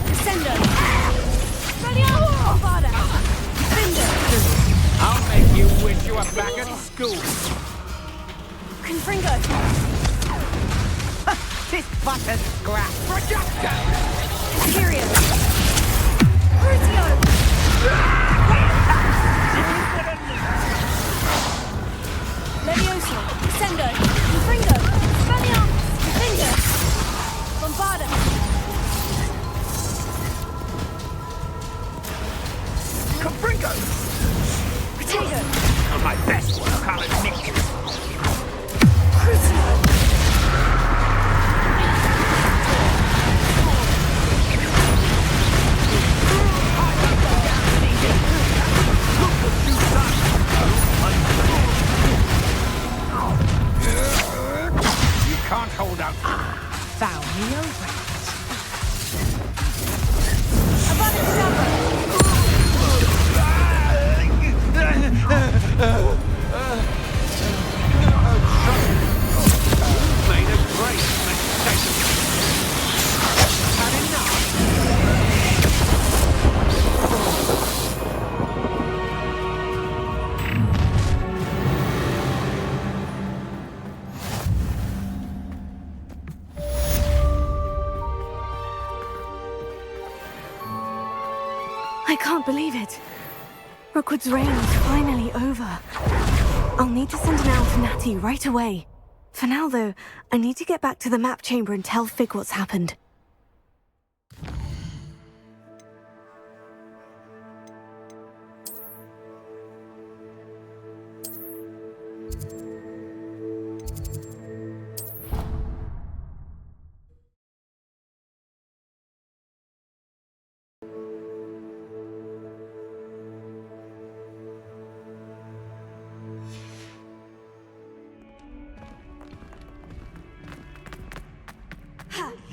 Descendo! Bombarda! Finder! I'll make you wish you were back at school. Confringo! This button scrap. Projector. Period! Crucio! Leviosa! Descendo! Confringo! Spaniarmus! Finger! Bombarda! Confringo. Potato! On my best work, I'll admit. Crucio! You can't hold out. Found me over. Made a great mistake. Had enough. I can't believe it. Rookwood's reign is finally over. I'll need to send an owl to Natty right away. For now, though, I need to get back to the map chamber and tell Fig what's happened.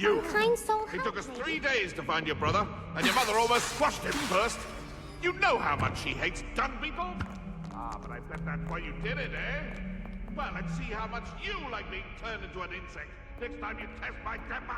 You! Climbed so high. It took us 3 days to find your brother, and your mother almost squashed him first. You know how much she hates dung beetle? Ah, but I bet that's why you did it, eh? Well, let's see how much you like being turned into an insect next time you test my temper.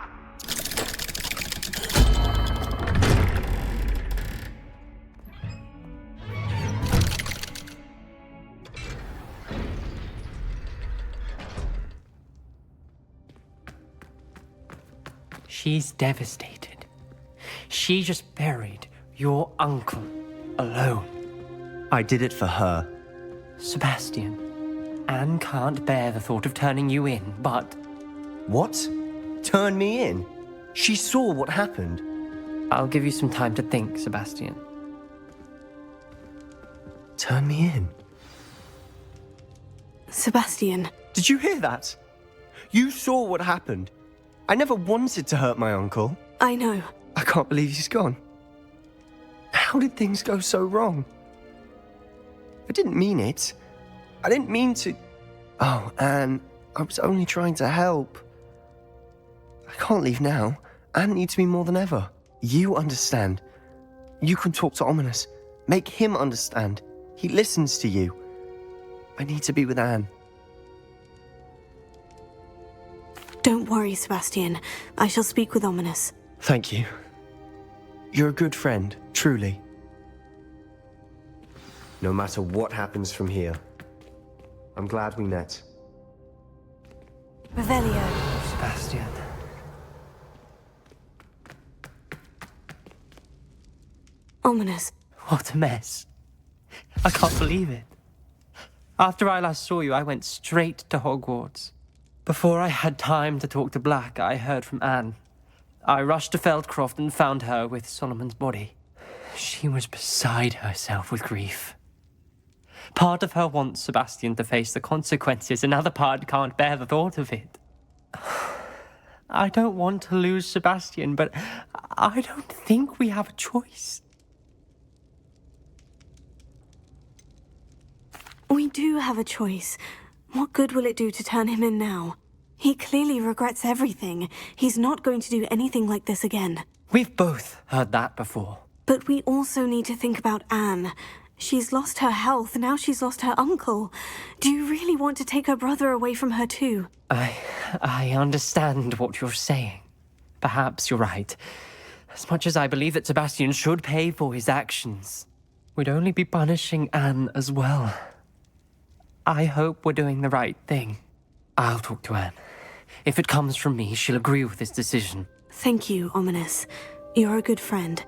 She's devastated. She just buried your uncle alone. I did it for her. Sebastian, Anne can't bear the thought of turning you in, but... What? Turn me in? She saw what happened. I'll give you some time to think, Sebastian. Turn me in? Sebastian. Did you hear that? You saw what happened. I never wanted to hurt my uncle. I know. I can't believe he's gone. How did things go so wrong? I didn't mean it. I didn't mean to... Oh, Anne, I was only trying to help. I can't leave now. Anne needs me more than ever. You understand. You can talk to Ominous. Make him understand. He listens to you. I need to be with Anne. Don't worry, Sebastian. I shall speak with Ominous. Thank you. You're a good friend, truly. No matter what happens from here, I'm glad we met. Revelio. Sebastian. Ominous. What a mess. I can't believe it. After I last saw you, I went straight to Hogwarts. Before I had time to talk to Black, I heard from Anne. I rushed to Feldcroft and found her with Solomon's body. She was beside herself with grief. Part of her wants Sebastian to face the consequences, another part can't bear the thought of it. I don't want to lose Sebastian, but I don't think we have a choice. We do have a choice. What good will it do to turn him in now? He clearly regrets everything. He's not going to do anything like this again. We've both heard that before. But we also need to think about Anne. She's lost her health, now she's lost her uncle. Do you really want to take her brother away from her too? I understand what you're saying. Perhaps you're right. As much as I believe that Sebastian should pay for his actions, we'd only be punishing Anne as well. I hope we're doing the right thing. I'll talk to Anne. If it comes from me, she'll agree with this decision. Thank you, Ominous. You're a good friend.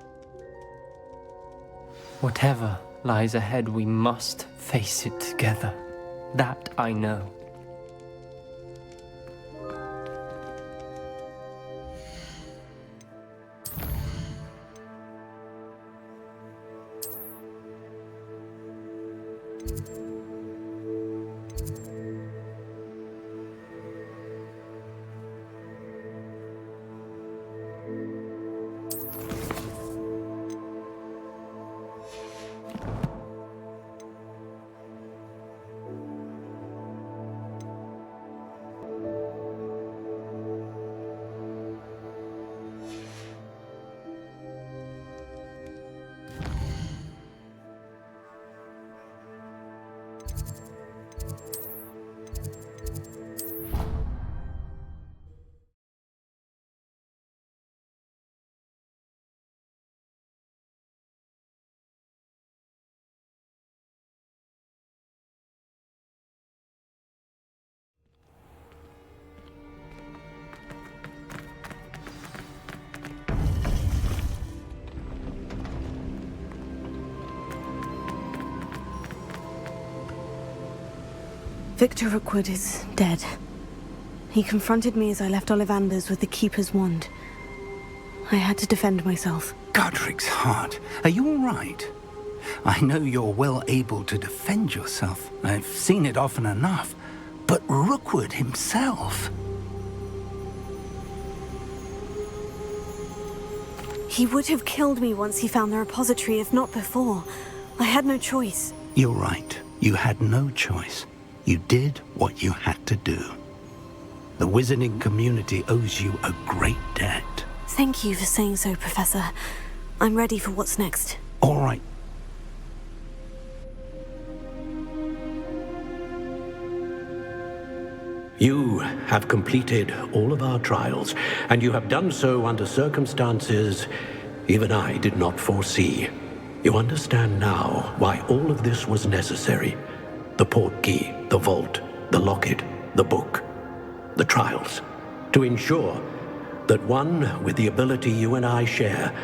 Whatever lies ahead, we must face it together. That I know. Victor Rookwood is dead. He confronted me as I left Ollivanders with the Keeper's wand. I had to defend myself. Godric's heart. Are you all right? I know you're well able to defend yourself. I've seen it often enough. But Rookwood himself... He would have killed me once he found the repository, if not before. I had no choice. You're right. You had no choice. You did what you had to do. The wizarding community owes you a great debt. Thank you for saying so, Professor. I'm ready for what's next. All right. You have completed all of our trials, and you have done so under circumstances even I did not foresee. You understand now why all of this was necessary. The portkey, the vault, the locket, the book, the trials. To ensure that one with the ability you and I share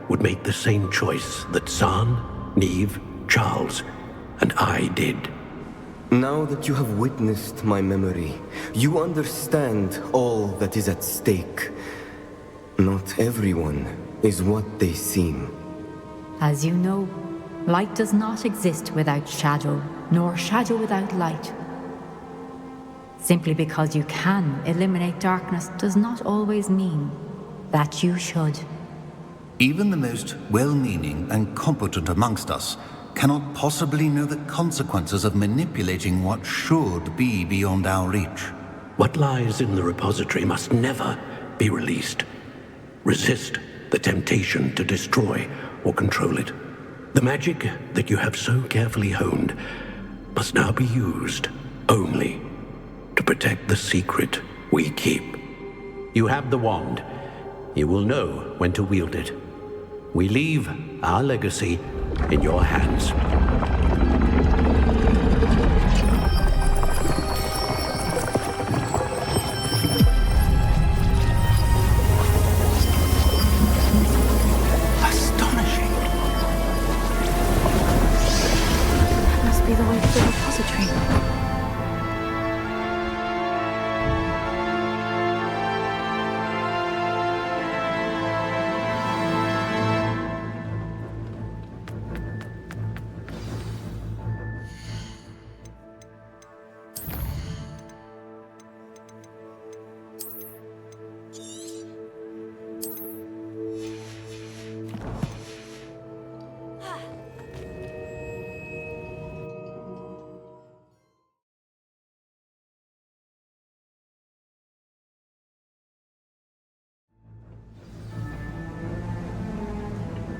would make the same choice that Zahn, Neve, Charles, and I did. Now that you have witnessed my memory, you understand all that is at stake. Not everyone is what they seem. As you know, light does not exist without shadow, nor shadow without light. Simply because you can eliminate darkness does not always mean that you should. Even the most well-meaning and competent amongst us cannot possibly know the consequences of manipulating what should be beyond our reach. What lies in the repository must never be released. Resist the temptation to destroy or control it. The magic that you have so carefully honed must now be used only to protect the secret we keep. You have the wand. You will know when to wield it. We leave our legacy in your hands. Astonishing. That must be the way to the repository.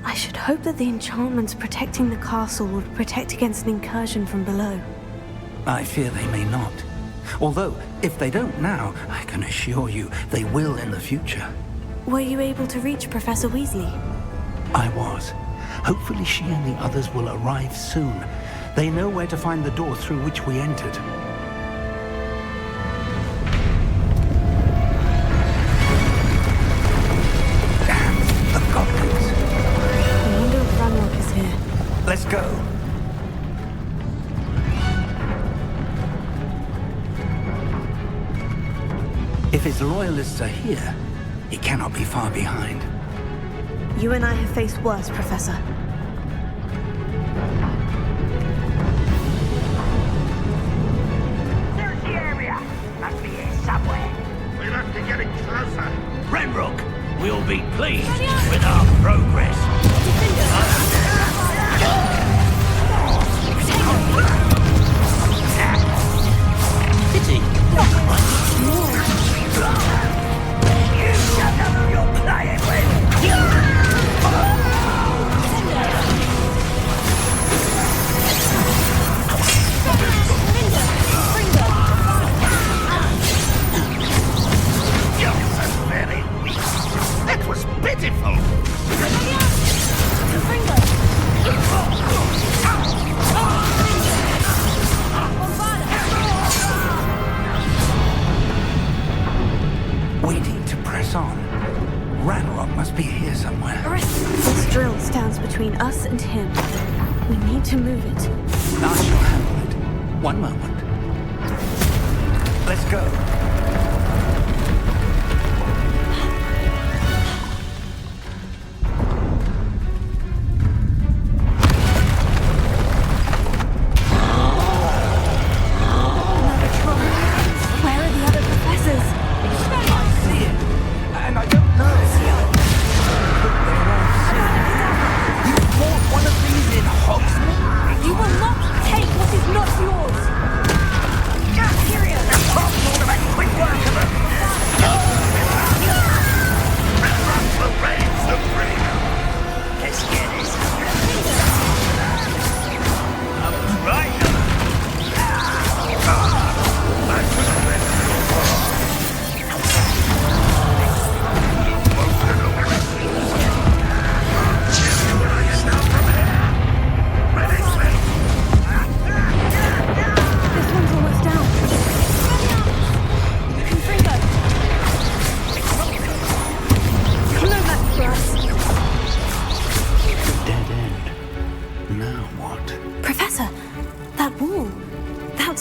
I should hope that the enchantments protecting the castle would protect against an incursion from below. I fear they may not. Although, if they don't now, I can assure you they will in the future. Were you able to reach Professor Weasley? I was. Hopefully she and the others will arrive soon. They know where to find the door through which we entered. Damn, the goblins. I wonder if Ranrock is here. Let's go. If his loyalists are here, he cannot be far behind. You and I have faced worse, Professor. There's the area. Must be here somewhere. We must be getting closer. Ranrock will be pleased with our progress. Pity. You don't know who you're playing with. Very weak. That was pitiful. We need to press on. Ranrock must be here somewhere. This drill stands between us and him. We need to move it. I shall handle it. One moment. Let's go. Where are the other professors? I see it, and I don't know. You bought one of these in Hogsmeade? You will not take what is not yours! Just curious, the whole sort of a quick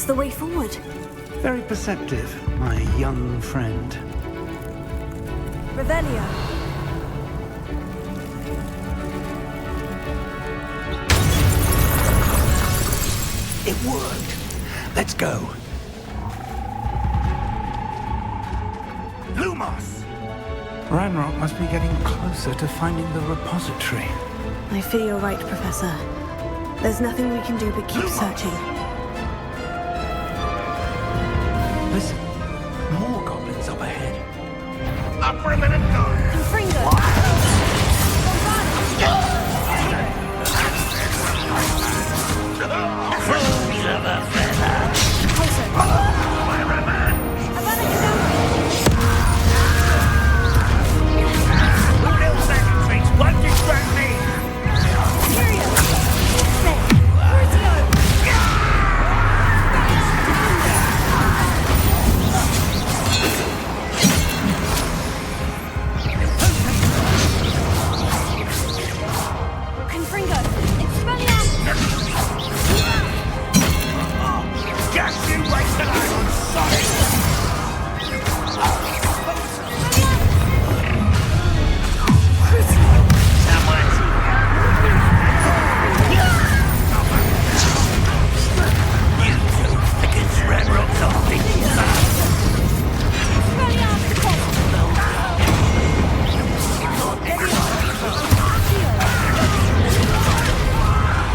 the way forward. Very perceptive, my young friend. Revelio. It worked. Let's go. Lumos! Ranrock must be getting closer to finding the repository. I fear you're right, Professor. There's nothing we can do but keep searching. Listen, more goblins up ahead. Up for a minute, go! Confringo! Fools of a feather! My revenge! Little second tricks won't distract me! Confringo! Expelliarmus! Just you wait till I'm on side! You two against Ranrock's army.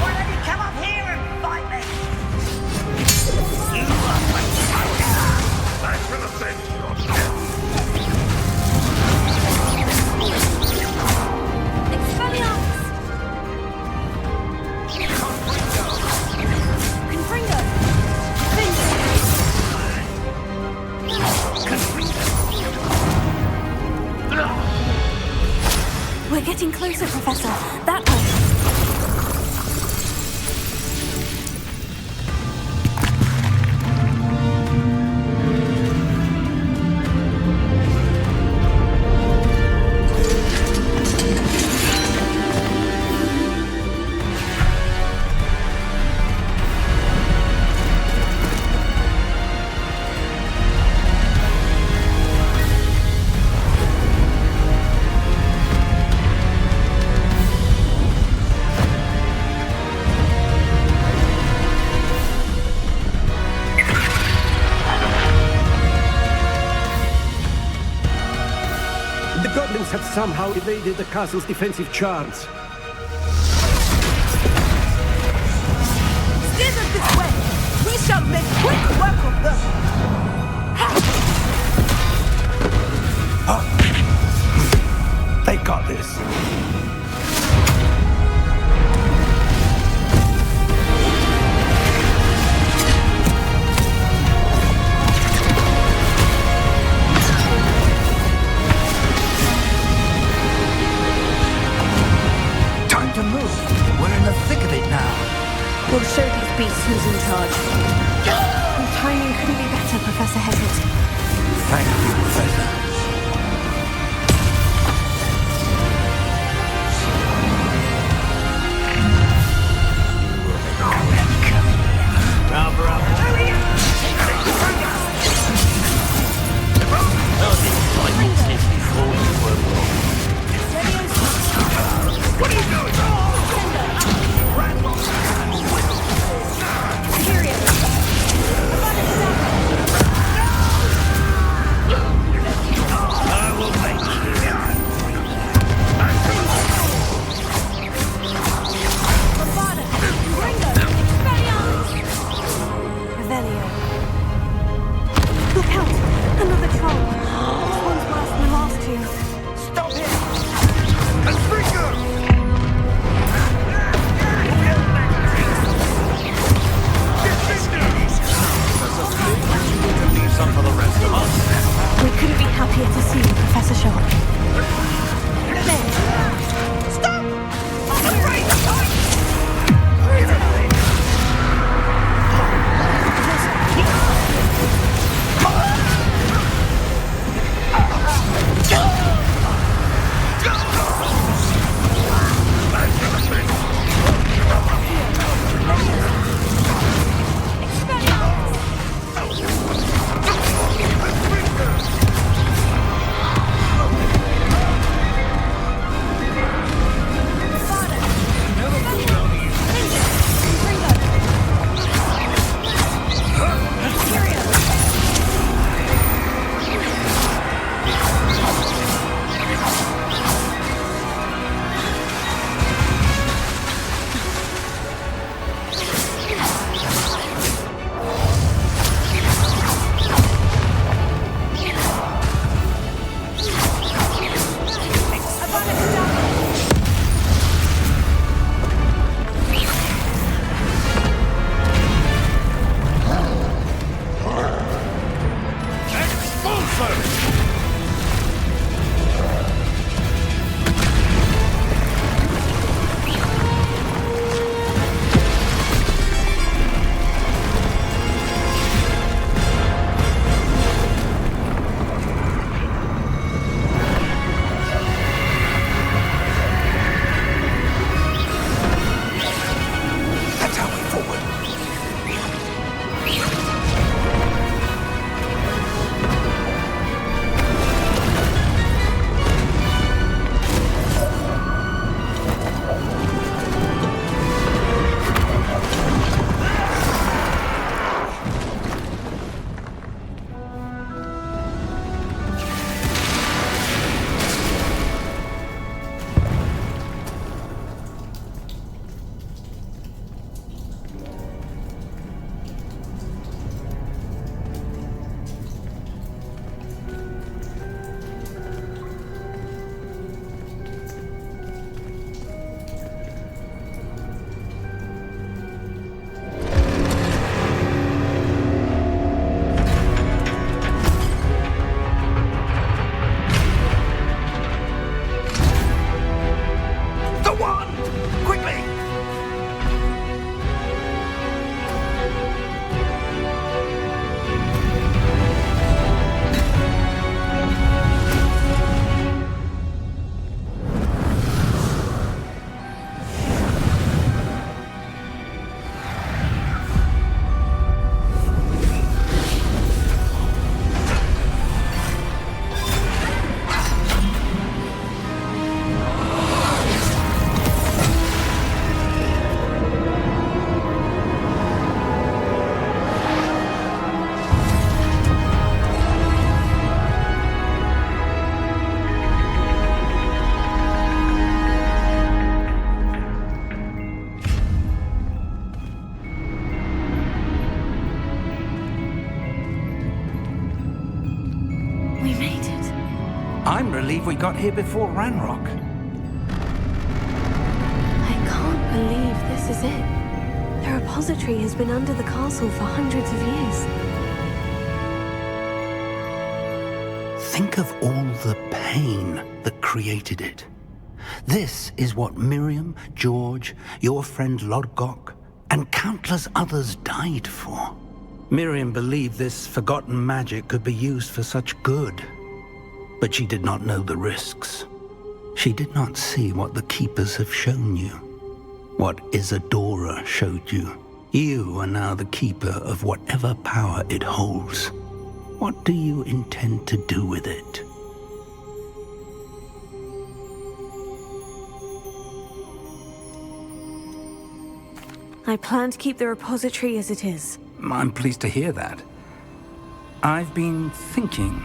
Why don't you come up here and fight me? Back to the bench, Expelliarmus! Confringo! We're getting closer, Professor. That way. The goblins have somehow evaded the castle's defensive charms. Steer them this way! We shall make quick work of them! They got this. Time to move. We're in the thick of it now. We'll show these beasts who's in charge. Your timing couldn't be better, Professor Hecat. Thank you, Professor. What are you doing? Quickly! I'm relieved we got here before Ranrock. I can't believe this is it. The repository has been under the castle for hundreds of years. Think of all the pain that created it. This is what Miriam, George, your friend Lodgok, and countless others died for. Miriam believed this forgotten magic could be used for such good. But she did not know the risks. She did not see what the Keepers have shown you. What Isadora showed you. You are now the Keeper of whatever power it holds. What do you intend to do with it? I plan to keep the repository as it is. I'm pleased to hear that. I've been thinking.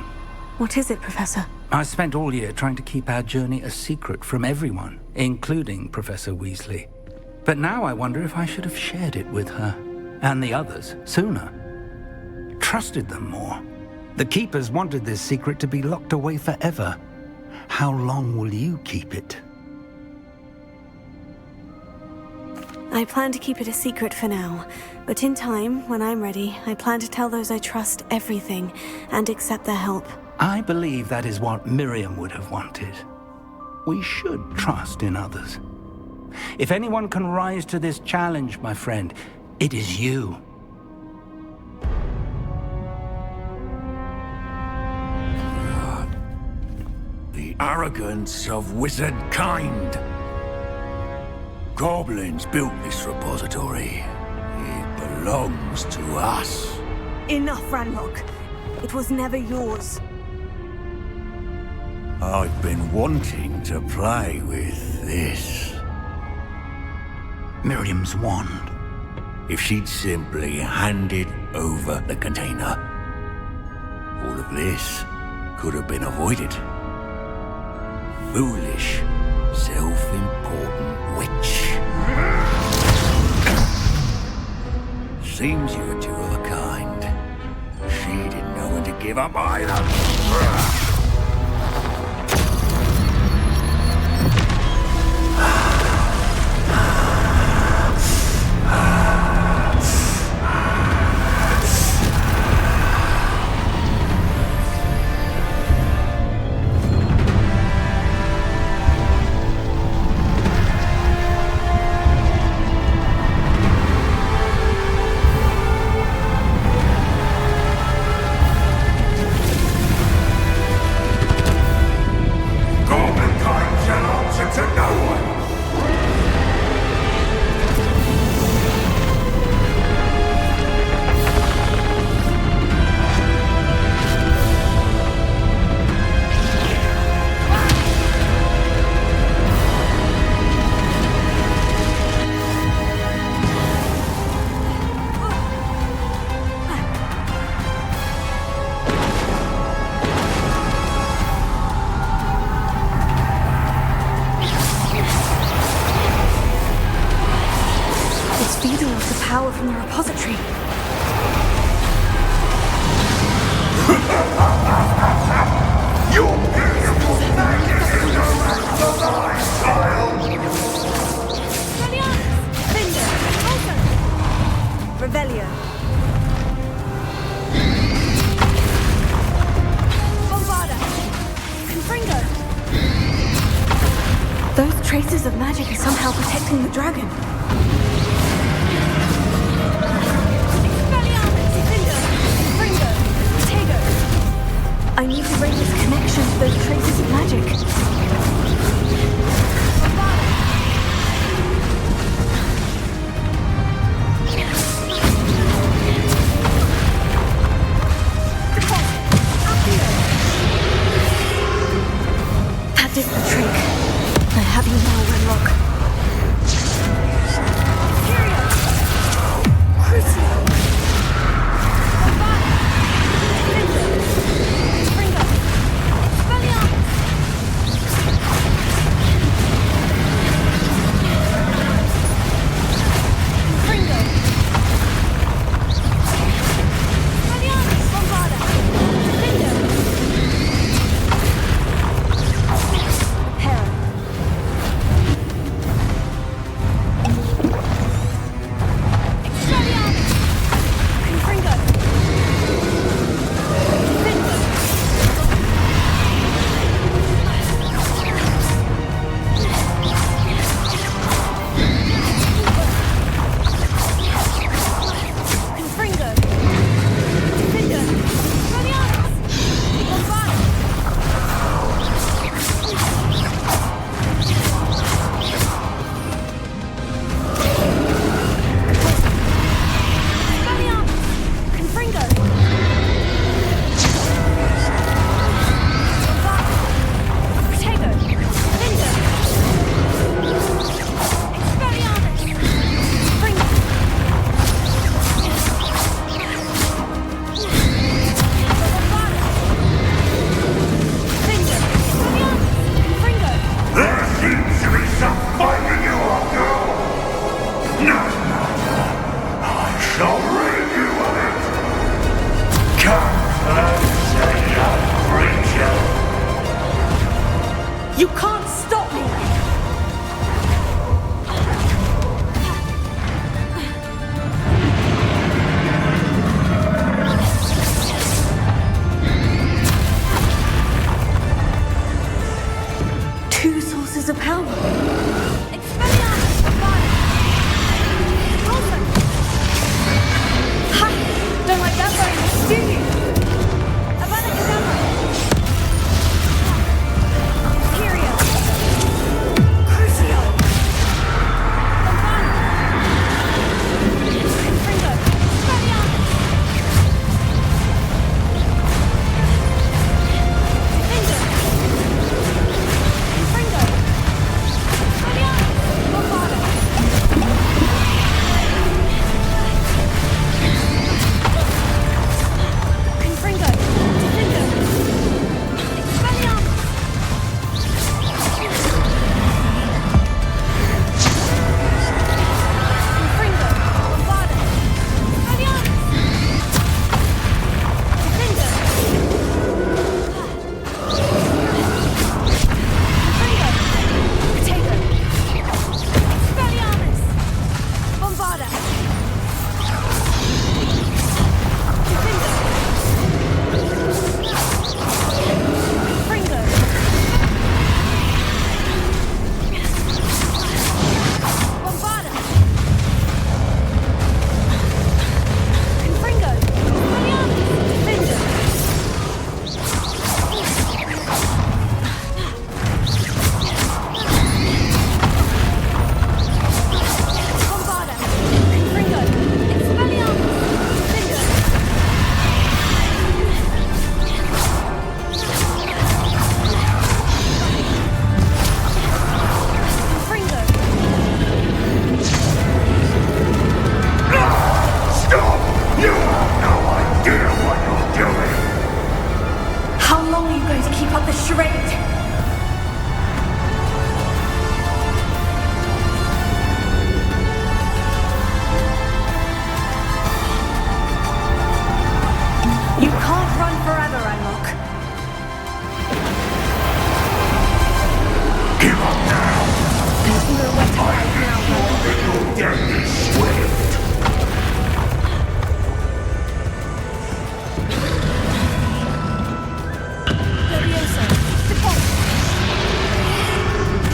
What is it, Professor? I spent all year trying to keep our journey a secret from everyone, including Professor Weasley. But now I wonder if I should have shared it with her, and the others, sooner. Trusted them more. The Keepers wanted this secret to be locked away forever. How long will you keep it? I plan to keep it a secret for now, but in time, when I'm ready, I plan to tell those I trust everything and accept their help. I believe that is what Miriam would have wanted. We should trust in others. If anyone can rise to this challenge, my friend, it is you. The arrogance of wizard kind. Goblins built this repository. It belongs to us. Enough, Ranrock. It was never yours. I've been wanting to play with this. Miriam's wand. If she'd simply handed over the container, all of this could have been avoided. Foolish, self-important witch. Seems you were two of a kind. She didn't know when to give up either. Power from the repository. Revelio. Bombarda. Confringo. Those traces of magic are somehow protecting the dragon. I need to break this connection to those traces of magic. That is the trick. I have you now, Renlock. You can't stop me! Two sources of power. Ha! Don't like that very much, do you?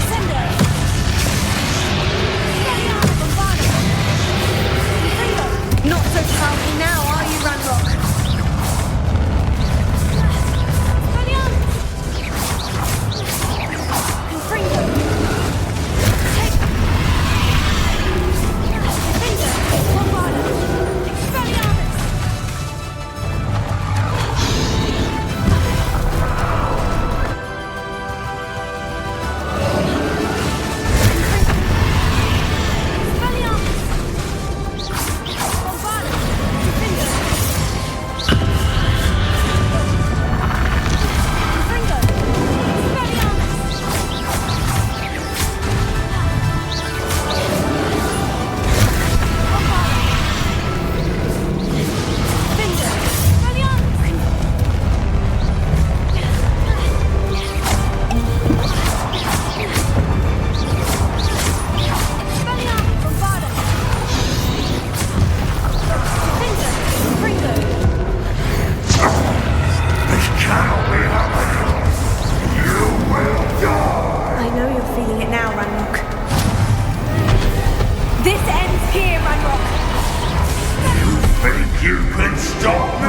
Send her! Stop me!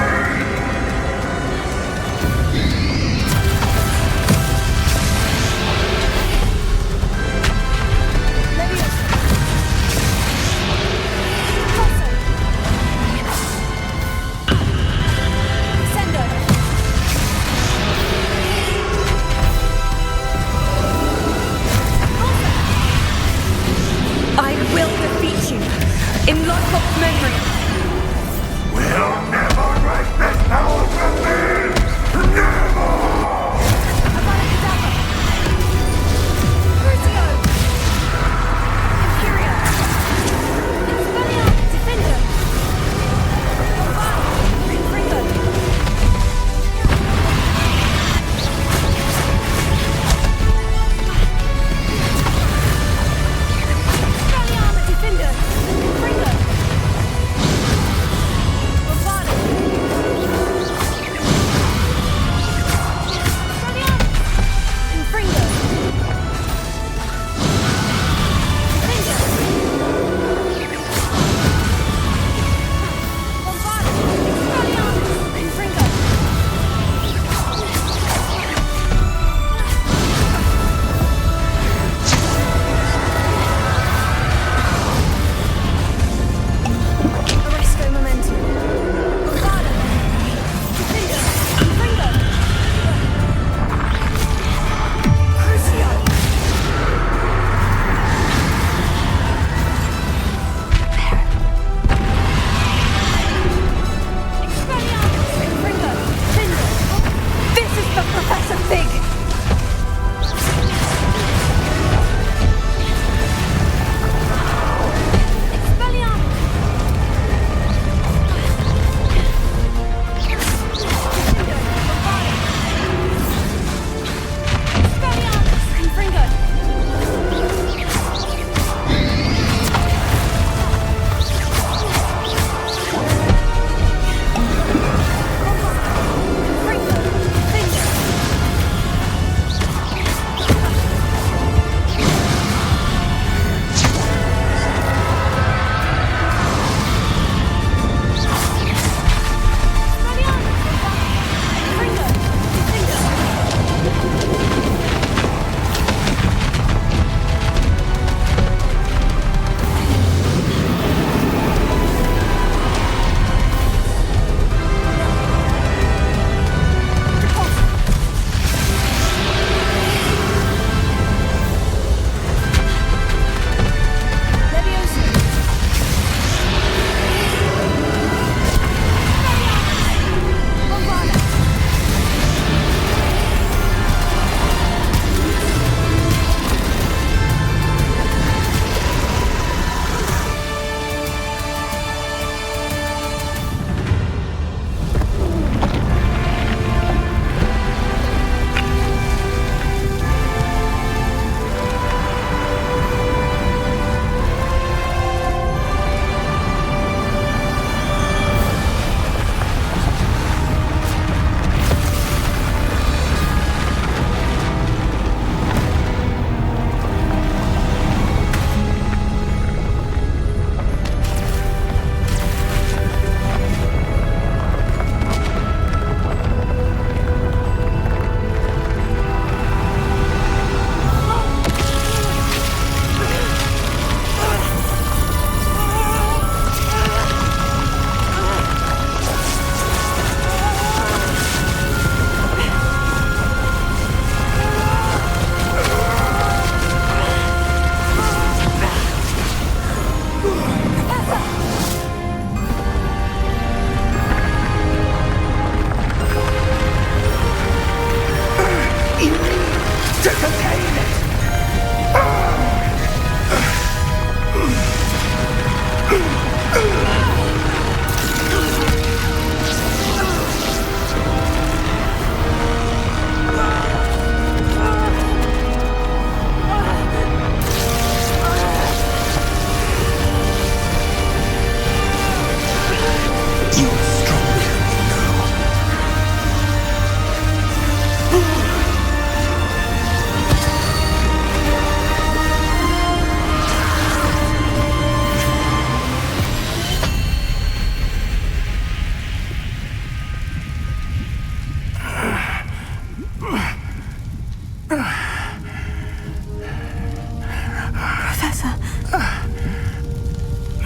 I will defeat you in Lockhop's memory. We'll never break this power from me! Never! Crucio! Imperio! Expelliarmus Defender! Confringo! Expelliarmus Defender! Confringo!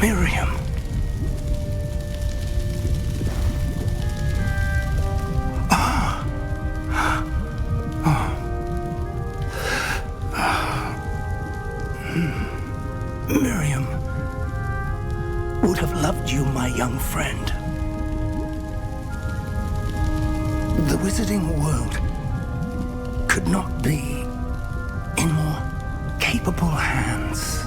Miriam. Miriam would have loved you, my young friend. The wizarding world could not be in more capable hands.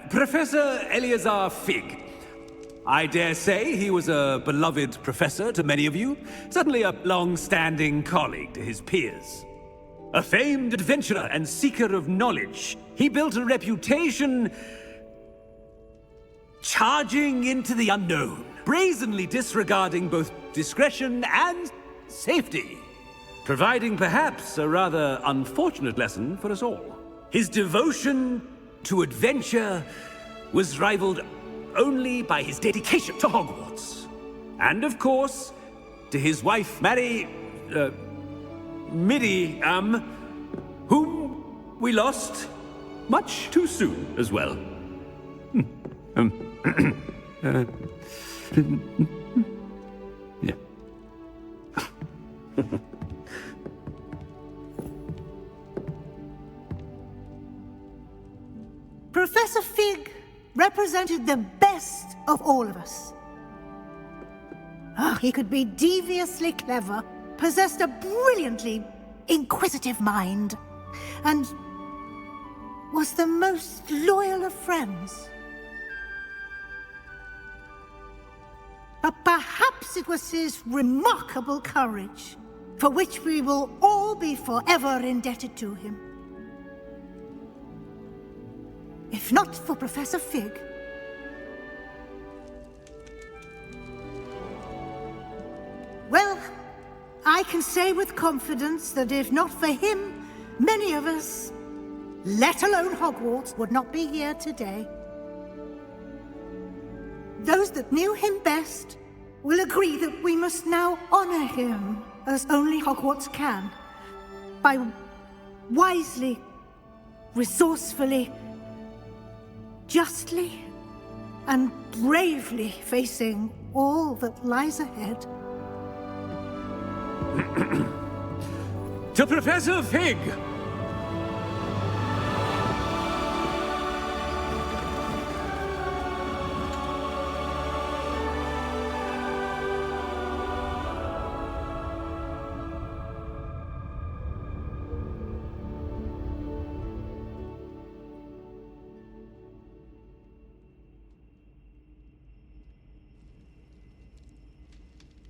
Professor Eleazar Fig. I dare say he was a beloved professor to many of you, certainly a long-standing colleague to his peers. A famed adventurer and seeker of knowledge, he built a reputation charging into the unknown, brazenly disregarding both discretion and safety, providing perhaps a rather unfortunate lesson for us all. His devotion to adventure was rivaled only by his dedication to Hogwarts. And of course, to his wife, Midi, whom we lost much too soon as well. Yeah. Professor Fig represented the best of all of us. He could be deviously clever, possessed a brilliantly inquisitive mind, and was the most loyal of friends. But perhaps it was his remarkable courage, for which we will all be forever indebted to him. If not for Professor Fig, well, I can say with confidence that if not for him, many of us, let alone Hogwarts, would not be here today. Those that knew him best will agree that we must now honor him as only Hogwarts can, by wisely, resourcefully, justly, and bravely facing all that lies ahead. To Professor Fig!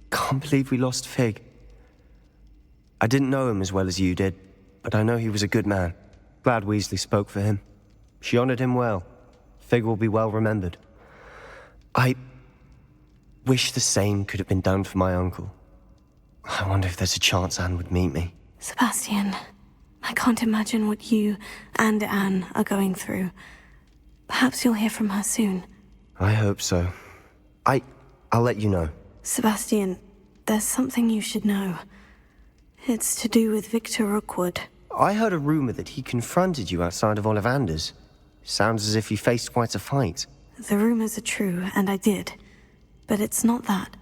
Can't believe we lost Fig. I didn't know him as well as you did, but I know he was a good man. Glad Weasley spoke for him. She honored him well. Fig will be well remembered. I wish the same could have been done for my uncle. I wonder if there's a chance Anne would meet me. Sebastian, I can't imagine what you and Anne are going through. Perhaps you'll hear from her soon. I hope so. I'll let you know. Sebastian, there's something you should know. It's to do with Victor Rookwood. I heard a rumor that he confronted you outside of Ollivander's. Sounds as if he faced quite a fight. The rumors are true, and I did. But it's not that.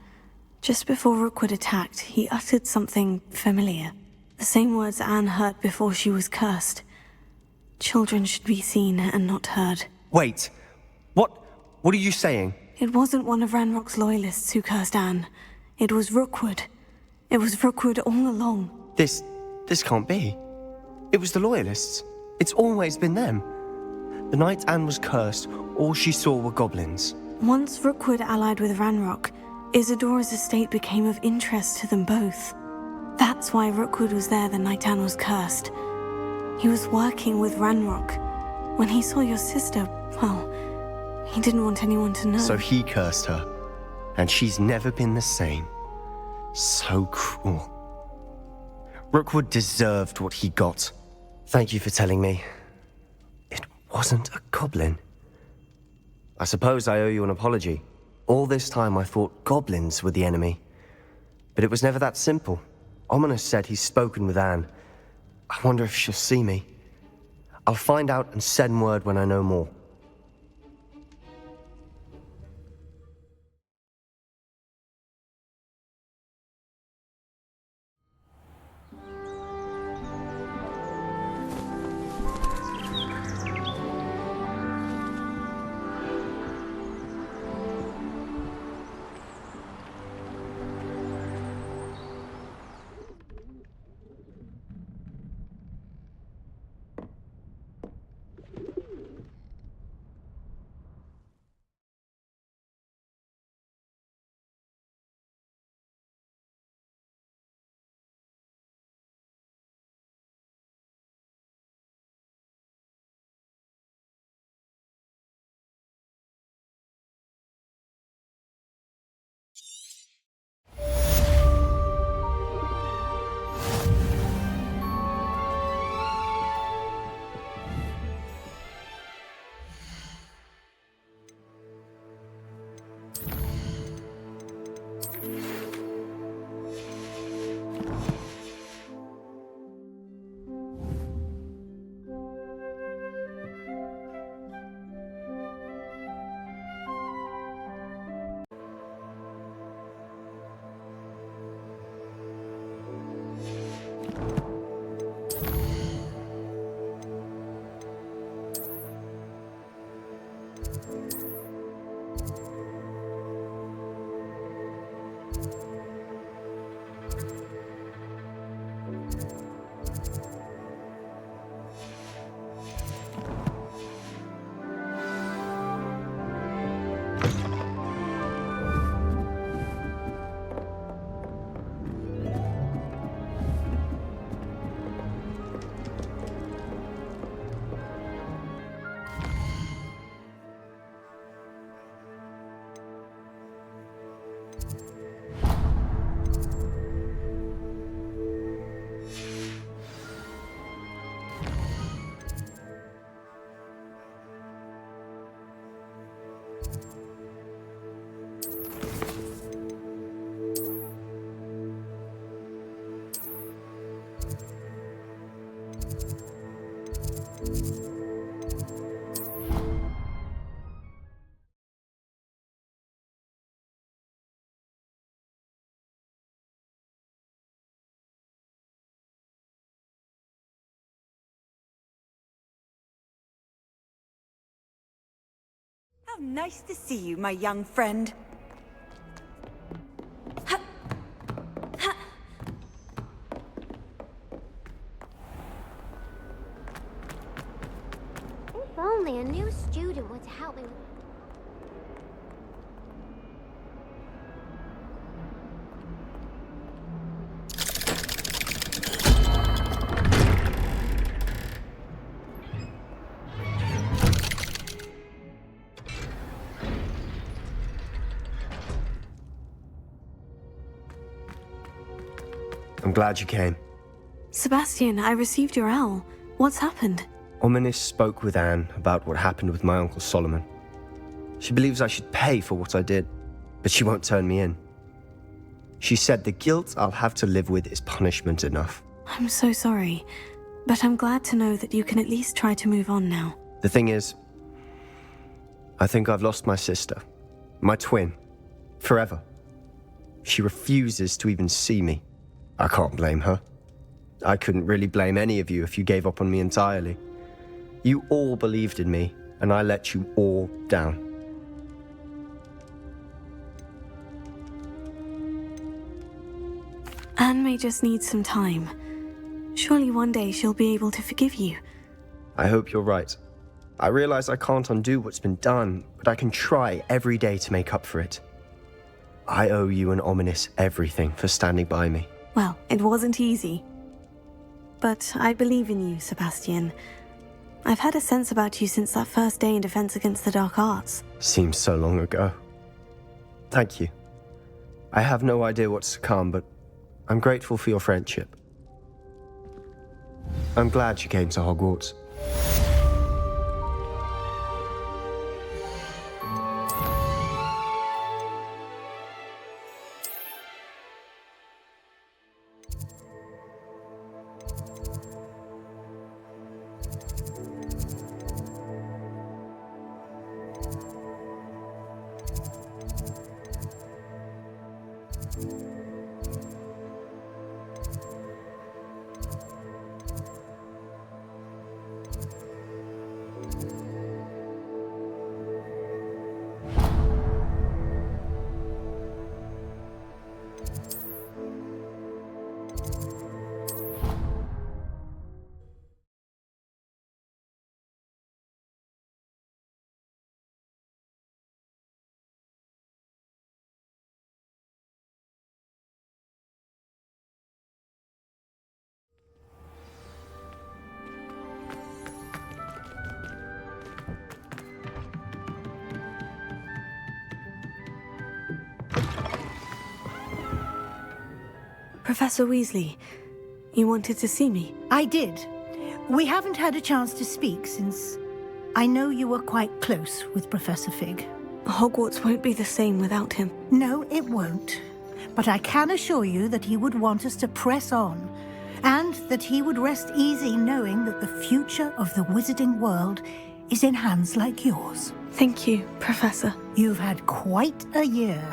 Just before Rookwood attacked, he uttered something familiar. The same words Anne heard before she was cursed. Children should be seen and not heard. Wait. What are you saying? It wasn't one of Ranrock's loyalists who cursed Anne. It was Rookwood. It was Rookwood all along. This can't be. It was the Loyalists. It's always been them. The night Anne was cursed, all she saw were goblins. Once Rookwood allied with Ranrock, Isadora's estate became of interest to them both. That's why Rookwood was there the night Anne was cursed. He was working with Ranrock. When he saw your sister, well, he didn't want anyone to know. So he cursed her, and she's never been the same. So cruel. Rookwood deserved what he got. Thank you for telling me. It wasn't a goblin. I suppose I owe you an apology. All this time I thought goblins were the enemy. But it was never that simple. Ominous said he's spoken with Anne. I wonder if she'll see me. I'll find out and send word when I know more. How nice to see you, my young friend. If only a new student would help me. I'm glad you came. Sebastian, I received your owl. What's happened? Ominis spoke with Anne about what happened with my Uncle Solomon. She believes I should pay for what I did, but she won't turn me in. She said the guilt I'll have to live with is punishment enough. I'm so sorry, but I'm glad to know that you can at least try to move on now. The thing is, I think I've lost my sister, my twin, forever. She refuses to even see me. I can't blame her. I couldn't really blame any of you if you gave up on me entirely. You all believed in me, and I let you all down. Anne may just need some time. Surely one day she'll be able to forgive you. I hope you're right. I realize I can't undo what's been done, but I can try every day to make up for it. I owe you and Ominous everything for standing by me. Well, it wasn't easy. But I believe in you, Sebastian. I've had a sense about you since that first day in Defense Against the Dark Arts. Seems so long ago. Thank you. I have no idea what's to come, but I'm grateful for your friendship. I'm glad you came to Hogwarts. Professor Weasley, you wanted to see me? I did. We haven't had a chance to speak since I know you were quite close with Professor Fig. Hogwarts won't be the same without him. No, it won't. But I can assure you that he would want us to press on, and that he would rest easy knowing that the future of the wizarding world is in hands like yours. Thank you, Professor. You've had quite a year,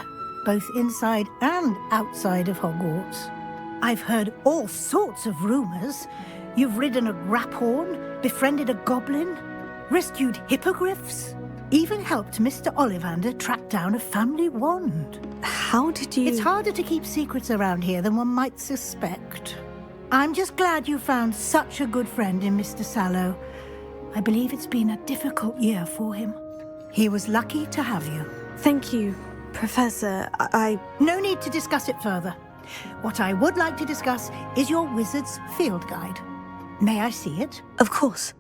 both inside and outside of Hogwarts. I've heard all sorts of rumors. You've ridden a graphorn, befriended a goblin, rescued hippogriffs, even helped Mr. Ollivander track down a family wand. How did you... It's harder to keep secrets around here than one might suspect. I'm just glad you found such a good friend in Mr. Sallow. I believe it's been a difficult year for him. He was lucky to have you. Thank you, Professor. No need to discuss it further. What I would like to discuss is your wizard's field guide. May I see it? Of course.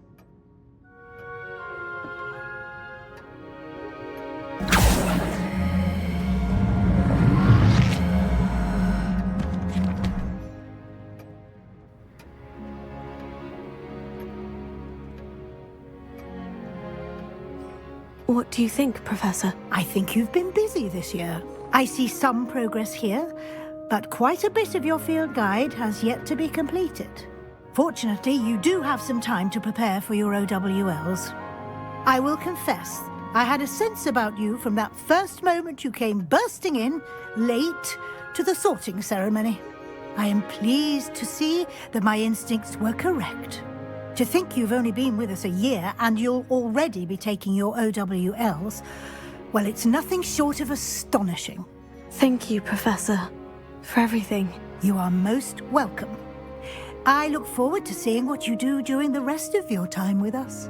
What do you think, Professor? I think you've been busy this year. I see some progress here, but quite a bit of your field guide has yet to be completed. Fortunately, you do have some time to prepare for your OWLs. I will confess, I had a sense about you from that first moment you came bursting in, late, to the sorting ceremony. I am pleased to see that my instincts were correct. To think you've only been with us a year and you'll already be taking your OWLs, well, it's nothing short of astonishing. Thank you, Professor, for everything. You are most welcome. I look forward to seeing what you do during the rest of your time with us.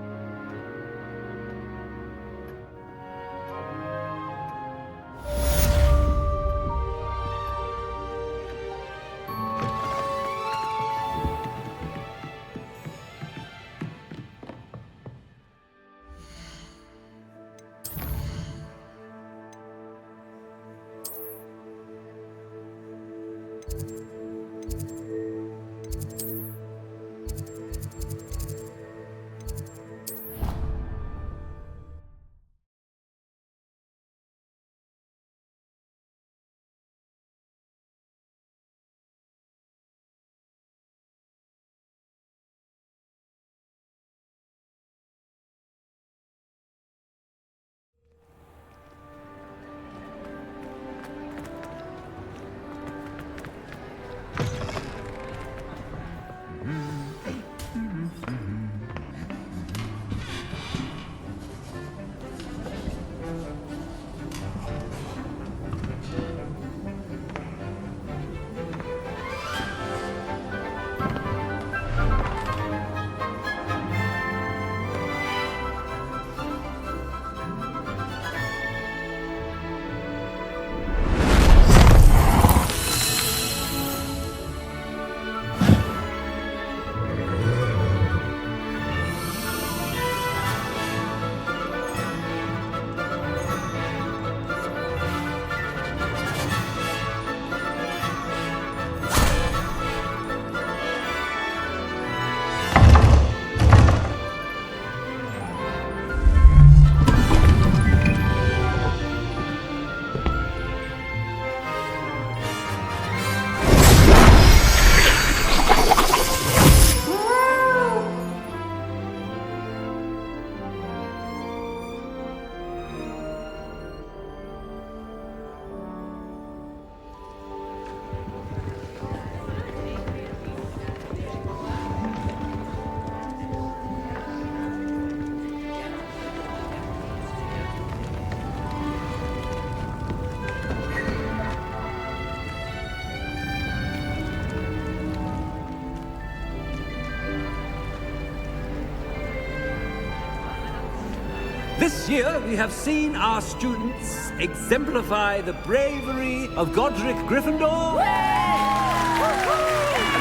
This year, we have seen our students exemplify the bravery of Godric Gryffindor.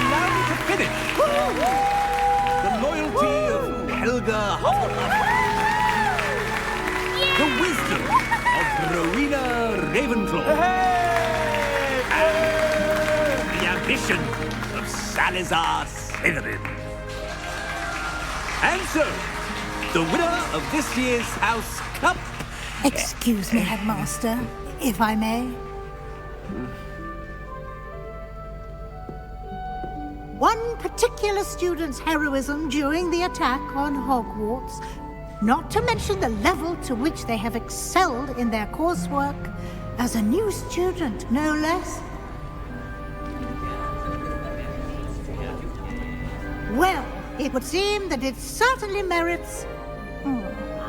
Allow me to finish. The loyalty of Helga Hufflepuff. The wisdom of Rowena Ravenclaw. And the ambition of Salazar Slytherin. And so, the winner of this year's House Cup... Excuse me, Headmaster, if I may. One particular student's heroism during the attack on Hogwarts, not to mention the level to which they have excelled in their coursework, as a new student, no less. Well, it would seem that it certainly merits,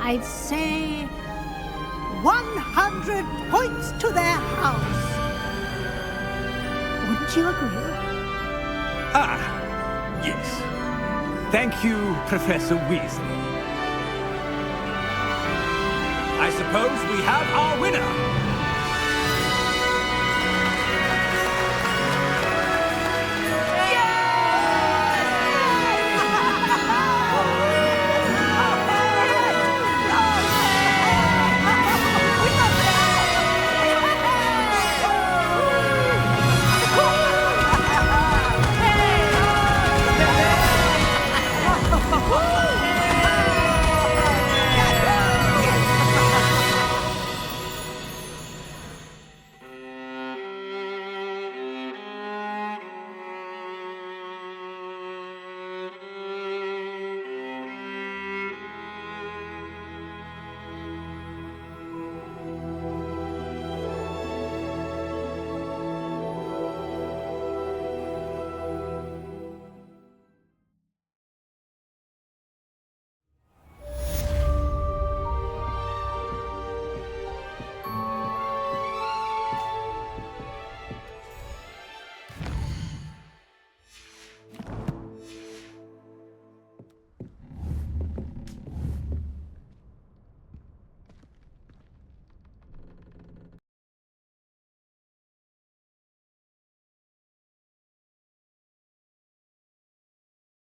I'd say, 100 points to their house. Wouldn't you agree? Ah, yes. Thank you, Professor Weasley. I suppose we have our winner.